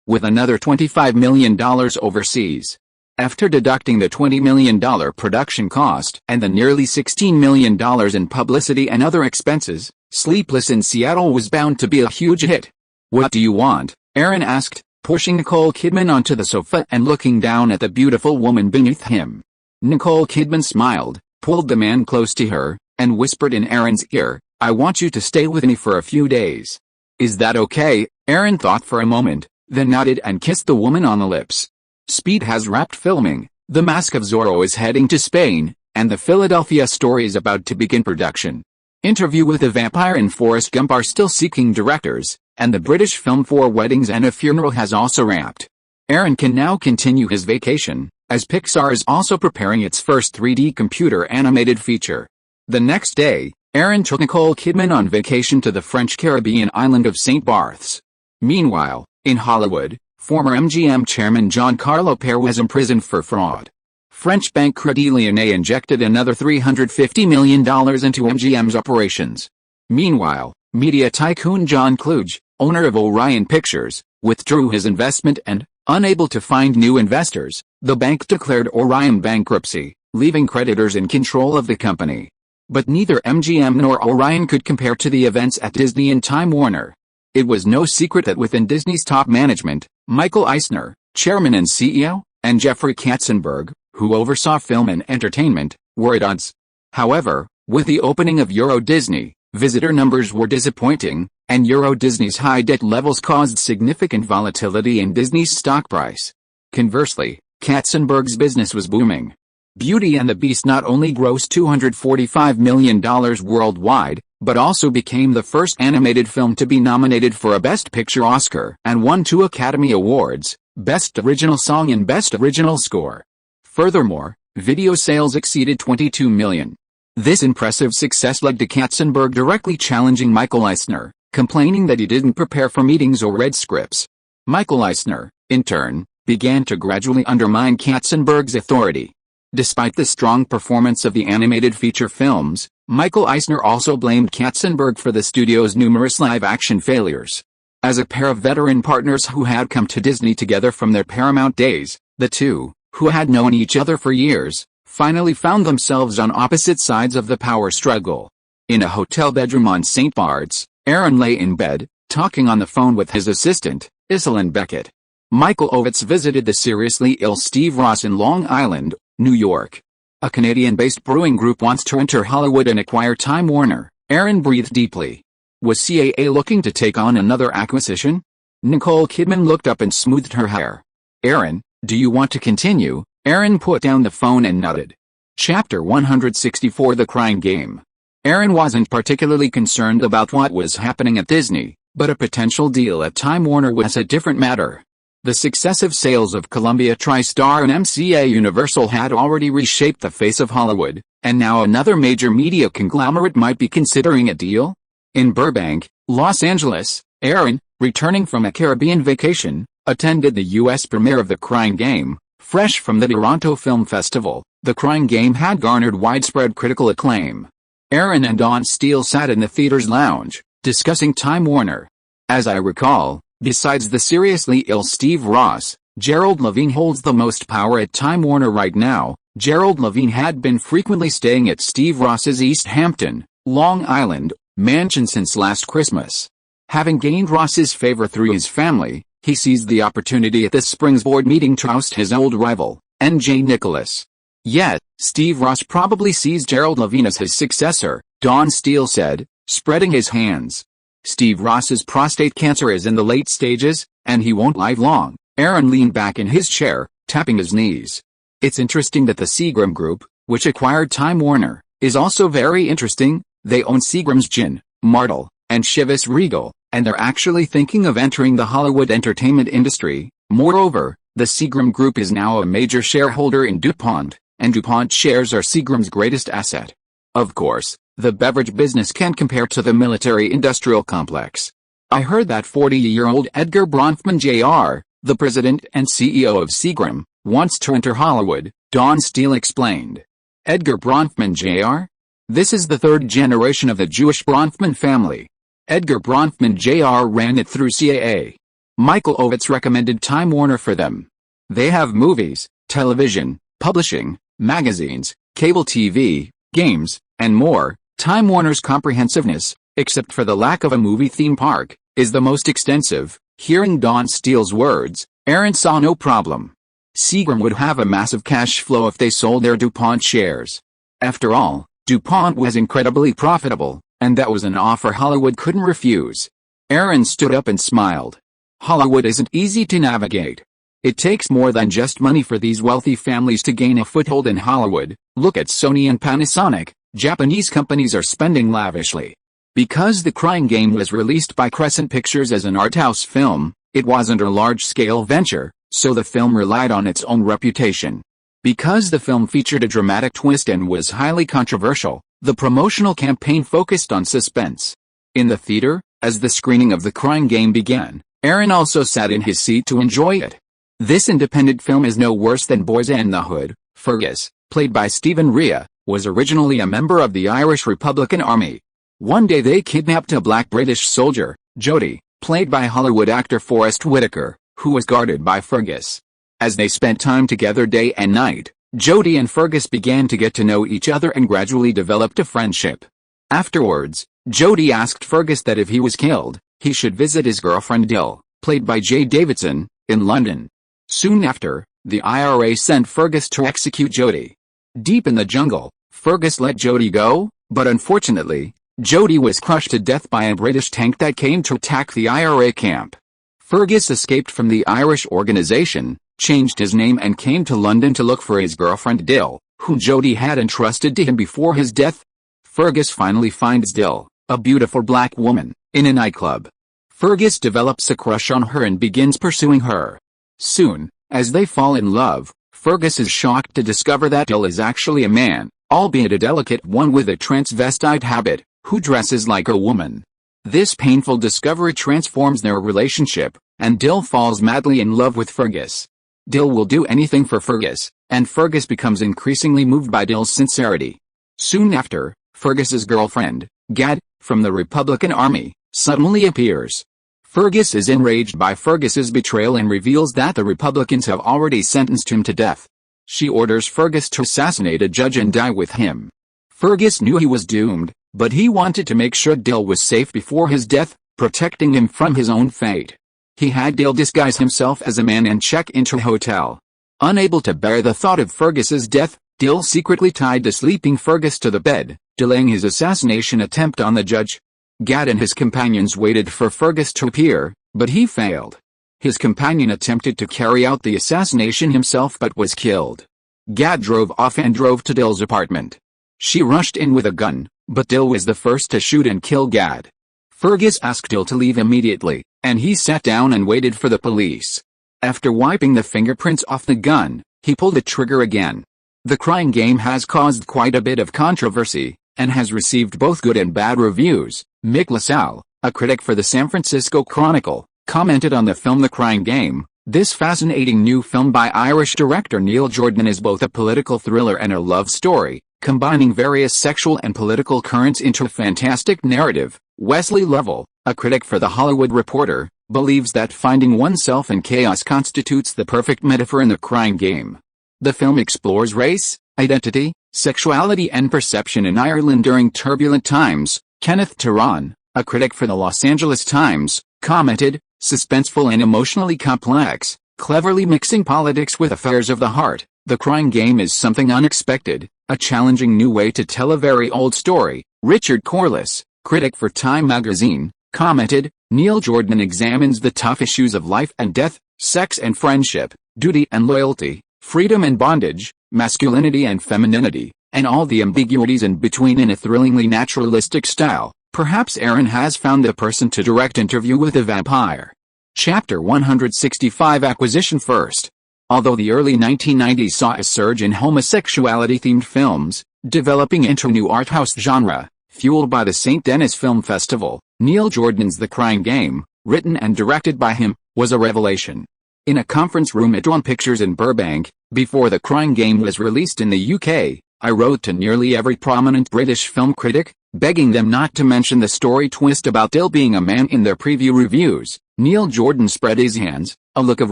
with another $25 million overseas. After deducting the $20 million production cost and the nearly $16 million in publicity and other expenses, Sleepless in Seattle was bound to be a huge hit. "What do you want?" Aaron asked, pushing Nicole Kidman onto the sofa and looking down at the beautiful woman beneath him. Nicole Kidman smiled, pulled the man close to her, and whispered in Aaron's ear, "I want you to stay with me for a few days." "Is that okay?" Aaron thought for a moment, then nodded and kissed the woman on the lips. Speed has wrapped filming, The Mask of Zorro is heading to Spain, and the Philadelphia story is about to begin production. Interview with the Vampire and Forrest Gump are still seeking directors, and the British film Four Weddings and a Funeral has also wrapped. Aaron can now continue his vacation, as Pixar is also preparing its first 3D computer animated feature. The next day, Aaron took Nicole Kidman on vacation to the French Caribbean island of St. Barths. Meanwhile, in Hollywood, former MGM chairman Giancarlo Pare was imprisoned for fraud. French bank Crédit Lyonnais injected another $350 million into MGM's operations. Meanwhile, media tycoon John Kluge, owner of Orion Pictures, withdrew his investment and, unable to find new investors, the bank declared Orion bankruptcy, leaving creditors in control of the company. But neither MGM nor Orion could compare to the events at Disney and Time Warner. It was no secret that within Disney's top management, Michael Eisner, chairman and CEO, and Jeffrey Katzenberg, who oversaw film and entertainment, were at odds. However, with the opening of Euro Disney, visitor numbers were disappointing, and Euro Disney's high debt levels caused significant volatility in Disney's stock price. Conversely, Katzenberg's business was booming. Beauty and the Beast not only grossed $245 million worldwide, but also became the first animated film to be nominated for a Best Picture Oscar and won 2 Academy Awards, Best Original Song and Best Original Score. Furthermore, video sales exceeded 22 million. This impressive success led to Katzenberg directly challenging Michael Eisner, complaining that he didn't prepare for meetings or read scripts. Michael Eisner, in turn, began to gradually undermine Katzenberg's authority. Despite the strong performance of the animated feature films, Michael Eisner also blamed Katzenberg for the studio's numerous live-action failures. As a pair of veteran partners who had come to Disney together from their Paramount days, the two, who had known each other for years, finally found themselves on opposite sides of the power struggle. In a hotel bedroom on St. Bart's, Aaron lay in bed, talking on the phone with his assistant, Iselin Beckett. Michael Ovitz visited the seriously ill Steve Ross in Long Island, New York. A Canadian-based brewing group wants to enter Hollywood and acquire Time Warner. Aaron breathed deeply. Was CAA looking to take on another acquisition? Nicole Kidman looked up and smoothed her hair. "Aaron, do you want to continue?" Aaron put down the phone and nodded. Chapter 164 The Crying Game. Aaron wasn't particularly concerned about what was happening at Disney, but a potential deal at Time Warner was a different matter. The successive sales of Columbia TriStar and MCA Universal had already reshaped the face of Hollywood, and now another major media conglomerate might be considering a deal. In Burbank, Los Angeles, Aaron, returning from a Caribbean vacation, attended the U.S. premiere of The Crying Game. Fresh from the Toronto Film Festival, The Crying Game had garnered widespread critical acclaim. Aaron and Dawn Steele sat in the theater's lounge, discussing Time Warner. "As I recall, besides the seriously ill Steve Ross, Gerald Levine holds the most power at Time Warner right now." Gerald Levine had been frequently staying at Steve Ross's East Hampton, Long Island, mansion since last Christmas. Having gained Ross's favor through his family, he seized the opportunity at this spring's board meeting to oust his old rival, N.J. Nicholas. Yet, Steve Ross probably sees Gerald Levine as his successor, Dawn Steele said, spreading his hands. "Steve Ross's prostate cancer is in the late stages, and he won't live long. Aaron leaned back in his chair, tapping his knees. It's interesting that the Seagram Group, which acquired Time Warner, is also very interesting. They own Seagram's Gin, Martel, and Chivas Regal, and they're actually thinking of entering the Hollywood entertainment industry. Moreover, the Seagram Group is now a major shareholder in DuPont, and DuPont shares are Seagram's greatest asset. Of course, the beverage business can't compare to the military-industrial complex. I heard that 40-year-old Edgar Bronfman Jr., the president and CEO of Seagram, wants to enter Hollywood, Don Steele explained. Edgar Bronfman Jr.? This is the third generation of the Jewish Bronfman family. Edgar Bronfman Jr. ran it through CAA. Michael Ovitz recommended Time Warner for them. They have movies, television, publishing, magazines, cable TV, games, and more. Time Warner's comprehensiveness, except for the lack of a movie theme park, is the most extensive. Hearing Don Steele's words, Aaron saw no problem. Seagram would have a massive cash flow if they sold their DuPont shares. After all, DuPont was incredibly profitable, and that was an offer Hollywood couldn't refuse. Aaron stood up and smiled. Hollywood isn't easy to navigate. It takes more than just money for these wealthy families to gain a foothold in Hollywood. Look at Sony and Panasonic. Japanese companies are spending lavishly. Because The Crying Game was released by Crescent Pictures as an art house film, it wasn't a large-scale venture, so the film relied on its own reputation. Because the film featured a dramatic twist and was highly controversial, the promotional campaign focused on suspense. In the theater, as the screening of The Crying Game began, Aaron also sat in his seat to enjoy it. This independent film is no worse than Boys in the Hood. Fergus, played by Stephen Rea, was originally a member of the Irish Republican Army. One day they kidnapped a black British soldier, Jody, played by Hollywood actor Forrest Whitaker, who was guarded by Fergus. As they spent time together day and night, Jody and Fergus began to get to know each other and gradually developed a friendship. Afterwards, Jody asked Fergus that if he was killed, he should visit his girlfriend Dill, played by Jay Davidson, in London. Soon after, the IRA sent Fergus to execute Jody. Deep in the jungle, Fergus let Jody go, but unfortunately, Jody was crushed to death by a British tank that came to attack the IRA camp. Fergus escaped from the Irish organization, changed his name and came to London to look for his girlfriend Dill, whom Jody had entrusted to him before his death. Fergus finally finds Dill, a beautiful black woman, in a nightclub. Fergus develops a crush on her and begins pursuing her. Soon, as they fall in love, Fergus is shocked to discover that Dill is actually a man, albeit a delicate one with a transvestite habit, who dresses like a woman. This painful discovery transforms their relationship, and Dill falls madly in love with Fergus. Dill will do anything for Fergus, and Fergus becomes increasingly moved by Dill's sincerity. Soon after, Fergus's girlfriend, Gad, from the Republican Army, suddenly appears. Fergus is enraged by Fergus's betrayal and reveals that the Republicans have already sentenced him to death. She orders Fergus to assassinate a judge and die with him. Fergus knew he was doomed, but he wanted to make sure Dill was safe before his death, protecting him from his own fate. He had Dill disguise himself as a man and check into a hotel. Unable to bear the thought of Fergus's death, Dill secretly tied the sleeping Fergus to the bed, delaying his assassination attempt on the judge. Gad and his companions waited for Fergus to appear, but he failed. His companion attempted to carry out the assassination himself but was killed. Gad drove off and drove to Dill's apartment. She rushed in with a gun, but Dill was the first to shoot and kill Gad. Fergus asked Dill to leave immediately, and he sat down and waited for the police. After wiping the fingerprints off the gun, he pulled the trigger again. The Crying Game has caused quite a bit of controversy, and has received both good and bad reviews. Mick LaSalle, a critic for the San Francisco Chronicle, commented on the film The Crying Game, "This fascinating new film by Irish director Neil Jordan is both a political thriller and a love story, combining various sexual and political currents into a fantastic narrative." Wesley Lovell, a critic for The Hollywood Reporter, believes that finding oneself in chaos constitutes the perfect metaphor in The Crying Game. The film explores race, identity, sexuality and perception in Ireland during turbulent times. Kenneth Turan, a critic for the Los Angeles Times, commented, "Suspenseful and emotionally complex, cleverly mixing politics with affairs of the heart, The Crying Game is something unexpected, a challenging new way to tell a very old story." Richard Corliss, critic for Time magazine, commented, "Neil Jordan examines the tough issues of life and death, sex and friendship, duty and loyalty, freedom and bondage, masculinity and femininity, and all the ambiguities in between in a thrillingly naturalistic style. Perhaps Aaron has found the person to direct Interview with a Vampire. Chapter 165 Acquisition First. Although the early 1990s saw a surge in homosexuality-themed films, developing into a new art house genre, fueled by the St. Denis Film Festival, Neil Jordan's The Crying Game, written and directed by him, was a revelation. In a conference room at Dawn Pictures in Burbank, before The Crying Game was released in the UK, I wrote to nearly every prominent British film critic, begging them not to mention the story twist about Dill being a man in their preview reviews. Neil Jordan spread his hands, a look of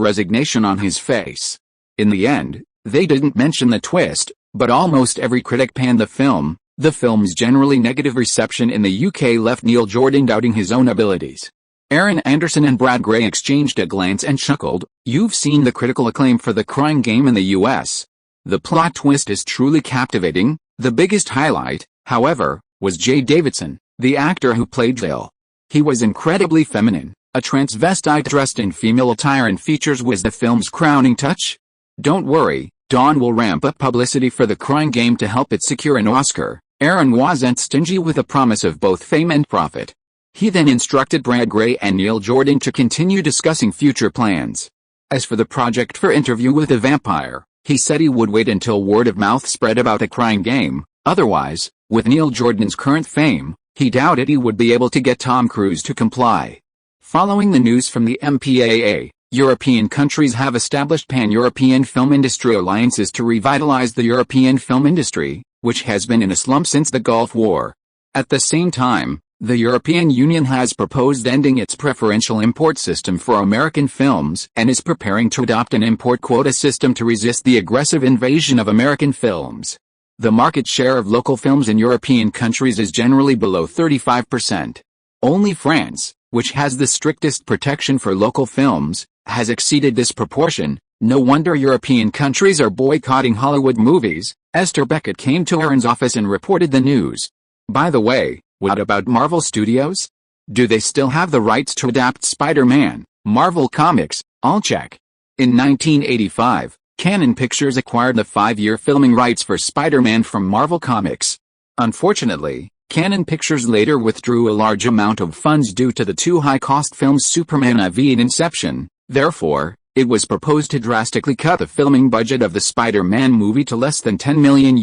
resignation on his face. In the end, they didn't mention the twist, but almost every critic panned the film. The film's generally negative reception in the UK left Neil Jordan doubting his own abilities. Aaron Anderson and Brad Gray exchanged a glance and chuckled. "You've seen the critical acclaim for The Crying Game in the US. The plot twist is truly captivating." The biggest highlight, however, was Jay Davidson, the actor who played Dill. He was incredibly feminine. A transvestite dressed in female attire and features was the film's crowning touch. Don't worry, Dawn will ramp up publicity for The Crying Game to help it secure an Oscar. Aaron wasn't stingy with the promise of both fame and profit. He then instructed Brad Gray and Neil Jordan to continue discussing future plans. As for the project for Interview with a Vampire, he said he would wait until word of mouth spread about A Crying Game. Otherwise, with Neil Jordan's current fame, he doubted he would be able to get Tom Cruise to comply. Following the news from the MPAA, European countries have established pan-European film industry alliances to revitalize the European film industry, which has been in a slump since the Gulf War. At the same time, the European Union has proposed ending its preferential import system for American films and is preparing to adopt an import quota system to resist the aggressive invasion of American films. The market share of local films in European countries is generally below 35%. Only France, which has the strictest protection for local films, has exceeded this proportion. No wonder European countries are boycotting Hollywood movies. Esther Beckett came to Aaron's office and reported the news. By the way, what about Marvel Studios? Do they still have the rights to adapt Spider-Man? Marvel Comics, I'll check. In 1985, Canon Pictures acquired the 5-year filming rights for Spider-Man from Marvel Comics. Unfortunately, Canon Pictures later withdrew a large amount of funds due to the too high-cost films Superman IV and Inception. Therefore, it was proposed to drastically cut the filming budget of the Spider-Man movie to less than $10 million,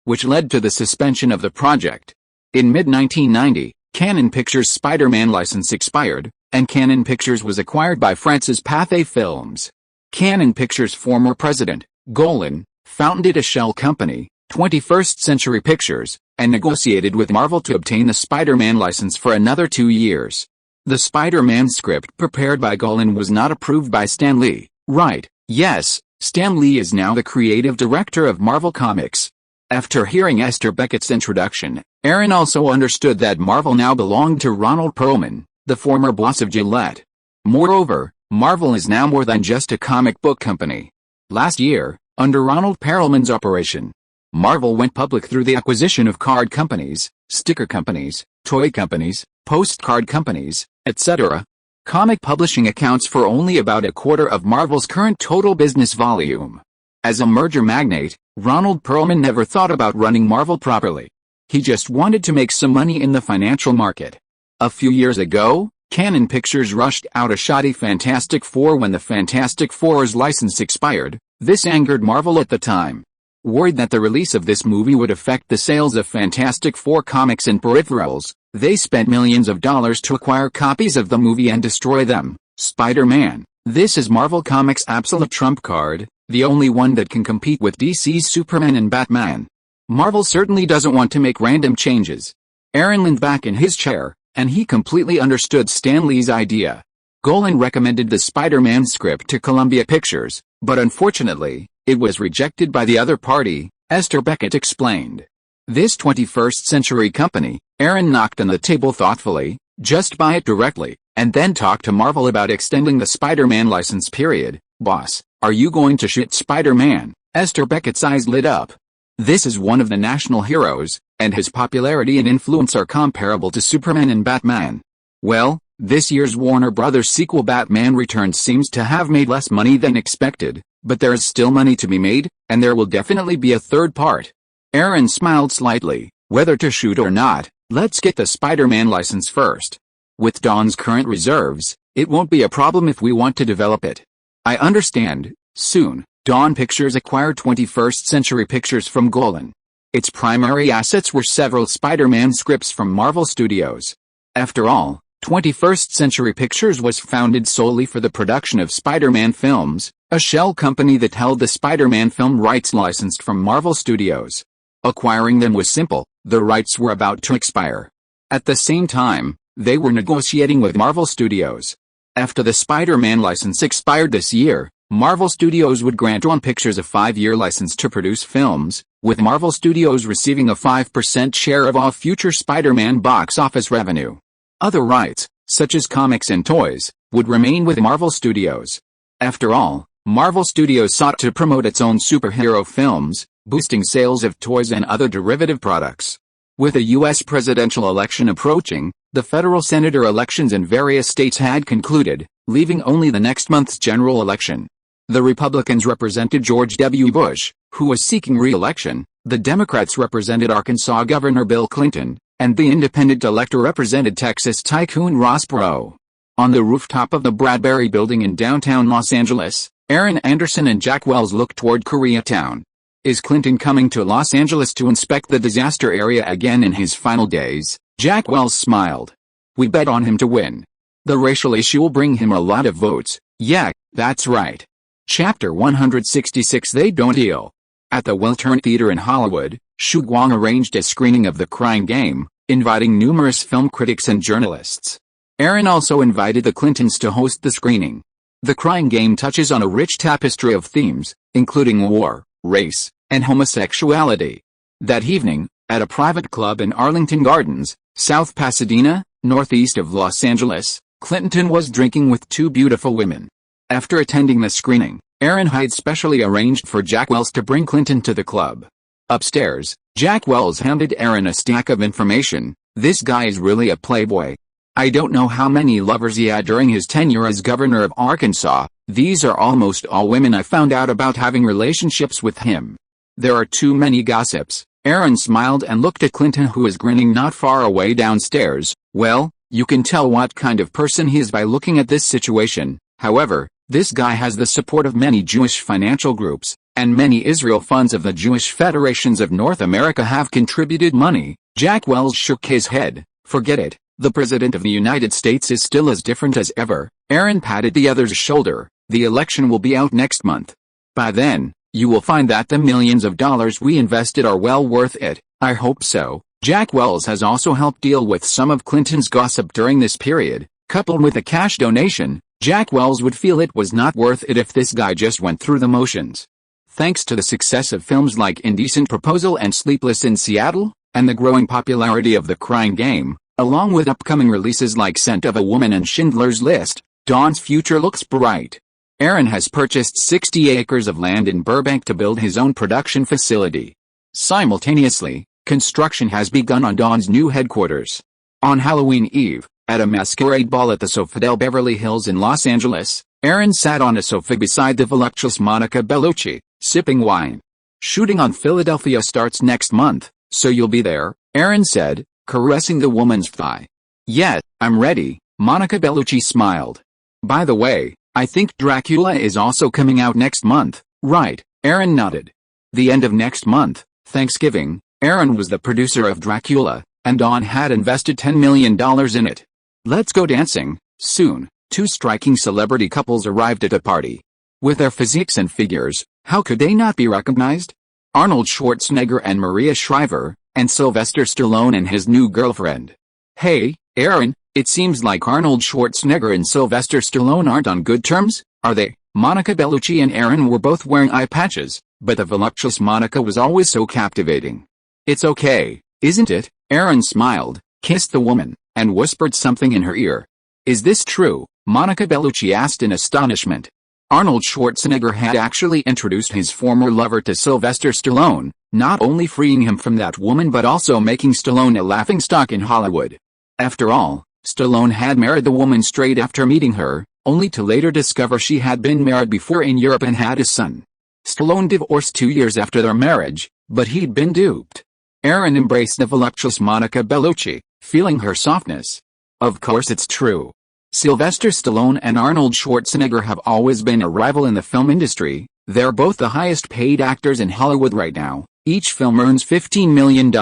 which led to the suspension of the project. In mid-1990, Canon Pictures' Spider-Man license expired, and Canon Pictures was acquired by France's Pathé Films. Canon Pictures' former president, Golan, founded a shell company, 21st Century Pictures, and negotiated with Marvel to obtain the Spider-Man license for another 2 years. The Spider-Man script prepared by Golan was not approved by Stan Lee. Right, yes, Stan Lee is now the creative director of Marvel Comics. After hearing Esther Beckett's introduction, Aaron also understood that Marvel now belonged to Ronald Perlman, the former boss of Gillette. Moreover, Marvel is now more than just a comic book company. Last year, under Ronald Perlman's operation, Marvel went public through the acquisition of card companies, sticker companies, toy companies, postcard companies, etc. Comic publishing accounts for only about a quarter of Marvel's current total business volume. As a merger magnate, Ronald Perlman never thought about running Marvel properly. He just wanted to make some money in the financial market. A few years ago, Canon Pictures rushed out a shoddy Fantastic Four when the Fantastic Four's license expired. This angered Marvel at the time. Worried that the release of this movie would affect the sales of Fantastic Four comics and peripherals, they spent millions of dollars to acquire copies of the movie and destroy them. Spider-Man. This is Marvel Comics' absolute trump card, the only one that can compete with DC's Superman and Batman. Marvel certainly doesn't want to make random changes. Aaron leaned back in his chair, and he completely understood Stan Lee's idea. Golan recommended the Spider-Man script to Columbia Pictures, but unfortunately, it was rejected by the other party, Esther Beckett explained. This 21st Century company, Aaron knocked on the table thoughtfully, just buy it directly, and then talk to Marvel about extending the Spider-Man license period. Boss, are you going to shoot Spider-Man? Esther Beckett's eyes lit up. This is one of the national heroes, and his popularity and influence are comparable to Superman and Batman. Well, This year's Warner Brothers sequel Batman Returns seems to have made less money than expected, but there is still money to be made, and there will definitely be a third part. Aaron smiled slightly. Whether to shoot or not, let's get the Spider-Man license first. With Dawn's current reserves, it won't be a problem if we want to develop it. I understand. Soon, Dawn Pictures acquired 21st Century Pictures from Golan. Its primary assets were several Spider-Man scripts from Marvel Studios. After all, 21st Century Pictures was founded solely for the production of Spider-Man films, a shell company that held the Spider-Man film rights licensed from Marvel Studios. Acquiring them was simple, the rights were about to expire. At the same time, they were negotiating with Marvel Studios. After the Spider-Man license expired this year, Marvel Studios would grant Dawn Pictures a 5-year license to produce films, with Marvel Studios receiving a 5% share of all future Spider-Man box office revenue. Other rights, such as comics and toys, would remain with Marvel Studios. After all, Marvel Studios sought to promote its own superhero films, boosting sales of toys and other derivative products. With the U.S. presidential election approaching, the federal senator elections in various states had concluded, leaving only the next month's general election. The Republicans represented George W. Bush, who was seeking re-election, the Democrats represented Arkansas Governor Bill Clinton, and the independent elector represented Texas tycoon Ross Perot. On the rooftop of the Bradbury Building in downtown Los Angeles, Aaron Anderson and Jack Wells looked toward Koreatown. Is Clinton coming to Los Angeles to inspect the disaster area again in his final days? Jack Wells smiled. We bet on him to win. The racial issue will bring him a lot of votes. Yeah, that's right. Chapter 166 They Don't Deal. At the Wiltern Theater in Hollywood, Shu Guang arranged a screening of The Crying Game, inviting numerous film critics and journalists. Aaron also invited the Clintons to host the screening. The Crying Game touches on a rich tapestry of themes, including war, race, and homosexuality. That evening, at a private club in Arlington Gardens, South Pasadena, northeast of Los Angeles, Clinton was drinking with two beautiful women. After attending the screening, Aaron had specially arranged for Jack Wells to bring Clinton to the club. Upstairs, Jack Wells handed Aaron a stack of information. This guy is really a playboy. I don't know how many lovers he had during his tenure as governor of Arkansas. These are almost all women I found out about having relationships with him. There are too many gossips. Aaron smiled and looked at Clinton, who was grinning not far away downstairs. Well, you can tell what kind of person he is by looking at this situation. However, this guy has the support of many Jewish financial groups, and many Israel funds of the Jewish Federations of North America have contributed money. Jack Wells shook his head. Forget it. The President of the United States is still as different as ever. Aaron patted the other's shoulder. The election will be out next month. By then, you will find that the millions of dollars we invested are well worth it. I hope so. Jack Wells has also helped deal with some of Clinton's gossip during this period. Coupled with a cash donation, Jack Wells would feel it was not worth it if this guy just went through the motions. Thanks to the success of films like Indecent Proposal and Sleepless in Seattle, and the growing popularity of The Crying Game, along with upcoming releases like Scent of a Woman and Schindler's List, Dawn's future looks bright. Aaron has purchased 60 acres of land in Burbank to build his own production facility. Simultaneously, construction has begun on Dawn's new headquarters. On Halloween Eve, at a masquerade ball at the Sofitel Beverly Hills in Los Angeles, Aaron sat on a sofa beside the voluptuous Monica Bellucci, sipping wine. Shooting on Philadelphia starts next month, so you'll be there, Aaron said, caressing the woman's thigh. Yeah, I'm ready, Monica Bellucci smiled. By the way, I think Dracula is also coming out next month, right? Aaron nodded. The end of next month, Thanksgiving. Aaron was the producer of Dracula, and Dawn had invested $10 million in it. Let's go dancing. Soon, two striking celebrity couples arrived at a party. With their physiques and figures, how could they not be recognized? Arnold Schwarzenegger and Maria Shriver, and Sylvester Stallone and his new girlfriend. Hey, Aaron, it seems like Arnold Schwarzenegger and Sylvester Stallone aren't on good terms, are they? Monica Bellucci and Aaron were both wearing eye patches, but the voluptuous Monica was always so captivating. It's okay, isn't it? Aaron smiled, kissed the woman, and whispered something in her ear. Is this true? Monica Bellucci asked in astonishment. Arnold Schwarzenegger had actually introduced his former lover to Sylvester Stallone, not only freeing him from that woman but also making Stallone a laughingstock in Hollywood. After all, Stallone had married the woman straight after meeting her, only to later discover she had been married before in Europe and had a son. Stallone divorced 2 years after their marriage, but he'd been duped. Aaron embraced the voluptuous Monica Bellucci, feeling her softness. Of course it's true. Sylvester Stallone and Arnold Schwarzenegger have always been a rival in the film industry. They're both the highest paid actors in Hollywood right now. Each film earns $15 million.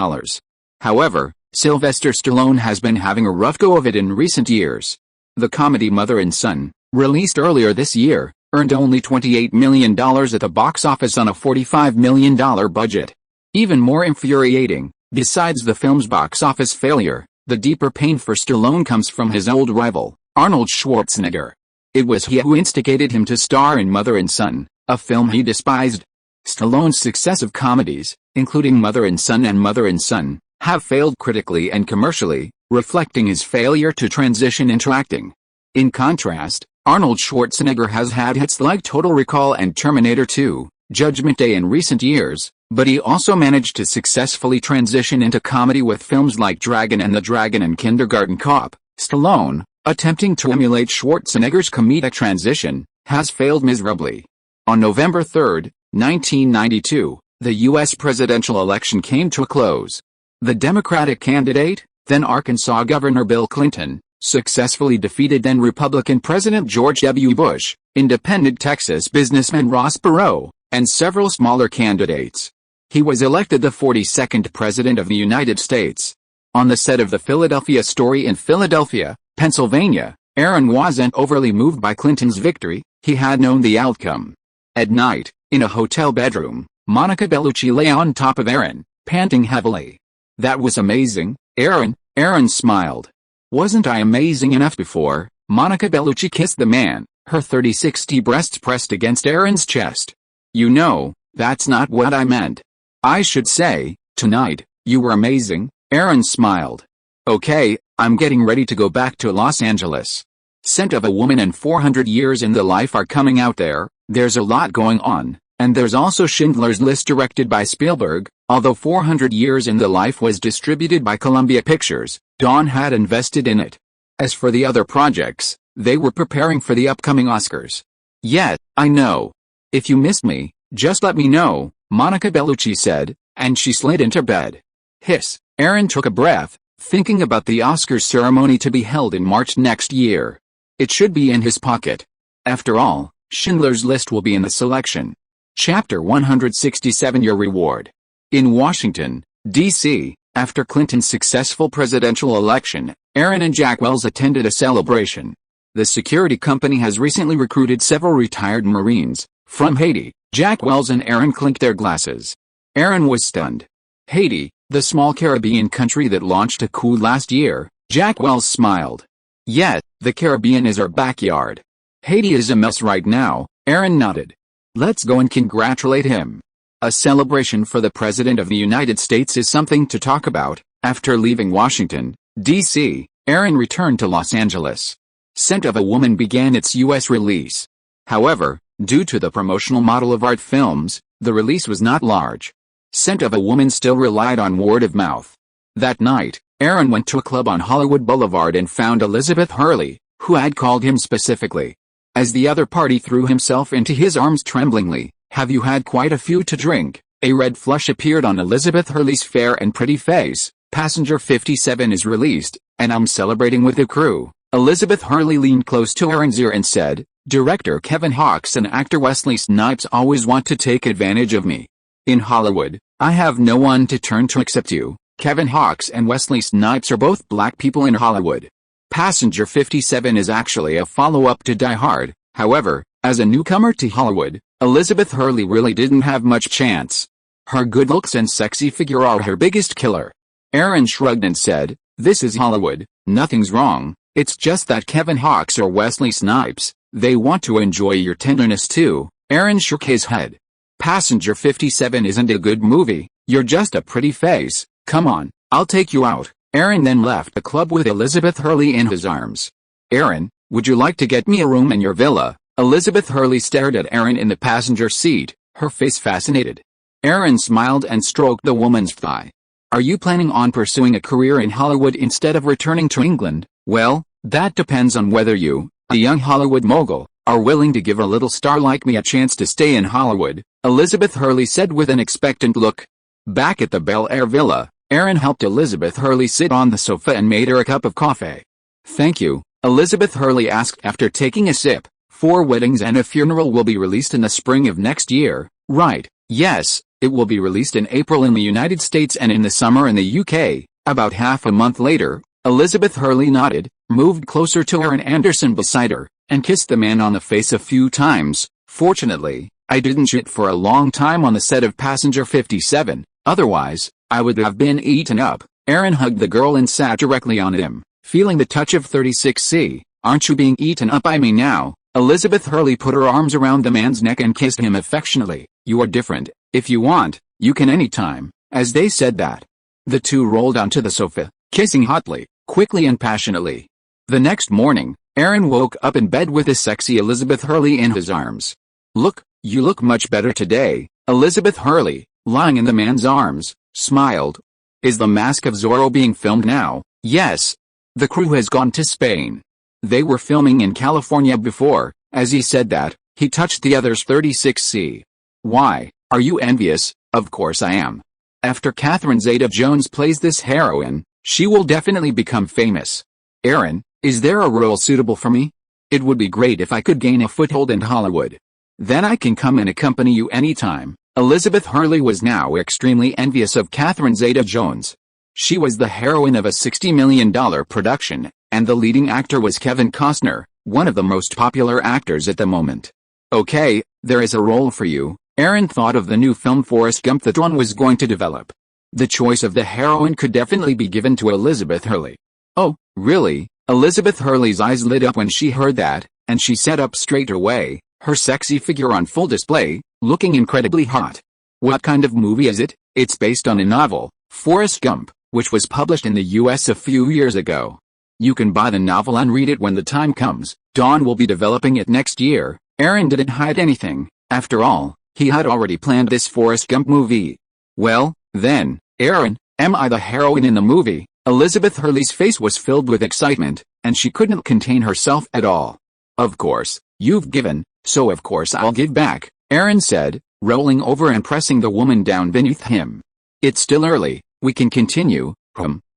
However, Sylvester Stallone has been having a rough go of it in recent years. The comedy Mother and Son, released earlier this year, earned only $28 million at the box office on a $45 million budget. Even more infuriating, besides the film's box office failure, the deeper pain for Stallone comes from his old rival, Arnold Schwarzenegger. It was he who instigated him to star in Mother and Son, a film he despised. Stallone's successive comedies, including Mother and Son, have failed critically and commercially, reflecting his failure to transition into acting. In contrast, Arnold Schwarzenegger has had hits like Total Recall and Terminator 2, Judgment Day in recent years, but he also managed to successfully transition into comedy with films like Dragon and the Dragon and Kindergarten Cop. Stallone, attempting to emulate Schwarzenegger's comedic transition, has failed miserably. On November 3, 1992, the U.S. presidential election came to a close. The Democratic candidate, then Arkansas Governor Bill Clinton, successfully defeated then Republican President George W. Bush, independent Texas businessman Ross Perot, and several smaller candidates. He was elected the 42nd President of the United States. On the set of the Philadelphia Story in Philadelphia, Pennsylvania, Aaron wasn't overly moved by Clinton's victory. He had known the outcome. At night, in a hotel bedroom, Monica Bellucci lay on top of Aaron, panting heavily. "That was amazing, Aaron," Aaron smiled. "Wasn't I amazing enough before?" Monica Bellucci kissed the man, her 30-60 breasts pressed against Aaron's chest. "You know, that's not what I meant. I should say, tonight, you were amazing," Aaron smiled. "Okay, I'm getting ready to go back to Los Angeles. Scent of a Woman and 400 Years in the Life are coming out there. There's a lot going on, and there's also Schindler's List directed by Spielberg. Although 400 Years in the Life was distributed by Columbia Pictures, Don had invested in it. As for the other projects, they were preparing for the upcoming Oscars. Yet, I know. If you missed me, just let me know," Monica Bellucci said, and she slid into bed. Hiss, Aaron took a breath, thinking about the Oscars ceremony to be held in March next year. It should be in his pocket. After all, Schindler's List will be in the selection. Chapter 167 Your Reward. In Washington, D.C., after Clinton's successful presidential election, Aaron and Jack Wells attended a celebration. The security company has recently recruited several retired Marines. From Haiti, Jack Wells and Aaron clinked their glasses. Aaron was stunned. Haiti, the small Caribbean country that launched a coup last year, Jack Wells smiled. "Yet, the Caribbean is our backyard. Haiti is a mess right now," Aaron nodded. "Let's go and congratulate him." A celebration for the President of the United States is something to talk about. After leaving Washington, D.C., Aaron returned to Los Angeles. Scent of a Woman began its U.S. release. However, due to the promotional model of art films, the release was not large. Scent of a Woman still relied on word of mouth. That night, Aaron went to a club on Hollywood Boulevard and found Elizabeth Hurley, who had called him specifically. As the other party threw himself into his arms tremblingly, "Have you had quite a few to drink?" A red flush appeared on Elizabeth Hurley's fair and pretty face. "Passenger 57 is released, and I'm celebrating with the crew." Elizabeth Hurley leaned close to Aaron's ear and said, "Director Kevin Hawks and actor Wesley Snipes always want to take advantage of me. In Hollywood, I have no one to turn to except you." Kevin Hawks and Wesley Snipes are both black people in Hollywood. Passenger 57 is actually a follow-up to Die Hard. However, as a newcomer to Hollywood, Elizabeth Hurley really didn't have much chance. Her good looks and sexy figure are her biggest killer. Aaron shrugged and said, "This is Hollywood, nothing's wrong, it's just that Kevin Hawks or Wesley Snipes, they want to enjoy your tenderness too." Aaron shook his head. "Passenger 57 isn't a good movie, you're just a pretty face, come on, I'll take you out." Aaron then left the club with Elizabeth Hurley in his arms. "Aaron, would you like to get me a room in your villa?" Elizabeth Hurley stared at Aaron in the passenger seat, her face fascinated. Aaron smiled and stroked the woman's thigh. "Are you planning on pursuing a career in Hollywood instead of returning to England?" Well, that depends on whether you, a young Hollywood mogul, are willing to give a little star like me a chance to stay in Hollywood, Elizabeth Hurley said with an expectant look. Back at the Bel Air villa, Aaron helped Elizabeth Hurley sit on the sofa and made her a cup of coffee. Thank you, Elizabeth Hurley asked after taking a sip. 4 Weddings and a Funeral will be released in the spring of next year, right? Yes, it will be released in April in the United States and in the summer in the UK. About half a month later, Elizabeth Hurley nodded, moved closer to Aaron Anderson beside her, and kissed the man on the face a few times. Fortunately, I didn't shit for a long time on the set of Passenger 57, otherwise, I would have been eaten up. Aaron hugged the girl and sat directly on him, feeling the touch of 36C. Aren't you being eaten up by me now? Elizabeth Hurley put her arms around the man's neck and kissed him affectionately. You are different. If you want, you can anytime. As they said that, the two rolled onto the sofa, kissing hotly, quickly and passionately. The next morning, Aaron woke up in bed with the sexy Elizabeth Hurley in his arms. Look, you look much better today. Elizabeth Hurley, lying in the man's arms, smiled. Is The Mask of Zorro being filmed now? Yes. The crew has gone to Spain. They were filming in California before. As he said that, he touched the other's 36C. Why, are you envious? Of course I am. After Catherine Zeta-Jones plays this heroine, she will definitely become famous. Aaron, is there a role suitable for me? It would be great if I could gain a foothold in Hollywood. Then I can come and accompany you anytime. Elizabeth Hurley was now extremely envious of Catherine Zeta-Jones. She was the heroine of a $60 million production, and the leading actor was Kevin Costner, one of the most popular actors at the moment. Okay, there is a role for you. Aaron thought of the new film Forrest Gump that one was going to develop. The choice of the heroine could definitely be given to Elizabeth Hurley. Oh, really? Elizabeth Hurley's eyes lit up when she heard that, and she sat up straight away, her sexy figure on full display, looking incredibly hot. What kind of movie is it? It's based on a novel, Forrest Gump, which was published in the US a few years ago. You can buy the novel and read it when the time comes. Dawn will be developing it next year. Aaron didn't hide anything. After all, he had already planned this Forrest Gump movie. Well, then, Aaron, am I the heroine in the movie? Elizabeth Hurley's face was filled with excitement, and she couldn't contain herself at all. Of course, you've given, so of course I'll give back, Aaron said, rolling over and pressing the woman down beneath him. It's still early, we can continue,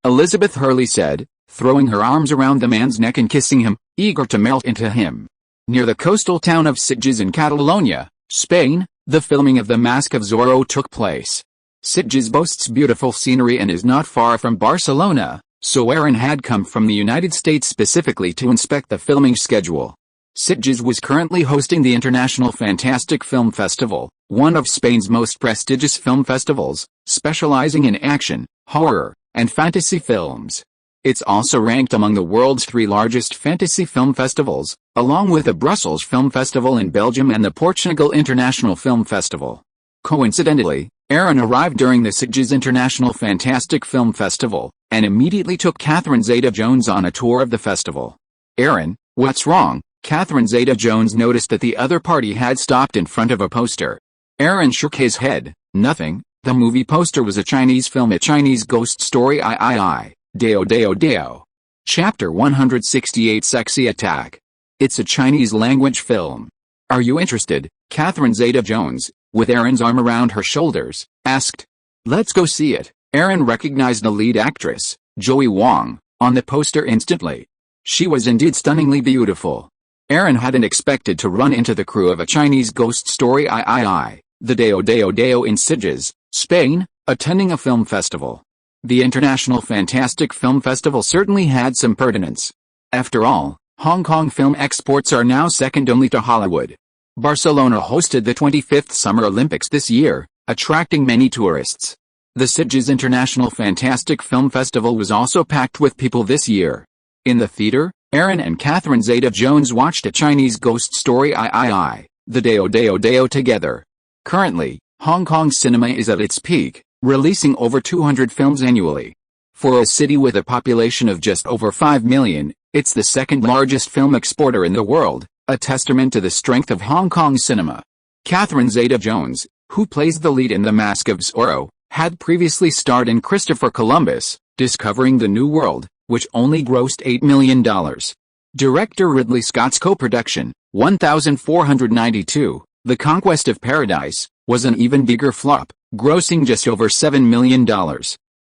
Elizabeth Hurley said, throwing her arms around the man's neck and kissing him, eager to melt into him. Near the coastal town of Sitges in Catalonia, Spain, the filming of The Mask of Zorro took place. Sitges boasts beautiful scenery and is not far from Barcelona, so Aaron had come from the United States specifically to inspect the filming schedule. Sitges was currently hosting the International Fantastic Film Festival, one of Spain's most prestigious film festivals, specializing in action, horror, and fantasy films. It's also ranked among the world's 3 largest fantasy film festivals, along with the Brussels Film Festival in Belgium and the Portugal International Film Festival. Coincidentally, Aaron arrived during the Sitges International Fantastic Film Festival, and immediately took Catherine Zeta-Jones on a tour of the festival. Aaron, what's wrong? Catherine Zeta-Jones noticed that the other party had stopped in front of a poster. Aaron shook his head. Nothing. The movie poster was a Chinese film, a Chinese ghost story. Deo Deo Deo. Chapter 168, Sexy Attack. It's a Chinese language film. Are you interested? Catherine Zeta-Jones, with Aaron's arm around her shoulders, asked. Let's go see it. Aaron recognized the lead actress, Joey Wong, on the poster instantly. She was indeed stunningly beautiful. Aaron hadn't expected to run into the crew of a Chinese ghost story the Deo Deo Deo in Sitges, Spain, attending a film festival. The International Fantastic Film Festival certainly had some pertinence. After all, Hong Kong film exports are now second only to Hollywood. Barcelona hosted the 25th Summer Olympics this year, attracting many tourists. The Sitges International Fantastic Film Festival was also packed with people this year. In the theater, Aaron and Catherine Zeta-Jones watched a Chinese ghost story the Deo Deo Deo together. Currently, Hong Kong cinema is at its peak, releasing over 200 films annually. For a city with a population of just over 5 million, it's the second largest film exporter in the world, a testament to the strength of Hong Kong cinema. Catherine Zeta-Jones, who plays the lead in The Mask of Zorro, had previously starred in Christopher Columbus, Discovering the New World, which only grossed $8 million. Director Ridley Scott's co-production, 1492, The Conquest of Paradise, was an even bigger flop, grossing just over $7 million.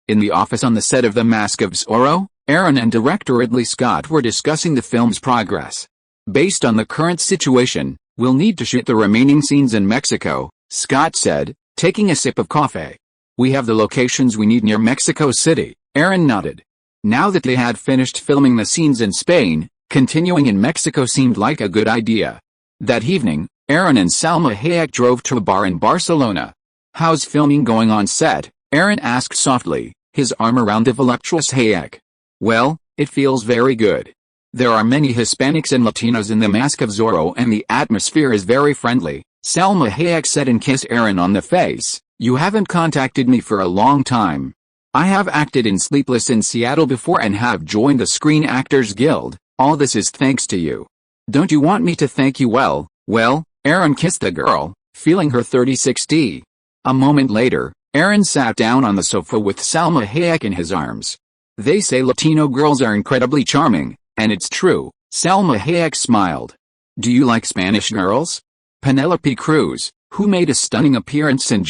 In the office on the set of The Mask of Zorro, Aaron and director Ridley Scott were discussing the film's progress. Based on the current situation, we'll need to shoot the remaining scenes in Mexico, Scott said, taking a sip of coffee. We have the locations we need near Mexico City, Aaron nodded. Now that they had finished filming the scenes in Spain, continuing in Mexico seemed like a good idea. That evening, Aaron and Salma Hayek drove to a bar in Barcelona. How's filming going on set? Aaron asked softly, his arm around the voluptuous Hayek. Well, it feels very good. There are many Hispanics and Latinos in The Mask of Zorro and the atmosphere is very friendly, Salma Hayek said and kissed Aaron on the face. You haven't contacted me for a long time. I have acted in Sleepless in Seattle before and have joined the Screen Actors Guild. All this is thanks to you. Don't you want me to thank you? Well, Aaron kissed the girl, feeling her 30-60. A moment later, Aaron sat down on the sofa with Salma Hayek in his arms. They say Latino girls are incredibly charming, and it's true, Salma Hayek smiled. Do you like Spanish girls? Penelope Cruz, who made a stunning appearance in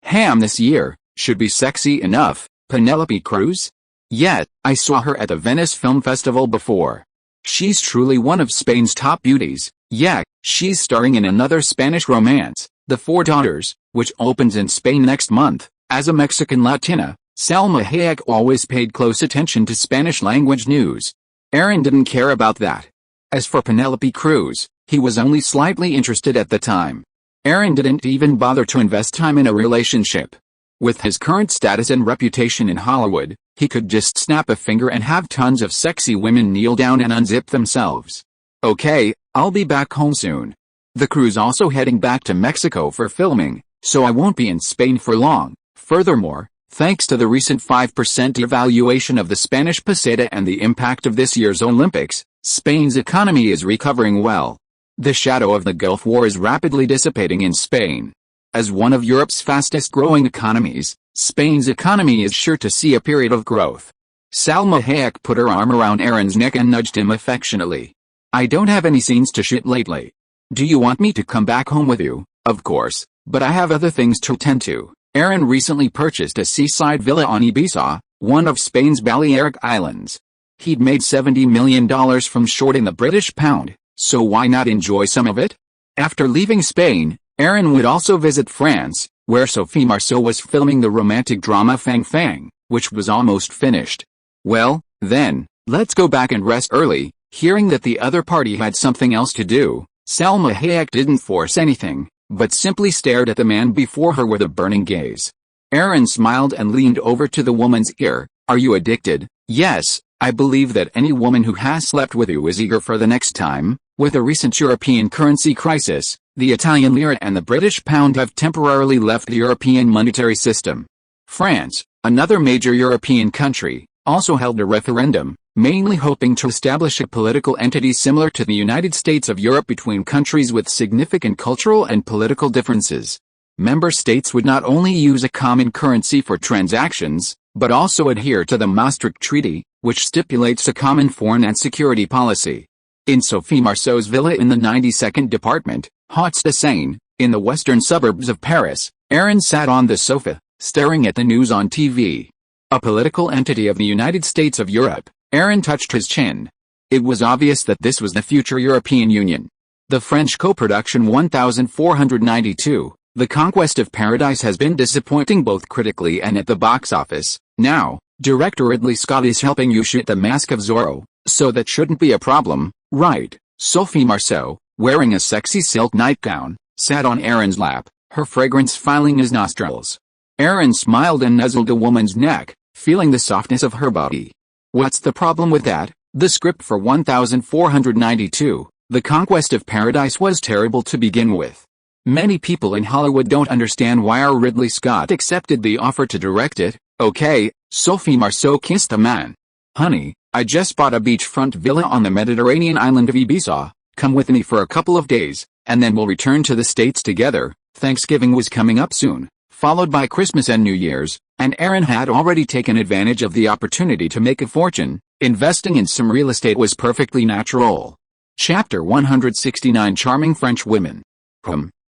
Ham this year, should be sexy enough. Penelope Cruz? Yet, I saw her at the Venice Film Festival before. She's truly one of Spain's top beauties. Yeah, she's starring in another Spanish romance, The Four Daughters, which opens in Spain next month. As a Mexican Latina, Salma Hayek always paid close attention to Spanish-language news. Aaron didn't care about that. As for Penelope Cruz, he was only slightly interested at the time. Aaron didn't even bother to invest time in a relationship. With his current status and reputation in Hollywood, he could just snap a finger and have tons of sexy women kneel down and unzip themselves. Okay, I'll be back home soon. The crew's also heading back to Mexico for filming, so I won't be in Spain for long. Furthermore, thanks to the recent 5% devaluation of the Spanish peseta and the impact of this year's Olympics, Spain's economy is recovering well. The shadow of the Gulf War is rapidly dissipating in Spain. As one of Europe's fastest-growing economies, Spain's economy is sure to see a period of growth. Salma Hayek put her arm around Aaron's neck and nudged him affectionately. I don't have any scenes to shoot lately. Do you want me to come back home with you? Of course, but I have other things to attend to. Aaron recently purchased a seaside villa on Ibiza, one of Spain's Balearic Islands. He'd made $70 million from shorting the British pound, so why not enjoy some of it? After leaving Spain, Aaron would also visit France, where Sophie Marceau was filming the romantic drama Fang Fang, which was almost finished. Well, then, let's go back and rest early. Hearing that the other party had something else to do, Salma Hayek didn't force anything, but simply stared at the man before her with a burning gaze. Aaron smiled and leaned over to the woman's ear. Are you addicted? Yes, I believe that any woman who has slept with you is eager for the next time. With the recent European currency crisis, the Italian lira and the British pound have temporarily left the European monetary system. France, another major European country, also held a referendum, mainly hoping to establish a political entity similar to the United States of Europe between countries with significant cultural and political differences. Member states would not only use a common currency for transactions, but also adhere to the Maastricht Treaty, which stipulates a common foreign and security policy. In Sophie Marceau's villa in the 92nd department, Hauts-de-Seine, in the western suburbs of Paris, Aaron sat on the sofa, staring at the news on TV. A political entity of the United States of Europe, Aaron touched his chin. It was obvious that this was the future European Union. The French co-production 1492, The Conquest of Paradise has been disappointing both critically and at the box office. Now, director Ridley Scott is helping you shoot The Mask of Zorro, so that shouldn't be a problem, right? Sophie Marceau, wearing a sexy silk nightgown, sat on Aaron's lap, her fragrance filing his nostrils. Aaron smiled and nuzzled the woman's neck, feeling the softness of her body. What's the problem with that? The script for 1492, The Conquest of Paradise was terrible to begin with. Many people in Hollywood don't understand why our Ridley Scott accepted the offer to direct it. Okay, Sophie Marceau kissed the man. Honey, I just bought a beachfront villa on the Mediterranean island of Ibiza. Come with me for a couple of days, and then we'll return to the States together. Thanksgiving was coming up soon. followed by Christmas and New Year's, and Aaron had already taken advantage of the opportunity to make a fortune. Investing in some real estate was perfectly natural. Chapter 169 Charming French Women.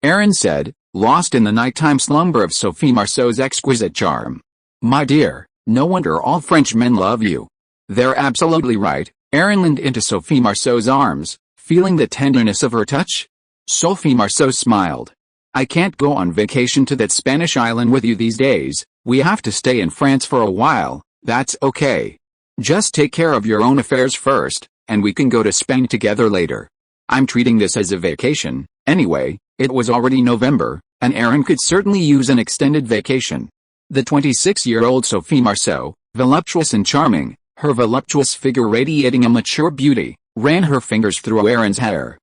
Aaron said, lost in the nighttime slumber of Sophie Marceau's exquisite charm. My dear, no wonder all French men love you. They're absolutely right. Aaron leaned into Sophie Marceau's arms, feeling the tenderness of her touch. Sophie Marceau smiled. I can't go on vacation to that Spanish island with you these days. We have to stay in France for a while. That's okay. Just take care of your own affairs first, and we can go to Spain together later. I'm treating this as a vacation. Anyway, it was already November, and Aaron could certainly use an extended vacation. The 26-year-old Sophie Marceau, voluptuous and charming, her voluptuous figure radiating a mature beauty, ran her fingers through Aaron's hair.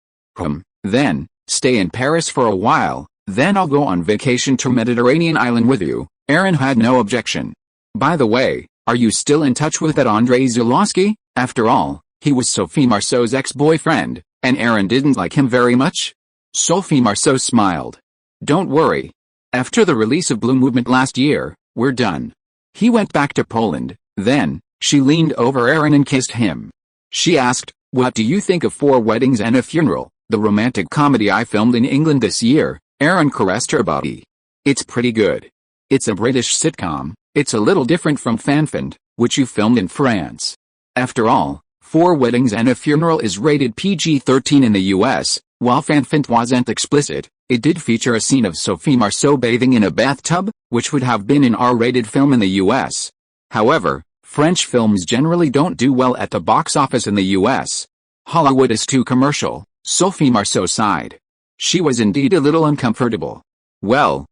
Then, stay in Paris for a while, then I'll go on vacation to Mediterranean island with you. Aaron had no objection. By the way, are you still in touch with that Andrei Zulawski? After all, he was Sophie Marceau's ex-boyfriend, and Aaron didn't like him very much. Sophie Marceau smiled. Don't worry. After the release of Blue Movement last year, we're done. He went back to Poland. Then, she leaned over Aaron and kissed him. She asked, what do you think of 4 Weddings and a Funeral, the romantic comedy I filmed in England this year? Aaron caressed her body. It's pretty good. It's a British sitcom. It's a little different from Fanfant, which you filmed in France. After all, 4 Weddings and a Funeral is rated PG-13 in the US, while Fanfant wasn't explicit. It did feature a scene of Sophie Marceau bathing in a bathtub, which would have been an R-rated film in the US. However, French films generally don't do well at the box office in the US. Hollywood is too commercial, Sophie Marceau sighed. She was indeed a little uncomfortable. Well,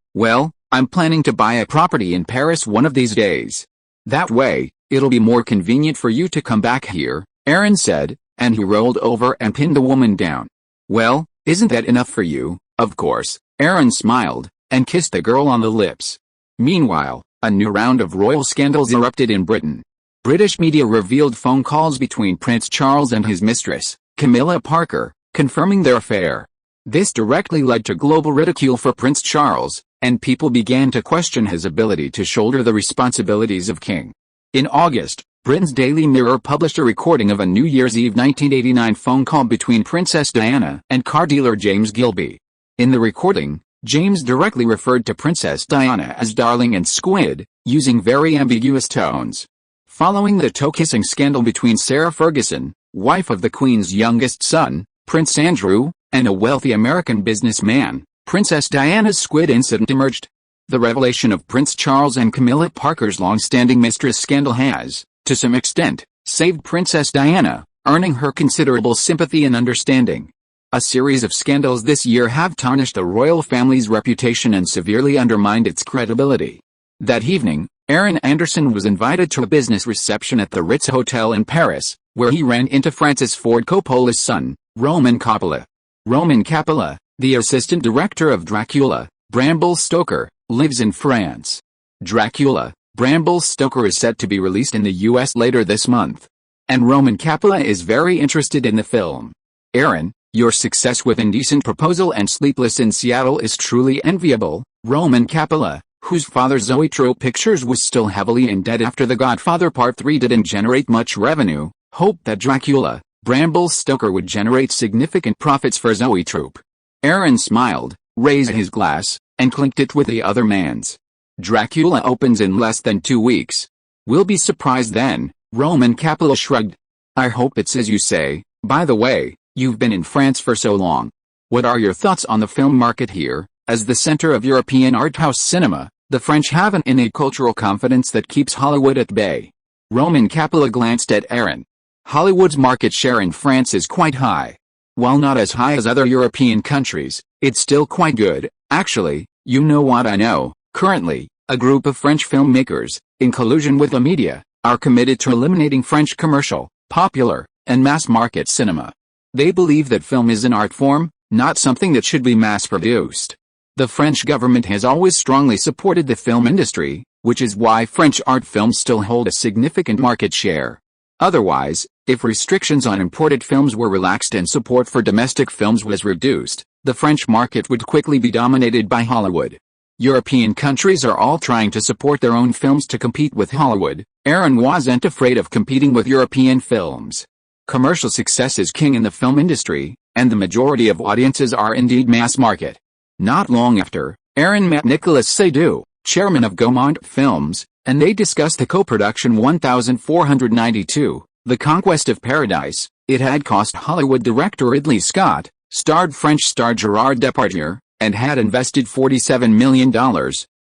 I'm planning to buy a property in Paris one of these days. That way, it'll be more convenient for you to come back here, Aaron said, and he rolled over and pinned the woman down. Well, isn't that enough for you? Of course, Aaron smiled, and kissed the girl on the lips. Meanwhile, a new round of royal scandals erupted in Britain. British media revealed phone calls between Prince Charles and his mistress, Camilla Parker, confirming their affair. This directly led to global ridicule for Prince Charles, and people began to question his ability to shoulder the responsibilities of king. In August, Britain's Daily Mirror published a recording of a New Year's Eve 1989 phone call between Princess Diana and car dealer James Gilby. In the recording, James directly referred to Princess Diana as darling and squid, using very ambiguous tones. Following the toe-kissing scandal between Sarah Ferguson, wife of the Queen's youngest son, Prince Andrew, and a wealthy American businessman, Princess Diana's squid incident emerged. The revelation of Prince Charles and Camilla Parker's long-standing mistress scandal has, to some extent, saved Princess Diana, earning her considerable sympathy and understanding. A series of scandals this year have tarnished the royal family's reputation and severely undermined its credibility. That evening, Aaron Anderson was invited to a business reception at the Ritz Hotel in Paris, where he ran into Francis Ford Coppola's son, Roman Coppola. Roman Coppola, the assistant director of Dracula, Bram Stoker, lives in France. Dracula, Bram Stoker is set to be released in the US later this month. And Roman Coppola is very interested in the film. Aaron, your success with Indecent Proposal and Sleepless in Seattle is truly enviable. Roman Coppola, whose father Zoetrope Pictures was still heavily in debt after The Godfather Part 3 didn't generate much revenue, hoped that Dracula, Bram Stoker would generate significant profits for Zoetrope. Aaron smiled, raised his glass, and clinked it with the other man's. Dracula opens in less than 2 weeks. We'll be surprised then, Roman Coppola shrugged. I hope it's as you say. By the way, you've been in France for so long. What are your thoughts on the film market here? As the center of European art house cinema, the French have an innate cultural confidence that keeps Hollywood at bay. Roman Coppola glanced at Aaron. Hollywood's market share in France is quite high. While not as high as other European countries, it's still quite good. Actually, you know what I know. Currently, a group of French filmmakers, in collusion with the media, are committed to eliminating French commercial, popular, and mass-market cinema. They believe that film is an art form, not something that should be mass-produced. The French government has always strongly supported the film industry, which is why French art films still hold a significant market share. Otherwise, if restrictions on imported films were relaxed and support for domestic films was reduced, the French market would quickly be dominated by Hollywood. European countries are all trying to support their own films to compete with Hollywood. Aaron wasn't afraid of competing with European films. Commercial success is king in the film industry, and the majority of audiences are indeed mass market. Not long after, Aaron met Nicolas Seydoux, chairman of Gaumont Films, and they discussed the co-production 1492, The Conquest of Paradise. It had cost Hollywood director Ridley Scott, starred French star Gerard Depardieu, and had invested $47 million,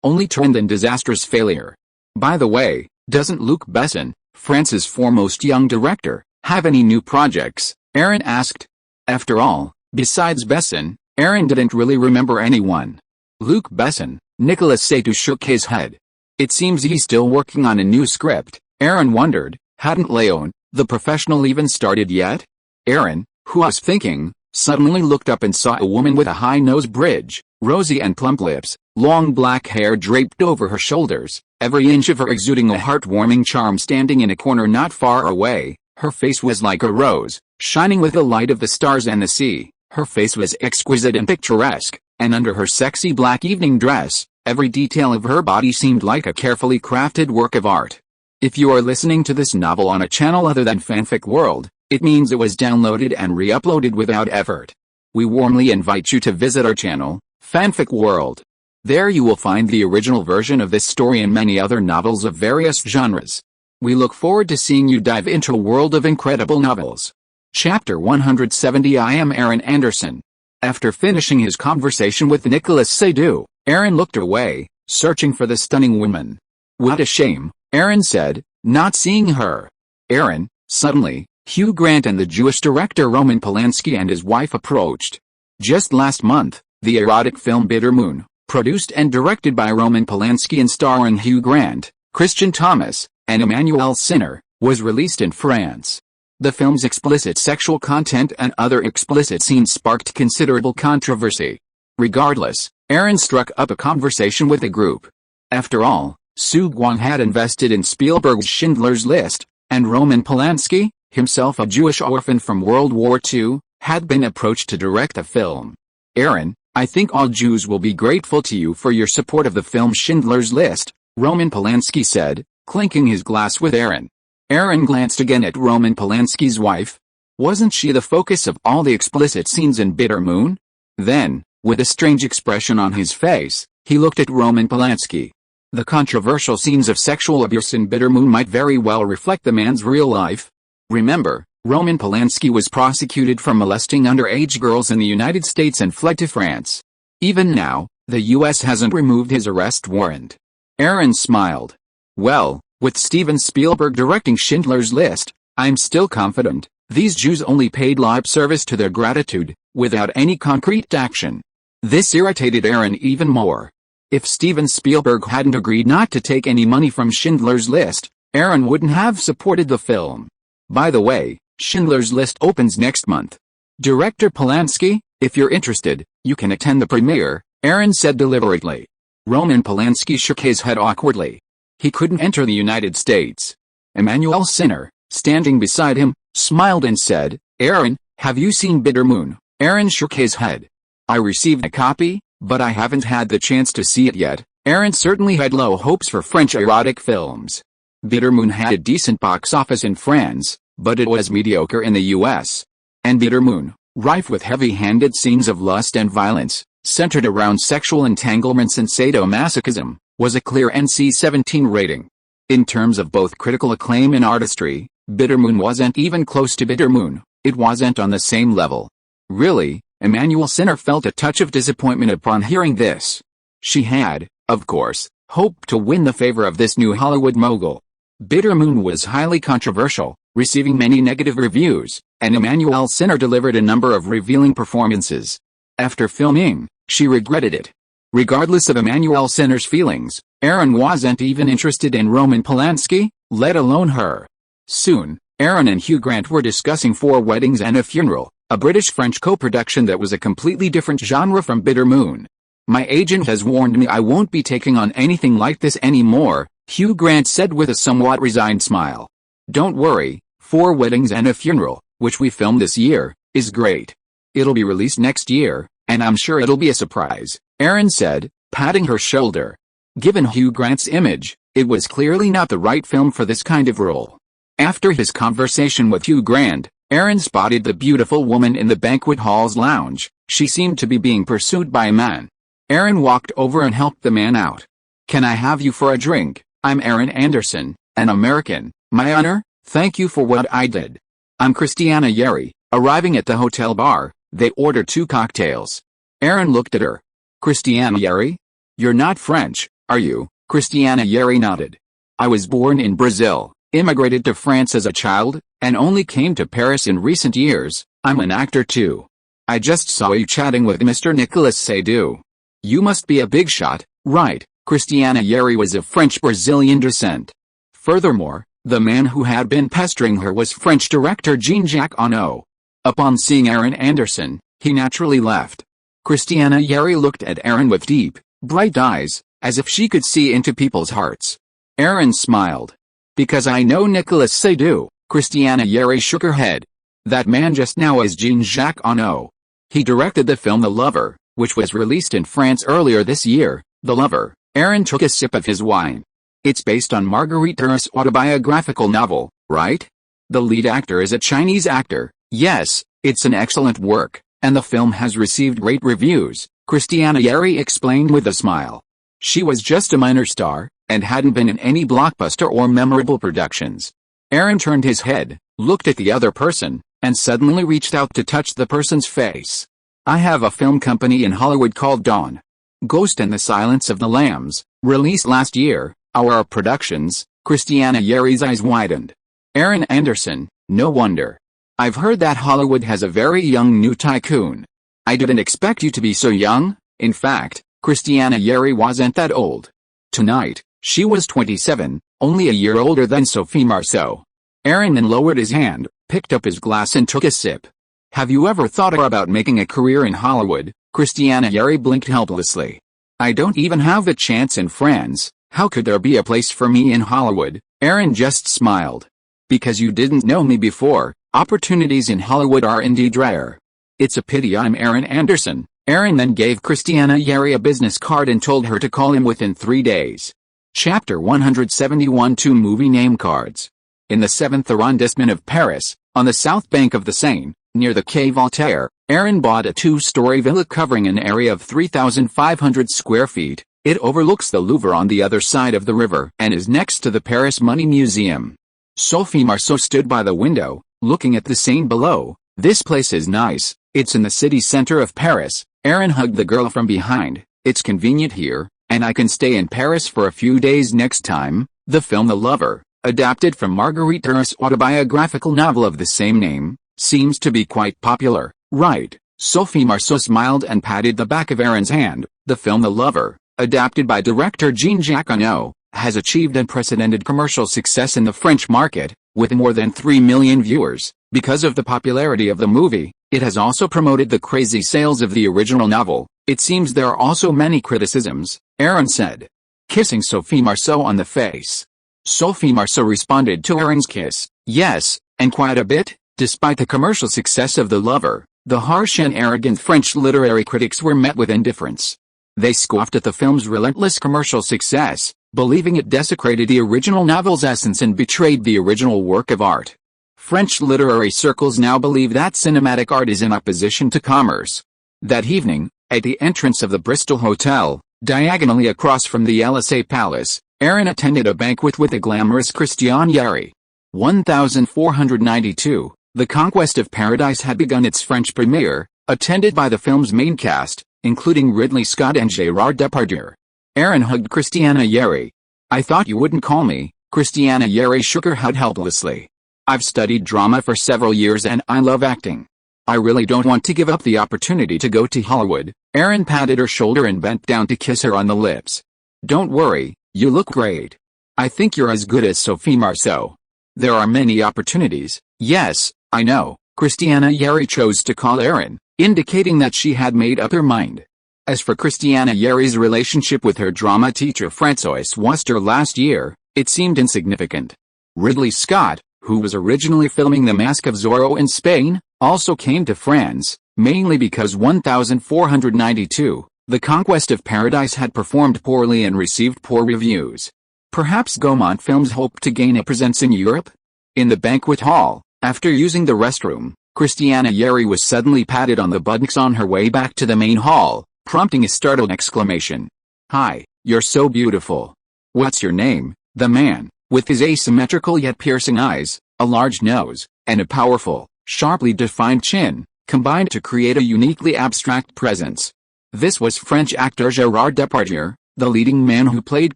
only to end in disastrous failure. By the way, doesn't Luc Besson, France's foremost young director, have any new projects? Aaron asked. After all, besides Besson, Aaron didn't really remember anyone. Luc Besson, Nicolas Seydoux shook his head. It seems he's still working on a new script. Aaron wondered, hadn't Léon, the Professional even started yet? Aaron, who was thinking, suddenly looked up and saw a woman with a high nose bridge, rosy and plump lips, long black hair draped over her shoulders, every inch of her exuding a heartwarming charm standing in a corner not far away. Her face was like a rose, shining with the light of the stars and the sea. Her face was exquisite and picturesque, and under her sexy black evening dress, every detail of her body seemed like a carefully crafted work of art. If you are listening to this novel on a channel other than Fanfic World, it means it was downloaded and re-uploaded without effort. We warmly invite you to visit our channel, Fanfic World. There you will find the original version of this story and many other novels of various genres. We look forward to seeing you dive into a world of incredible novels. Chapter 170. I am Aaron Anderson. After finishing his conversation with Nicolas Seydoux, Aaron looked away, searching for the stunning woman. What a shame, Aaron said, not seeing her. Aaron, suddenly, Hugh Grant and the Jewish director Roman Polanski and his wife approached. Just last month, the erotic film Bitter Moon, produced and directed by Roman Polanski and starring Hugh Grant, Christian Thomas, and Emmanuelle Cinner, was released in France. The film's explicit sexual content and other explicit scenes sparked considerable controversy. Regardless, Aaron struck up a conversation with the group. After all, Su Guang had invested in Spielberg's Schindler's List, and Roman Polanski, himself a Jewish orphan from World War II, had been approached to direct the film. Aaron, I think all Jews will be grateful to you for your support of the film Schindler's List, Roman Polanski said, clinking his glass with Aaron. Aaron glanced again at Roman Polanski's wife. Wasn't she the focus of all the explicit scenes in Bitter Moon? Then, with a strange expression on his face, he looked at Roman Polanski. The controversial scenes of sexual abuse in Bitter Moon might very well reflect the man's real life. Remember, Roman Polanski was prosecuted for molesting underage girls in the United States and fled to France. Even now, the U.S. hasn't removed his arrest warrant. Aaron smiled. Well, with Steven Spielberg directing Schindler's List, I'm still confident. These Jews only paid lip service to their gratitude, without any concrete action. This irritated Aaron even more. If Steven Spielberg hadn't agreed not to take any money from Schindler's List, Aaron wouldn't have supported the film. By the way, Schindler's List opens next month. Director Polanski, if you're interested, you can attend the premiere, Aaron said deliberately. Roman Polanski shook his head awkwardly. He couldn't enter the United States. Emmanuelle Cinner, standing beside him, smiled and said, Aaron, have you seen Bitter Moon? Aaron shook his head. I received a copy, but I haven't had the chance to see it yet. Aaron certainly had low hopes for French erotic films. Bitter Moon had a decent box office in France, but it was mediocre in the US. And Bitter Moon, rife with heavy-handed scenes of lust and violence, centered around sexual entanglements and sadomasochism, was a clear NC-17 rating. In terms of both critical acclaim and artistry, Bitter Moon wasn't even close to Bitter Moon. It wasn't on the same level. Really, Emmanuelle Cinner felt a touch of disappointment upon hearing this. She had, of course, hoped to win the favor of this new Hollywood mogul. Bitter Moon was highly controversial, receiving many negative reviews, and Emmanuelle Cinner delivered a number of revealing performances. After filming, she regretted it. Regardless of Emmanuelle Cinner's feelings, Aaron wasn't even interested in Roman Polanski, let alone her. Soon, Aaron and Hugh Grant were discussing Four Weddings and a Funeral, a British-French co-production that was a completely different genre from Bitter Moon. My agent has warned me I won't be taking on anything like this anymore, Hugh Grant said with a somewhat resigned smile. Don't worry, Four Weddings and a Funeral, which we filmed this year, is great. It'll be released next year, and I'm sure it'll be a surprise, Aaron said, patting her shoulder. Given Hugh Grant's image, it was clearly not the right film for this kind of role. After his conversation with Hugh Grant, Aaron spotted the beautiful woman in the banquet hall's lounge. She seemed to be being pursued by a man. Aaron walked over and helped the man out. "Can I have you for a drink? I'm Aaron Anderson, an American, my honor. Thank you for what I did. I'm Christiana Yeri." Arriving at the hotel bar, they ordered 2 cocktails. Aaron looked at her. "Christiana Yeri? You're not French, are you?" Christiana Yeri nodded. "I was born in Brazil, immigrated to France as a child, and only came to Paris in recent years. I'm an actor too. I just saw you chatting with Mr. Nicolas Seydoux. You must be a big shot, right?" Christiana Yeri was of French-Brazilian descent. Furthermore, the man who had been pestering her was French director Jean-Jacques Annaud. Upon seeing Aaron Anderson, he naturally left. Christiana Yeri looked at Aaron with deep, bright eyes, as if she could see into people's hearts. Aaron smiled. "Because I know Nicolas Seydoux." Christiana Yeri shook her head. "That man just now is Jean-Jacques Annaud. He directed the film The Lover, which was released in France earlier this year." The Lover. Aaron took a sip of his wine. "It's based on Marguerite Duras' autobiographical novel, right? The lead actor is a Chinese actor." "Yes, it's an excellent work, and the film has received great reviews," Christiana Yeri explained with a smile. She was just a minor star, and hadn't been in any blockbuster or memorable productions. Aaron turned his head, looked at the other person, and suddenly reached out to touch the person's face. "I have a film company in Hollywood called Dawn. Ghost and the Silence of the Lambs, released last year. Our productions." Christiana Yeri's eyes widened. "Aaron Anderson, no wonder. I've heard that Hollywood has a very young new tycoon. I didn't expect you to be so young." In fact, Christiana Yeri wasn't that old. Tonight, she was 27, only a year older than Sophie Marceau. Aaron then lowered his hand, picked up his glass and took a sip. "Have you ever thought about making a career in Hollywood?" Christiana Yeri blinked helplessly. "I don't even have a chance in France. How could there be a place for me in Hollywood?" Aaron just smiled. "Because you didn't know me before, opportunities in Hollywood are indeed rare. It's a pity I'm Aaron Anderson." Aaron then gave Christiana Yeri a business card and told her to call him within 3 days. Chapter 171. 2 movie name cards. In the 7th arrondissement of Paris, on the south bank of the Seine, near the Quai Voltaire, Aaron bought a 2-story villa covering an area of 3,500 square feet. It overlooks the Louvre on the other side of the river and is next to the Paris Money Museum. Sophie Marceau stood by the window, looking at the Seine below. "This place is nice. It's in the city center of Paris." Aaron hugged the girl from behind. "It's convenient here, and I can stay in Paris for a few days next time." The film The Lover, adapted from Marguerite Duras' autobiographical novel of the same name, seems to be quite popular, right? Sophie Marceau smiled and patted the back of Aaron's hand. The film The Lover, adapted by director Jean-Jacques Annaud, has achieved unprecedented commercial success in the French market, with more than 3 million viewers. Because of the popularity of the movie, it has also promoted the crazy sales of the original novel. "It seems there are also many criticisms," Aaron said, kissing Sophie Marceau on the face. Sophie Marceau responded to Aaron's kiss. "Yes, and quite a bit." Despite the commercial success of The Lover, the harsh and arrogant French literary critics were met with indifference. They scoffed at the film's relentless commercial success, believing it desecrated the original novel's essence and betrayed the original work of art. French literary circles now believe that cinematic art is in opposition to commerce. That evening, at the entrance of the Bristol Hotel, diagonally across from the Élysée Palace, Aaron attended a banquet with the glamorous Christiane Yeri. 1492, The Conquest of Paradise had begun its French premiere, attended by the film's main cast, including Ridley Scott and Gérard Depardieu. Aaron hugged Christiana Yeri. "I thought you wouldn't call me." Christiana Yeri shook her head helplessly. "I've studied drama for several years and I love acting. I really don't want to give up the opportunity to go to Hollywood." Aaron patted her shoulder and bent down to kiss her on the lips. "Don't worry, you look great. I think you're as good as Sophie Marceau. There are many opportunities." "Yes, I know." Christiana Yeri chose to call Aaron, indicating that she had made up her mind. As for Christiana Yeri's relationship with her drama teacher François Worster last year, it seemed insignificant. Ridley Scott, who was originally filming The Mask of Zorro in Spain, also came to France, mainly because 1492, The Conquest of Paradise had performed poorly and received poor reviews. Perhaps Gaumont Films hoped to gain a presence in Europe? In the banquet hall, after using the restroom, Christiana Yeri was suddenly patted on the buttocks on her way back to the main hall, prompting a startled exclamation. "Hi, you're so beautiful. What's your name?" The man, with his asymmetrical yet piercing eyes, a large nose, and a powerful, sharply defined chin, combined to create a uniquely abstract presence. This was French actor Gérard Depardieu, the leading man who played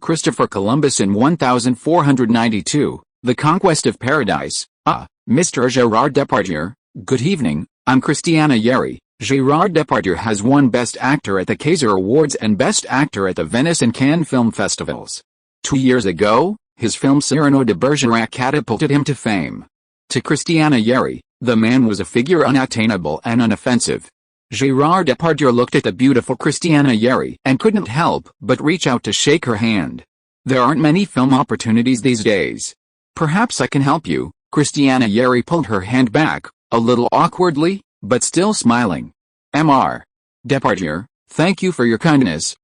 Christopher Columbus in 1492, The Conquest of Paradise. Mr. Gérard Depardieu, good evening, I'm Christiana Yeri. Gérard Depardieu has won Best Actor at the Kaiser Awards and Best Actor at the Venice and Cannes Film Festivals. 2 years ago, his film Cyrano de Bergerac catapulted him to fame. To Christiana Yeri, the man was a figure unattainable and unoffensive. Gérard Depardieu looked at the beautiful Christiana Yeri and couldn't help but reach out to shake her hand. There aren't many film opportunities these days. Perhaps I can help you. Christiana Yeri pulled her hand back, a little awkwardly, but still smiling. Mr. Depardieu, thank you for your kindness.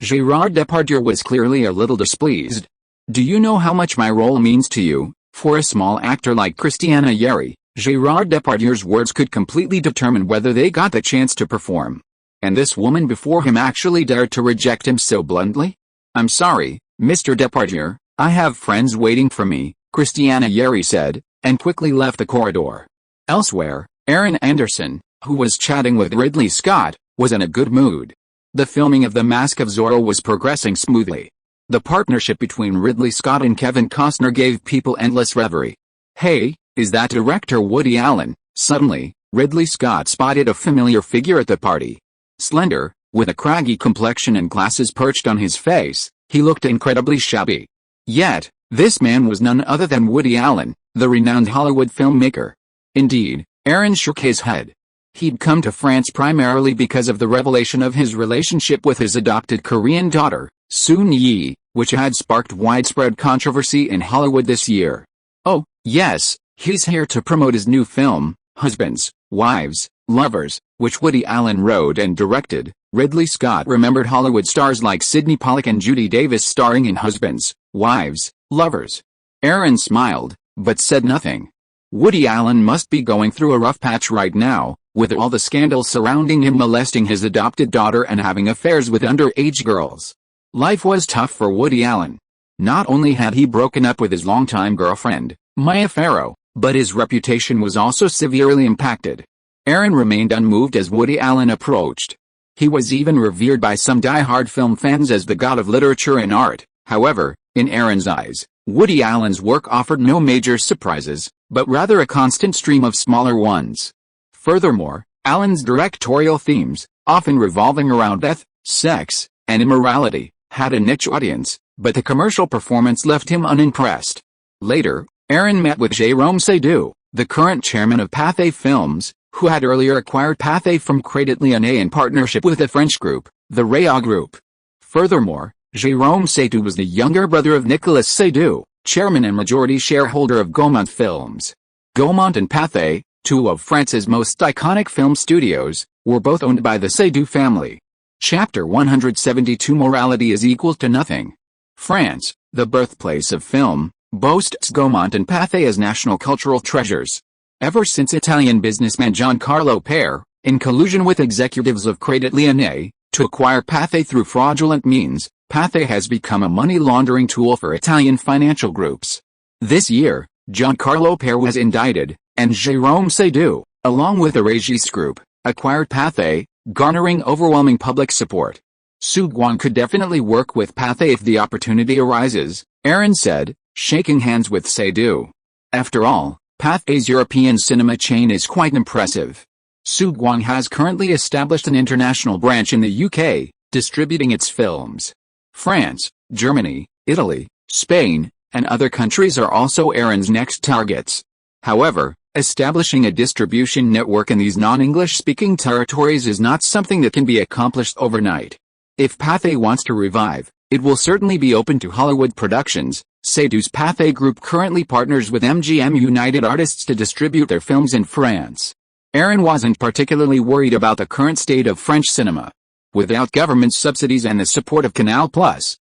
Gérard Depardieu was clearly a little displeased. Do you know how much my role means to you? For a small actor like Christiana Yeri, Gérard Depardieu's words could completely determine whether they got the chance to perform. And this woman before him actually dared to reject him so bluntly? I'm sorry, Mr. Depardieu, I have friends waiting for me, Christiana Yeri said, and quickly left the corridor. Elsewhere, Aaron Anderson, who was chatting with Ridley Scott, was in a good mood. The filming of The Mask of Zorro was progressing smoothly. The partnership between Ridley Scott and Kevin Costner gave people endless reverie. Hey, is that director Woody Allen? Suddenly, Ridley Scott spotted a familiar figure at the party. Slender, with a craggy complexion and glasses perched on his face, he looked incredibly shabby. Yet, this man was none other than Woody Allen, the renowned Hollywood filmmaker. Indeed, Aaron shook his head. He'd come to France primarily because of the revelation of his relationship with his adopted Korean daughter, Soon-Yi, which had sparked widespread controversy in Hollywood this year. Oh, yes, he's here to promote his new film, Husbands, Wives, Lovers, which Woody Allen wrote and directed. Ridley Scott remembered Hollywood stars like Sidney Pollack and Judy Davis starring in Husbands, Wives, Lovers. Aaron smiled, but said nothing. Woody Allen must be going through a rough patch right now, with all the scandals surrounding him molesting his adopted daughter and having affairs with underage girls. Life was tough for Woody Allen. Not only had he broken up with his longtime girlfriend, Mia Farrow, but his reputation was also severely impacted. Aaron remained unmoved as Woody Allen approached. He was even revered by some die-hard film fans as the god of literature and art. However, in Aaron's eyes, Woody Allen's work offered no major surprises, but rather a constant stream of smaller ones. Furthermore, Allen's directorial themes, often revolving around death, sex, and immorality, had a niche audience, but the commercial performance left him unimpressed. Later, Aaron met with Jérôme Seydoux, the current chairman of Pathé Films, who had earlier acquired Pathé from Crédit Lyonnais in partnership with the French group, the Rea Group. Furthermore, Jérôme Seydoux was the younger brother of Nicolas Seydoux, chairman and majority shareholder of Gaumont Films. Gaumont and Pathé, two of France's most iconic film studios, were both owned by the Seydoux family. Chapter 172 Morality is equal to nothing. France, the birthplace of film, boasts Gaumont and Pathé as national cultural treasures. Ever since Italian businessman Giancarlo Pare, in collusion with executives of Crédit Lyonnais, to acquire Pathé through fraudulent means, Pathé has become a money laundering tool for Italian financial groups. This year, Giancarlo Pare was indicted, and Jérôme Seydoux, along with the Régis Group, acquired Pathé, garnering overwhelming public support. Sugwon could definitely work with Pathé if the opportunity arises, Aaron said, shaking hands with Seydoux. After all, Pathé's European cinema chain is quite impressive. Sugwon has currently established an international branch in the UK, distributing its films. France, Germany, Italy, Spain, and other countries are also Aaron's next targets. However, establishing a distribution network in these non-English-speaking territories is not something that can be accomplished overnight. If Pathé wants to revive, it will certainly be open to Hollywood productions. Seydoux's Pathé Group currently partners with MGM United Artists to distribute their films in France. Aaron wasn't particularly worried about the current state of French cinema. Without government subsidies and the support of Canal+,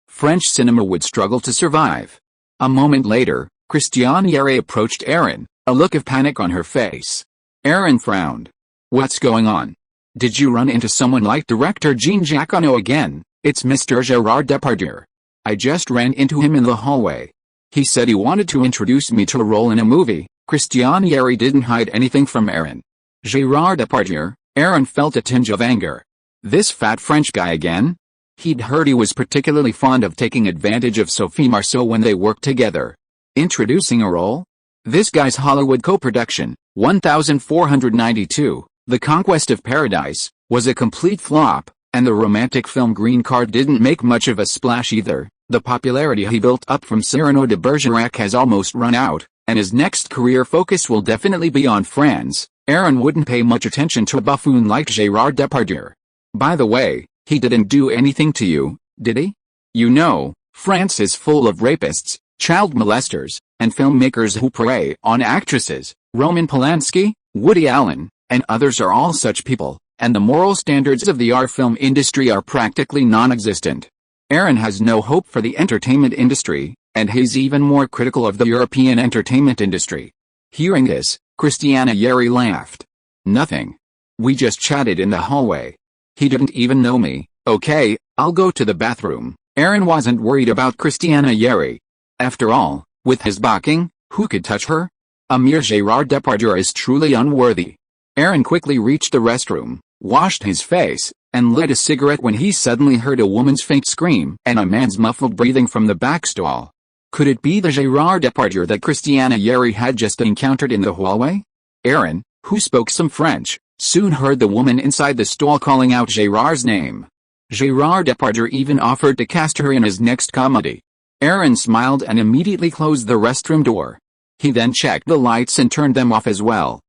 French cinema would struggle to survive. A moment later, Christiane Yeri approached Aaron, a look of panic on her face. Aaron frowned. "What's going on? Did you run into someone like director Jean Jacquinot again? It's Mr. Gerard Depardieu. I just ran into him in the hallway. He said he wanted to introduce me to a role in a movie." Christiane Yeri didn't hide anything from Aaron. Gerard Depardieu, Aaron felt a tinge of anger. This fat French guy again? He'd heard he was particularly fond of taking advantage of Sophie Marceau when they worked together. Introducing a role? This guy's Hollywood co-production, 1492, The Conquest of Paradise, was a complete flop, and the romantic film Green Card didn't make much of a splash either. The popularity he built up from Cyrano de Bergerac has almost run out, and his next career focus will definitely be on France. Aaron wouldn't pay much attention to a buffoon like Gerard Depardieu. By the way, he didn't do anything to you, did he? You know, France is full of rapists, child molesters, and filmmakers who prey on actresses. Roman Polanski, Woody Allen, and others are all such people, and the moral standards of the art film industry are practically non-existent. Aaron has no hope for the entertainment industry, and he's even more critical of the European entertainment industry. Hearing this, Christiane Yeri laughed. "Nothing. We just chatted in the hallway. He didn't even know me. Okay, I'll go to the bathroom." Aaron wasn't worried about Christiane Yeri. After all, with his backing, who could touch her? A mere Gerard Depardieu is truly unworthy. Aaron quickly reached the restroom, washed his face, and lit a cigarette when he suddenly heard a woman's faint scream and a man's muffled breathing from the back stall. Could it be the Gerard Depardieu that Christiane Yeri had just encountered in the hallway? Aaron, who spoke some French, soon heard the woman inside the stall calling out Gerard's name. Gerard Depardieu even offered to cast her in his next comedy. Aaron smiled and immediately closed the restroom door. He then checked the lights and turned them off as well.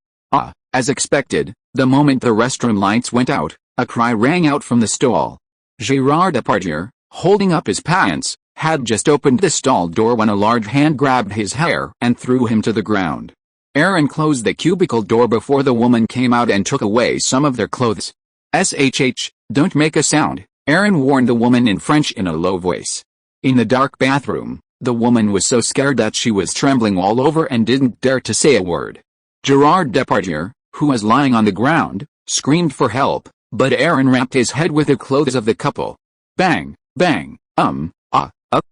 As expected, the moment the restroom lights went out, a cry rang out from the stall. Gerard Depardieu, holding up his pants, had just opened the stall door when a large hand grabbed his hair and threw him to the ground. Aaron closed the cubicle door before the woman came out and took away some of their clothes. "Shh, don't make a sound," Aaron warned the woman in French in a low voice. In the dark bathroom, the woman was so scared that she was trembling all over and didn't dare to say a word. Gerard Depardieu, who was lying on the ground, screamed for help, but Aaron wrapped his head with the clothes of the couple. Bang, bang,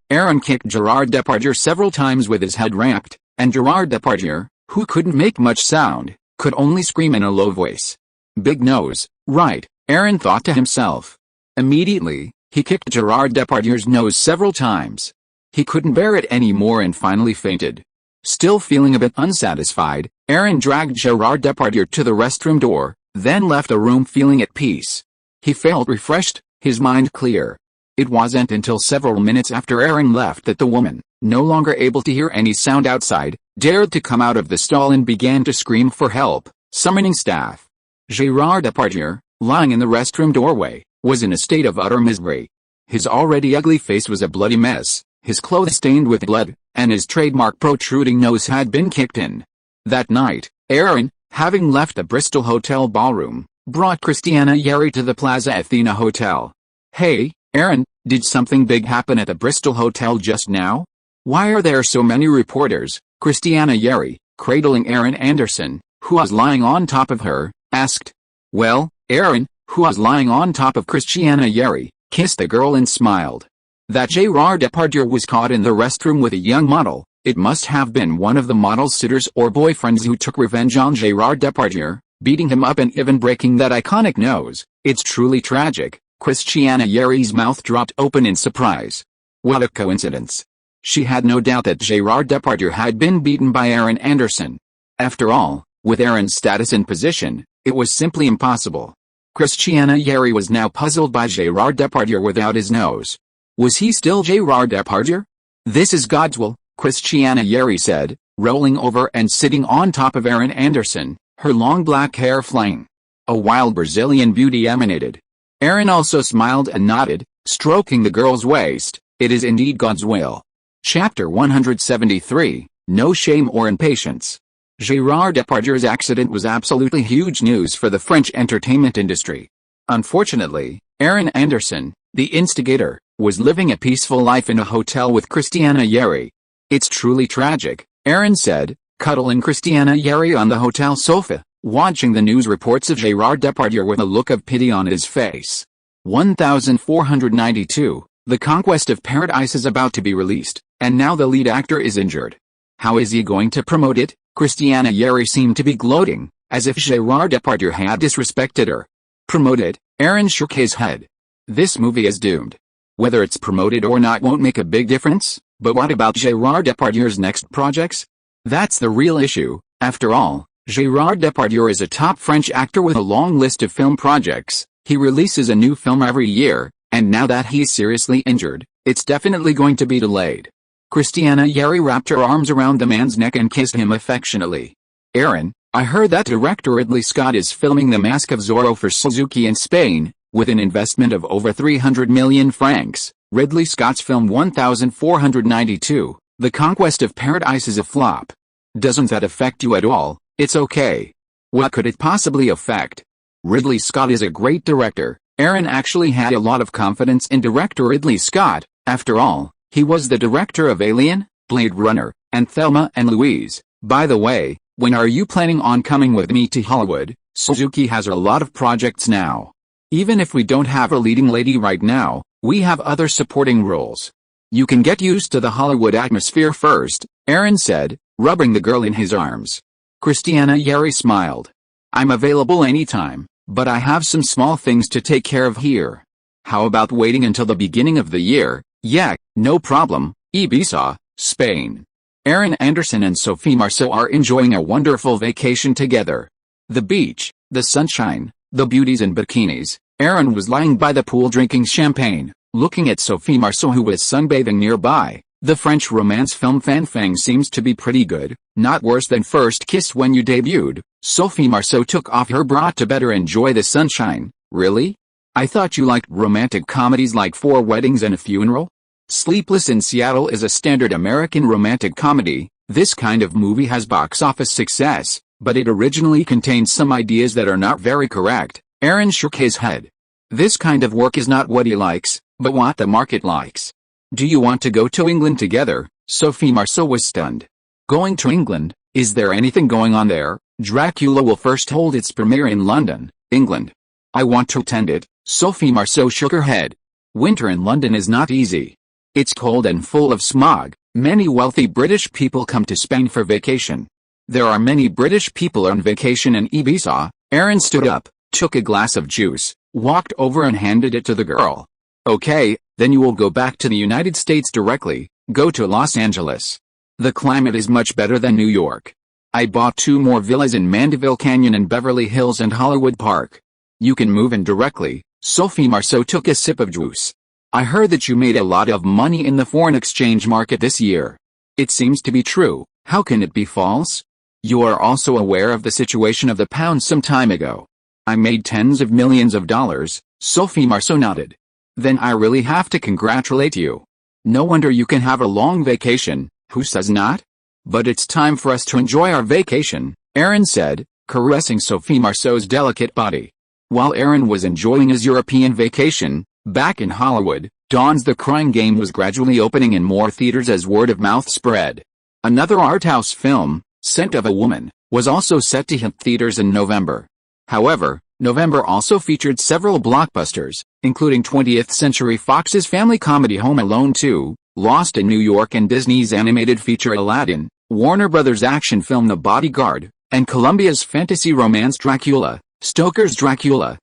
Aaron kicked Gerard Depardieu several times with his head wrapped, and Gerard Depardieu, who couldn't make much sound, could only scream in a low voice. Big nose, right, Aaron thought to himself. Immediately, he kicked Gerard Depardieu's nose several times. He couldn't bear it anymore and finally fainted. Still feeling a bit unsatisfied, Aaron dragged Gerard Depardieu to the restroom door, then left the room feeling at peace. He felt refreshed, his mind clear. It wasn't until several minutes after Aaron left that the woman, no longer able to hear any sound outside, dared to come out of the stall and began to scream for help, summoning staff. Gerard Depardieu, lying in the restroom doorway, was in a state of utter misery. His already ugly face was a bloody mess, his clothes stained with blood, and his trademark protruding nose had been kicked in. That night, Aaron, having left the Bristol Hotel ballroom, brought Christiane Yeri to the Plaza Athena Hotel. "Hey, Aaron, did something big happen at the Bristol Hotel just now? Why are there so many reporters?" Christiane Yeri, cradling Aaron Anderson, who was lying on top of her, asked. Well, Aaron, who was lying on top of Christiane Yeri, kissed the girl and smiled. That Gerard Depardieu was caught in the restroom with a young model. It must have been one of the model's suitors or boyfriends who took revenge on Gerard Depardieu, beating him up and even breaking that iconic nose. It's truly tragic. Christiane Yeri's mouth dropped open in surprise. What a coincidence. She had no doubt that Gerard Depardieu had been beaten by Aaron Anderson. After all, with Aaron's status and position, it was simply impossible. Christiane Yeri was now puzzled by Gerard Depardieu without his nose. Was he still Gerard Depardieu? "This is God's will," Christiane Yeri said, rolling over and sitting on top of Aaron Anderson, her long black hair flying. A wild Brazilian beauty emanated. Aaron also smiled and nodded, stroking the girl's waist. It is indeed God's will. Chapter 173, No Shame or Impatience. Gerard Depardieu's accident was absolutely huge news for the French entertainment industry. Unfortunately, Aaron Anderson, the instigator, was living a peaceful life in a hotel with Christiana Yeri. "It's truly tragic," Aaron said, cuddling Christiana Yeri on the hotel sofa, watching the news reports of Gerard Depardieu with a look of pity on his face. 1492, The Conquest of Paradise is about to be released, and now the lead actor is injured. How is he going to promote it? Christiana Yeri seemed to be gloating, as if Gerard Depardieu had disrespected her. "Promote it?" Aaron shook his head. "This movie is doomed. Whether it's promoted or not won't make a big difference, but what about Gerard Depardieu's next projects? That's the real issue. After all, Gerard Depardieu is a top French actor with a long list of film projects. He releases a new film every year, and now that he's seriously injured, it's definitely going to be delayed." Christiana Yeri wrapped her arms around the man's neck and kissed him affectionately. "Aaron, I heard that director Ridley Scott is filming The Mask of Zorro for Suzuki in Spain, with an investment of over 300 million francs. Ridley Scott's film 1492, The Conquest of Paradise is a flop. Doesn't that affect you at all?" "It's okay. What could it possibly affect? Ridley Scott is a great director." Aaron actually had a lot of confidence in director Ridley Scott. After all, he was the director of Alien, Blade Runner, and Thelma and Louise. "By the way, when are you planning on coming with me to Hollywood? Suzuki has a lot of projects now. Even if we don't have a leading lady right now, we have other supporting roles. You can get used to the Hollywood atmosphere first," Aaron said, rubbing the girl in his arms. Christiana Yeri smiled. "I'm available anytime, but I have some small things to take care of here." "How about waiting until the beginning of the year?" "Yeah, no problem. Ibiza, Spain." Aaron Anderson and Sophie Marceau are enjoying a wonderful vacation together. The beach, the sunshine, the beauties in bikinis. Aaron was lying by the pool drinking champagne, looking at Sophie Marceau who was sunbathing nearby. The French romance film Fan Fang seems to be pretty good, not worse than First Kiss when you debuted. Sophie Marceau took off her bra to better enjoy the sunshine. "Really? I thought you liked romantic comedies like Four Weddings and a Funeral?" Sleepless in Seattle is a standard American romantic comedy. This kind of movie has box office success, but it originally contained some ideas that are not very correct. Aaron shook his head. This kind of work is not what he likes, but what the market likes. "Do you want to go to England together?" Sophie Marceau was stunned. "Going to England? Is there anything going on there?" "Dracula will first hold its premiere in London, England. I want to attend it." Sophie Marceau shook her head. "Winter in London is not easy. It's cold and full of smog. Many wealthy British people come to Spain for vacation. There are many British people on vacation in Ibiza." Aaron stood up, took a glass of juice, walked over and handed it to the girl. "Okay, then you will go back to the United States directly. Go to Los Angeles. The climate is much better than New York. I bought 2 more villas in Mandeville Canyon and Beverly Hills and Hollywood Park. You can move in directly." Sophie Marceau took a sip of juice. "I heard that you made a lot of money in the foreign exchange market this year. It seems to be true. How can it be false? You are also aware of the situation of the pound some time ago." "I made tens of millions of dollars," Sophie Marceau nodded. "Then I really have to congratulate you. No wonder you can have a long vacation." "Who says not? But it's time for us to enjoy our vacation," Aaron said, caressing Sophie Marceau's delicate body. While Aaron was enjoying his European vacation, back in Hollywood, Dawn's The Crying Game was gradually opening in more theaters as word of mouth spread. Another art house film, Scent of a Woman, was also set to hit theaters in November. However, November also featured several blockbusters, including 20th Century Fox's family comedy Home Alone 2, Lost in New York and Disney's animated feature Aladdin, Warner Brothers' action film The Bodyguard, and Columbia's fantasy romance Dracula. Stoker's Dracula.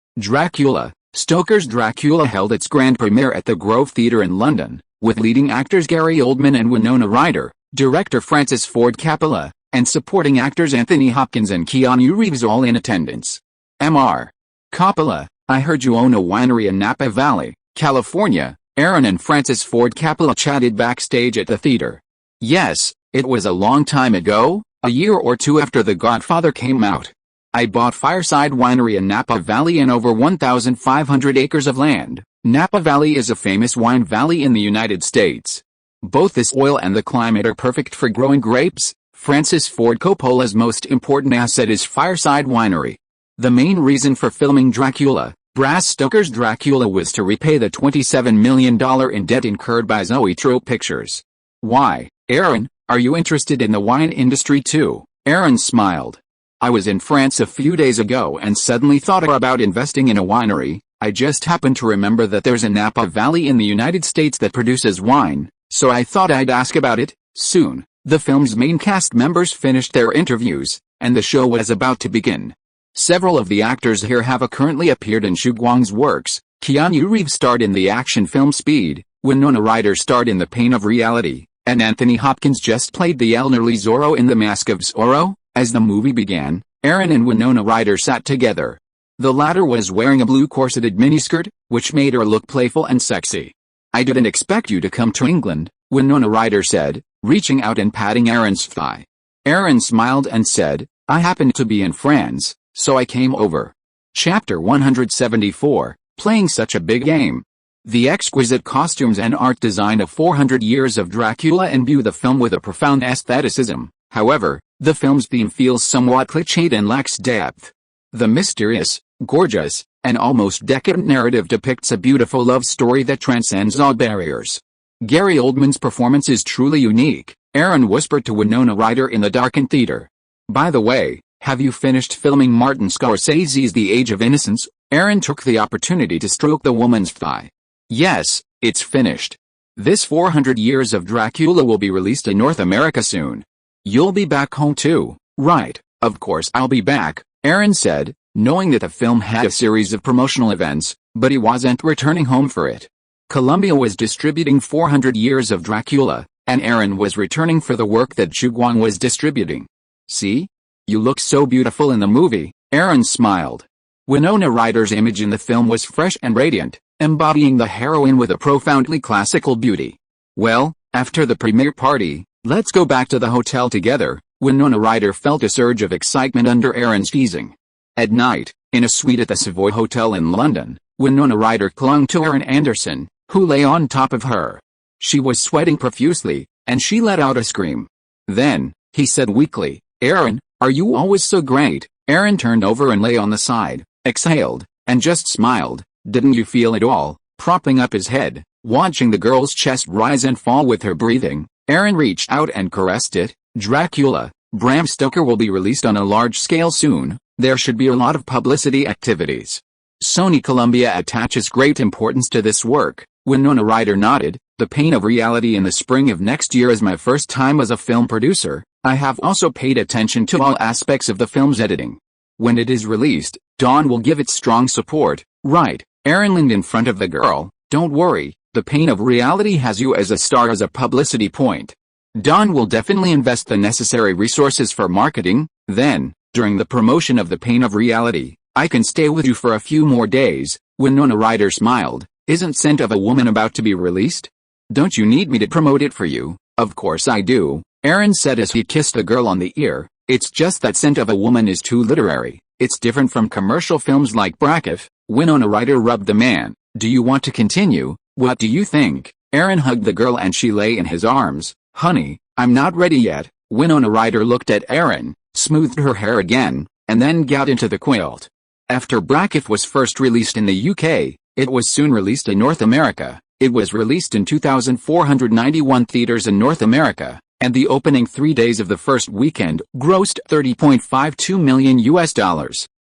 Stoker's Dracula held its grand premiere at the Grove Theatre in London, with leading actors Gary Oldman and Winona Ryder, director Francis Ford Coppola, and supporting actors Anthony Hopkins and Keanu Reeves all in attendance. Mr. Coppola, I heard you own a winery in Napa Valley, California. Aaron and Francis Ford Coppola chatted backstage at the theater. "Yes, it was a long time ago, a year or 2 after The Godfather came out. I bought Fireside Winery in Napa Valley and over 1,500 acres of land." Napa Valley is a famous wine valley in the United States. Both the soil and the climate are perfect for growing grapes. Francis Ford Coppola's most important asset is Fireside Winery. The main reason for filming Dracula, Bram Stoker's Dracula was to repay the $27 million in debt incurred by Zoetrope Pictures. Why, Aaron, are you interested in the wine industry too? Aaron smiled. I was in France a few days ago and suddenly thought about investing in a winery. I just happened to remember that there's a Napa Valley in the United States that produces wine, so I thought I'd ask about it. Soon, the film's main cast members finished their interviews, and the show was about to begin. Several of the actors here have currently appeared in Xu Guang's works. Keanu Reeves starred in the action film Speed, Winona Ryder starred in The Pain of Reality, and Anthony Hopkins just played the elderly Zorro in The Mask of Zorro. As the movie began, Aaron and Winona Ryder sat together. The latter was wearing a blue corseted miniskirt, which made her look playful and sexy. I didn't expect you to come to England, Winona Ryder said, reaching out and patting Aaron's thigh. Aaron smiled and said, I happened to be in France, so I came over. Chapter 174, Playing Such a Big Game. The exquisite costumes and art design of 400 Years of Dracula imbue the film with a profound aestheticism. However, the film's theme feels somewhat cliched and lacks depth. The mysterious, gorgeous, and almost decadent narrative depicts a beautiful love story that transcends all barriers. Gary Oldman's performance is truly unique, Aaron whispered to Winona Ryder in the darkened theater. By the way, have you finished filming Martin Scorsese's The Age of Innocence? Aaron took the opportunity to stroke the woman's thigh. Yes, it's finished. This 400 Years of Dracula will be released in North America soon. You'll be back home too, right? Of course I'll be back, Aaron said, knowing that the film had a series of promotional events, but he wasn't returning home for it. Columbia was distributing 400 Years of Dracula, and Aaron was returning for the work that Xu Guang was distributing. See? You look so beautiful in the movie, Aaron smiled. Winona Ryder's image in the film was fresh and radiant, embodying the heroine with a profoundly classical beauty. Well, after the premiere party, let's go back to the hotel together. Winona Ryder felt a surge of excitement under Aaron's teasing. At night, in a suite at the Savoy Hotel in London, Winona Ryder clung to Aaron Anderson, who lay on top of her. She was sweating profusely, and she let out a scream. Then, he said weakly, Aaron, are you always so great? Aaron turned over and lay on the side, exhaled, and just smiled. Didn't you feel it all? Propping up his head, watching the girl's chest rise and fall with her breathing, Aaron reached out and caressed it. Dracula, Bram Stoker will be released on a large scale soon. There should be a lot of publicity activities. Sony Columbia attaches great importance to this work. Winona Ryder nodded. The Pain of Reality in the spring of next year is my first time as a film producer. I have also paid attention to all aspects of the film's editing. When it is released, Dawn will give it strong support. Right, Aaron leaned in front of the girl. Don't worry, The Pain of Reality has you as a star as a publicity point. Dawn will definitely invest the necessary resources for marketing. Then, during the promotion of The Pain of Reality, I can stay with you for a few more days. Winona Ryder smiled. Isn't Scent of a Woman about to be released? Don't you need me to promote it for you? Of course I do, Aaron said as he kissed the girl on the ear. It's just that Scent of a Woman is too literary. It's different from commercial films like Brackett. Winona Ryder rubbed the man. Do you want to continue? What do you think? Aaron hugged the girl and she lay in his arms. Honey, I'm not ready yet. Winona Ryder looked at Aaron, smoothed her hair again, and then got into the quilt. After Brackett was first released in the UK, it was soon released in North America. It was released in 2,491 theaters in North America, and the opening 3 days of the first weekend grossed $30.52 million.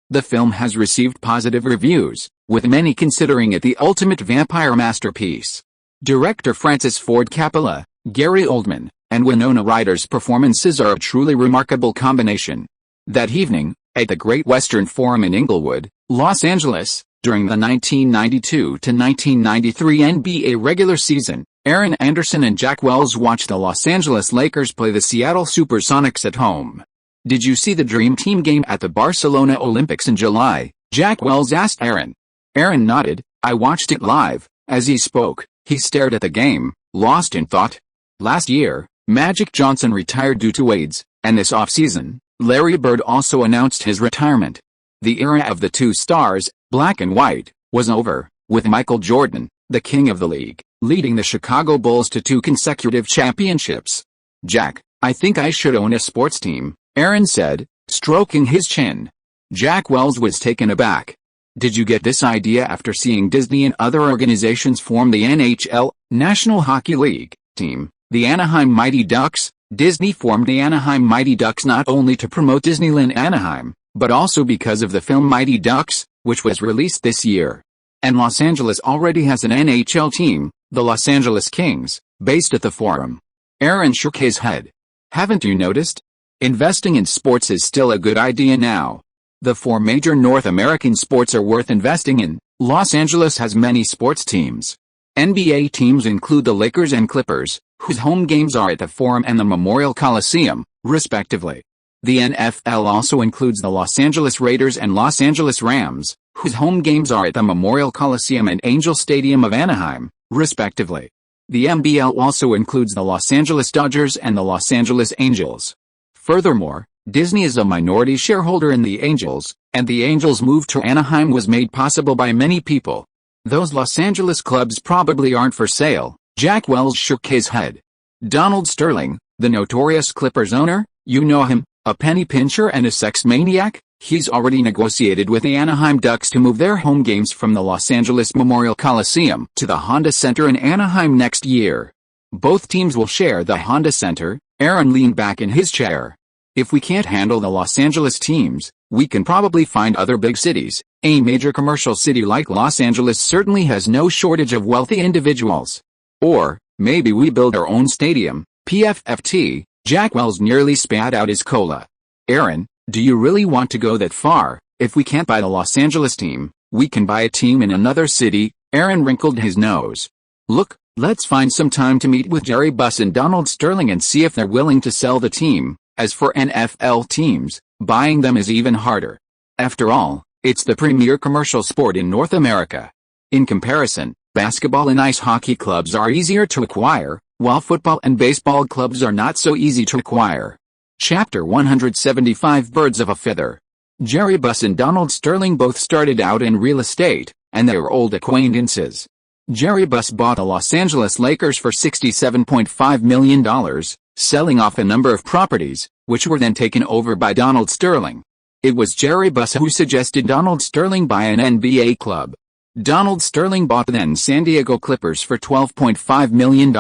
The film has received positive reviews, with many considering it the ultimate vampire masterpiece. Director Francis Ford Coppola, Gary Oldman, and Winona Ryder's performances are a truly remarkable combination. That evening, at the Great Western Forum in Inglewood, Los Angeles, during the 1992-1993 NBA regular season, Aaron Anderson and Jack Wells watched the Los Angeles Lakers play the Seattle Supersonics at home. Did you see the Dream Team game at the Barcelona Olympics in July? Jack Wells asked Aaron. Aaron nodded. I watched it live. As he spoke, he stared at the game, lost in thought. Last year, Magic Johnson retired due to AIDS, and this offseason, Larry Bird also announced his retirement. The era of the two stars, black and white, was over, with Michael Jordan, the king of the league, leading the Chicago Bulls to 2 consecutive championships. Jack, I think I should own a sports team, Aaron said, stroking his chin. Jack Wells was taken aback. Did you get this idea after seeing Disney and other organizations form the NHL, National Hockey League, team, the Anaheim Mighty Ducks? Disney formed the Anaheim Mighty Ducks not only to promote Disneyland Anaheim, but also because of the film Mighty Ducks, which was released this year. And Los Angeles already has an NHL team, the Los Angeles Kings, based at the Forum. Aaron shook his head. Haven't you noticed? Investing in sports is still a good idea now. The 4 major North American sports are worth investing in. Los Angeles has many sports teams. NBA teams include the Lakers and Clippers, whose home games are at the Forum and the Memorial Coliseum, respectively. The NFL also includes the Los Angeles Raiders and Los Angeles Rams, whose home games are at the Memorial Coliseum and Angel Stadium of Anaheim, respectively. The NBL also includes the Los Angeles Dodgers and the Los Angeles Angels. Furthermore, Disney is a minority shareholder in the Angels, and the Angels' move to Anaheim was made possible by many people. Those Los Angeles clubs probably aren't for sale. Jack Wells shook his head. Donald Sterling, the notorious Clippers owner, you know him, a penny pincher and a sex maniac? He's already negotiated with the Anaheim Ducks to move their home games from the Los Angeles Memorial Coliseum to the Honda Center in Anaheim next year. Both teams will share the Honda Center. Aaron leaned back in his chair. If we can't handle the Los Angeles teams, we can probably find other big cities. A major commercial city like Los Angeles certainly has no shortage of wealthy individuals. Or, maybe we build our own stadium, PFFT. Jack Wells nearly spat out his cola. Aaron, do you really want to go that far? If we can't buy the Los Angeles team, we can buy a team in another city. Aaron wrinkled his nose. Look, let's find some time to meet with Jerry Buss and Donald Sterling and see if they're willing to sell the team. As for NFL teams, buying them is even harder. After all, it's the premier commercial sport in North America. In comparison, basketball and ice hockey clubs are easier to acquire, while football and baseball clubs are not so easy to acquire. Chapter 175 Birds of a Feather. Jerry Buss and Donald Sterling both started out in real estate, and they were old acquaintances. Jerry Buss bought the Los Angeles Lakers for $67.5 million, selling off a number of properties, which were then taken over by Donald Sterling. It was Jerry Buss who suggested Donald Sterling buy an NBA club. Donald Sterling bought the then San Diego Clippers for $12.5 million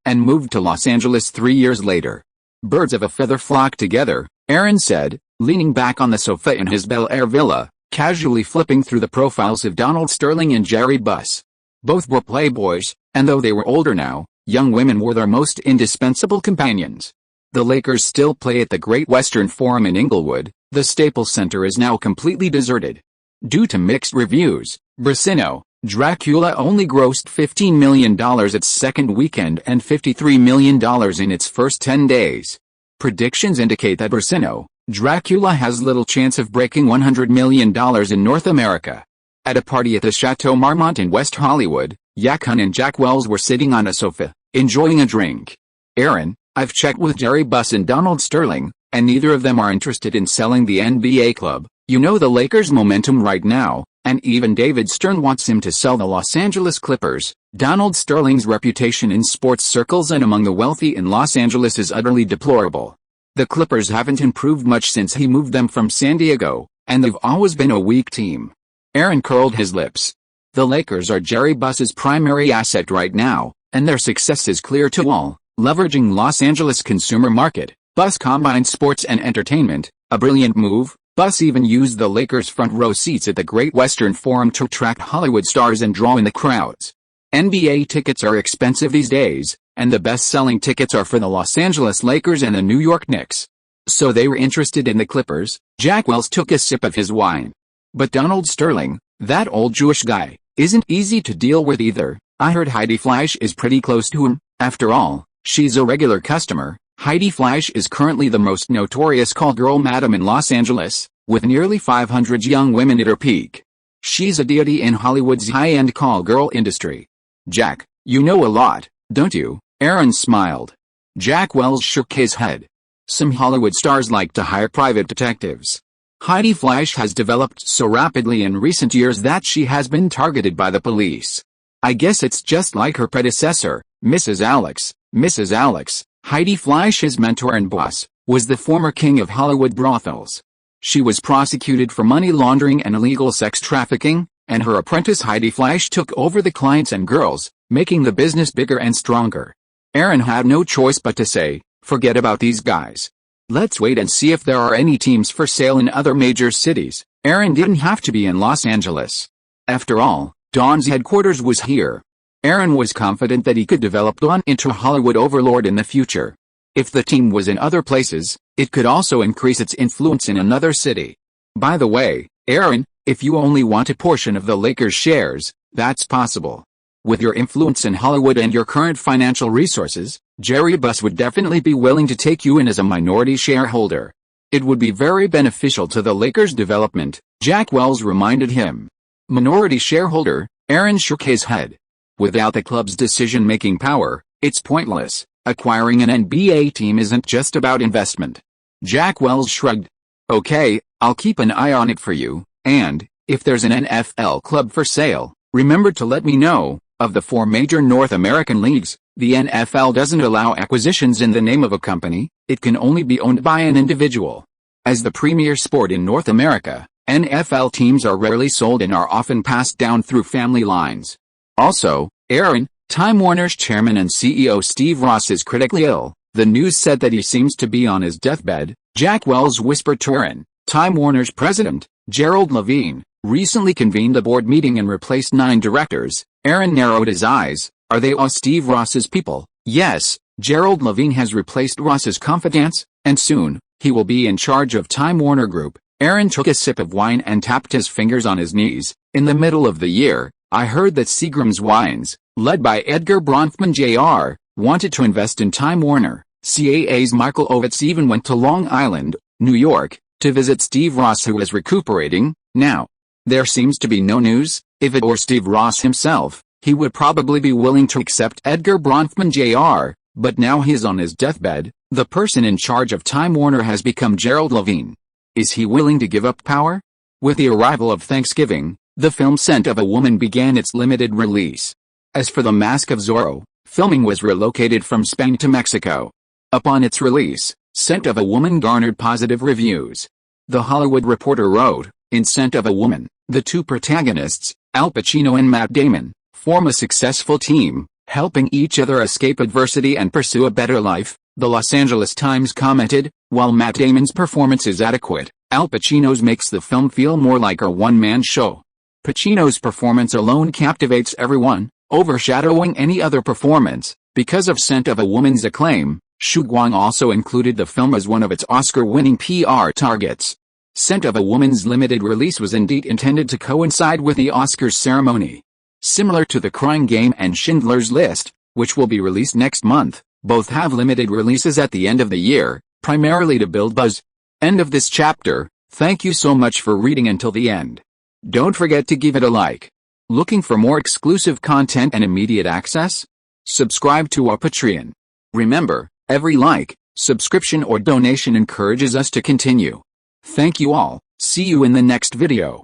and moved to Los Angeles 3 years later. Birds of a feather flock together, Aaron said, leaning back on the sofa in his Bel Air villa, casually flipping through the profiles of Donald Sterling and Jerry Buss. Both were playboys, and though they were older now, young women were their most indispensable companions. The Lakers still play at the Great Western Forum in Inglewood. The Staples Center is now completely deserted. Due to mixed reviews, Brasino, Dracula only grossed $15 million its second weekend and $53 million in its first 10 days. Predictions indicate that Brasino, Dracula has little chance of breaking $100 million in North America. At a party at the Chateau Marmont in West Hollywood, Yakun and Jack Wells were sitting on a sofa, enjoying a drink. Aaron, I've checked with Jerry Buss and Donald Sterling, and neither of them are interested in selling the NBA club. You know the Lakers' momentum right now, and even David Stern wants him to sell the Los Angeles Clippers. Donald Sterling's reputation in sports circles and among the wealthy in Los Angeles is utterly deplorable. The Clippers haven't improved much since he moved them from San Diego, and they've always been a weak team. Aaron curled his lips. The Lakers are Jerry Buss's primary asset right now, and their success is clear to all. Leveraging Los Angeles consumer market, Buss combined sports and entertainment, a brilliant move. Buss even used the Lakers' front row seats at the Great Western Forum to attract Hollywood stars and draw in the crowds. NBA tickets are expensive these days, and the best-selling tickets are for the Los Angeles Lakers and the New York Knicks. So they were interested in the Clippers. Jack Wells took a sip of his wine. But Donald Sterling, that old Jewish guy, isn't easy to deal with either. I heard Heidi Fleisch is pretty close to him. After all, she's a regular customer. Heidi Fleisch is currently the most notorious call girl madam in Los Angeles, with nearly 500 young women at her peak. She's a deity in Hollywood's high-end call girl industry. Jack, you know a lot, don't you? Aaron smiled. Jack Wells shook his head. Some Hollywood stars like to hire private detectives. Heidi Fleisch has developed so rapidly in recent years that she has been targeted by the police. I guess it's just like her predecessor, Mrs. Alex. Mrs. Alex, Heidi Fleisch's mentor and boss, was the former king of Hollywood brothels. She was prosecuted for money laundering and illegal sex trafficking, and her apprentice Heidi Fleisch took over the clients and girls, making the business bigger and stronger. Aaron had no choice but to say, "Forget about these guys. Let's wait and see if there are any teams for sale in other major cities." Aaron didn't have to be in Los Angeles. After all, Dawn's headquarters was here. Aaron was confident that he could develop Dawn into a Hollywood overlord in the future. If the team was in other places, it could also increase its influence in another city. By the way, Aaron, if you only want a portion of the Lakers' shares, that's possible. With your influence in Hollywood and your current financial resources, Jerry Buss would definitely be willing to take you in as a minority shareholder. It would be very beneficial to the Lakers' development, Jack Wells reminded him. Minority shareholder, Aaron shook his head. Without the club's decision-making power, it's pointless. Acquiring an NBA team isn't just about investment. Jack Wells shrugged. Okay, I'll keep an eye on it for you, and, if there's an NFL club for sale, remember to let me know. Of the 4 major North American leagues, the NFL doesn't allow acquisitions in the name of a company, it can only be owned by an individual. As the premier sport in North America, NFL teams are rarely sold and are often passed down through family lines. Also, Aaron, Time Warner's chairman and CEO Steve Ross is critically ill. The news said that he seems to be on his deathbed. Jack Wells whispered to Aaron. Time Warner's president, Gerald Levine, recently convened a board meeting and replaced 9 directors. Aaron narrowed his eyes. Are they all Steve Ross's people? Yes, Gerald Levine has replaced Ross's confidants, and soon, he will be in charge of Time Warner Group. Aaron took a sip of wine and tapped his fingers on his knees. In the middle of the year, I heard that Seagram's Wines, led by Edgar Bronfman Jr., wanted to invest in Time Warner. CAA's Michael Ovitz even went to Long Island, New York, to visit Steve Ross, who is recuperating now. There seems to be no news. If it were Steve Ross himself, he would probably be willing to accept Edgar Bronfman Jr., but now he's on his deathbed. The person in charge of Time Warner has become Gerald Levine. Is he willing to give up power? With the arrival of Thanksgiving, the film Scent of a Woman began its limited release. As for The Mask of Zorro, filming was relocated from Spain to Mexico. Upon its release, Scent of a Woman garnered positive reviews. The Hollywood Reporter wrote, in Scent of a Woman, the 2 protagonists, Al Pacino and Matt Damon, form a successful team, helping each other escape adversity and pursue a better life. The Los Angeles Times commented, while Matt Damon's performance is adequate, Al Pacino's makes the film feel more like a one-man show. Pacino's performance alone captivates everyone, overshadowing any other performance. Because of Scent of a Woman's acclaim, Xu Guang also included the film as one of its Oscar-winning PR targets. Scent of a Woman's limited release was indeed intended to coincide with the Oscars ceremony. Similar to The Crying Game and Schindler's List, which will be released next month, both have limited releases at the end of the year, primarily to build buzz. End of this chapter. Thank you so much for reading until the end. Don't forget to give it a like. Looking for more exclusive content and immediate access? Subscribe to our Patreon. Remember, every like, subscription or donation encourages us to continue. Thank you all. See you in the next video.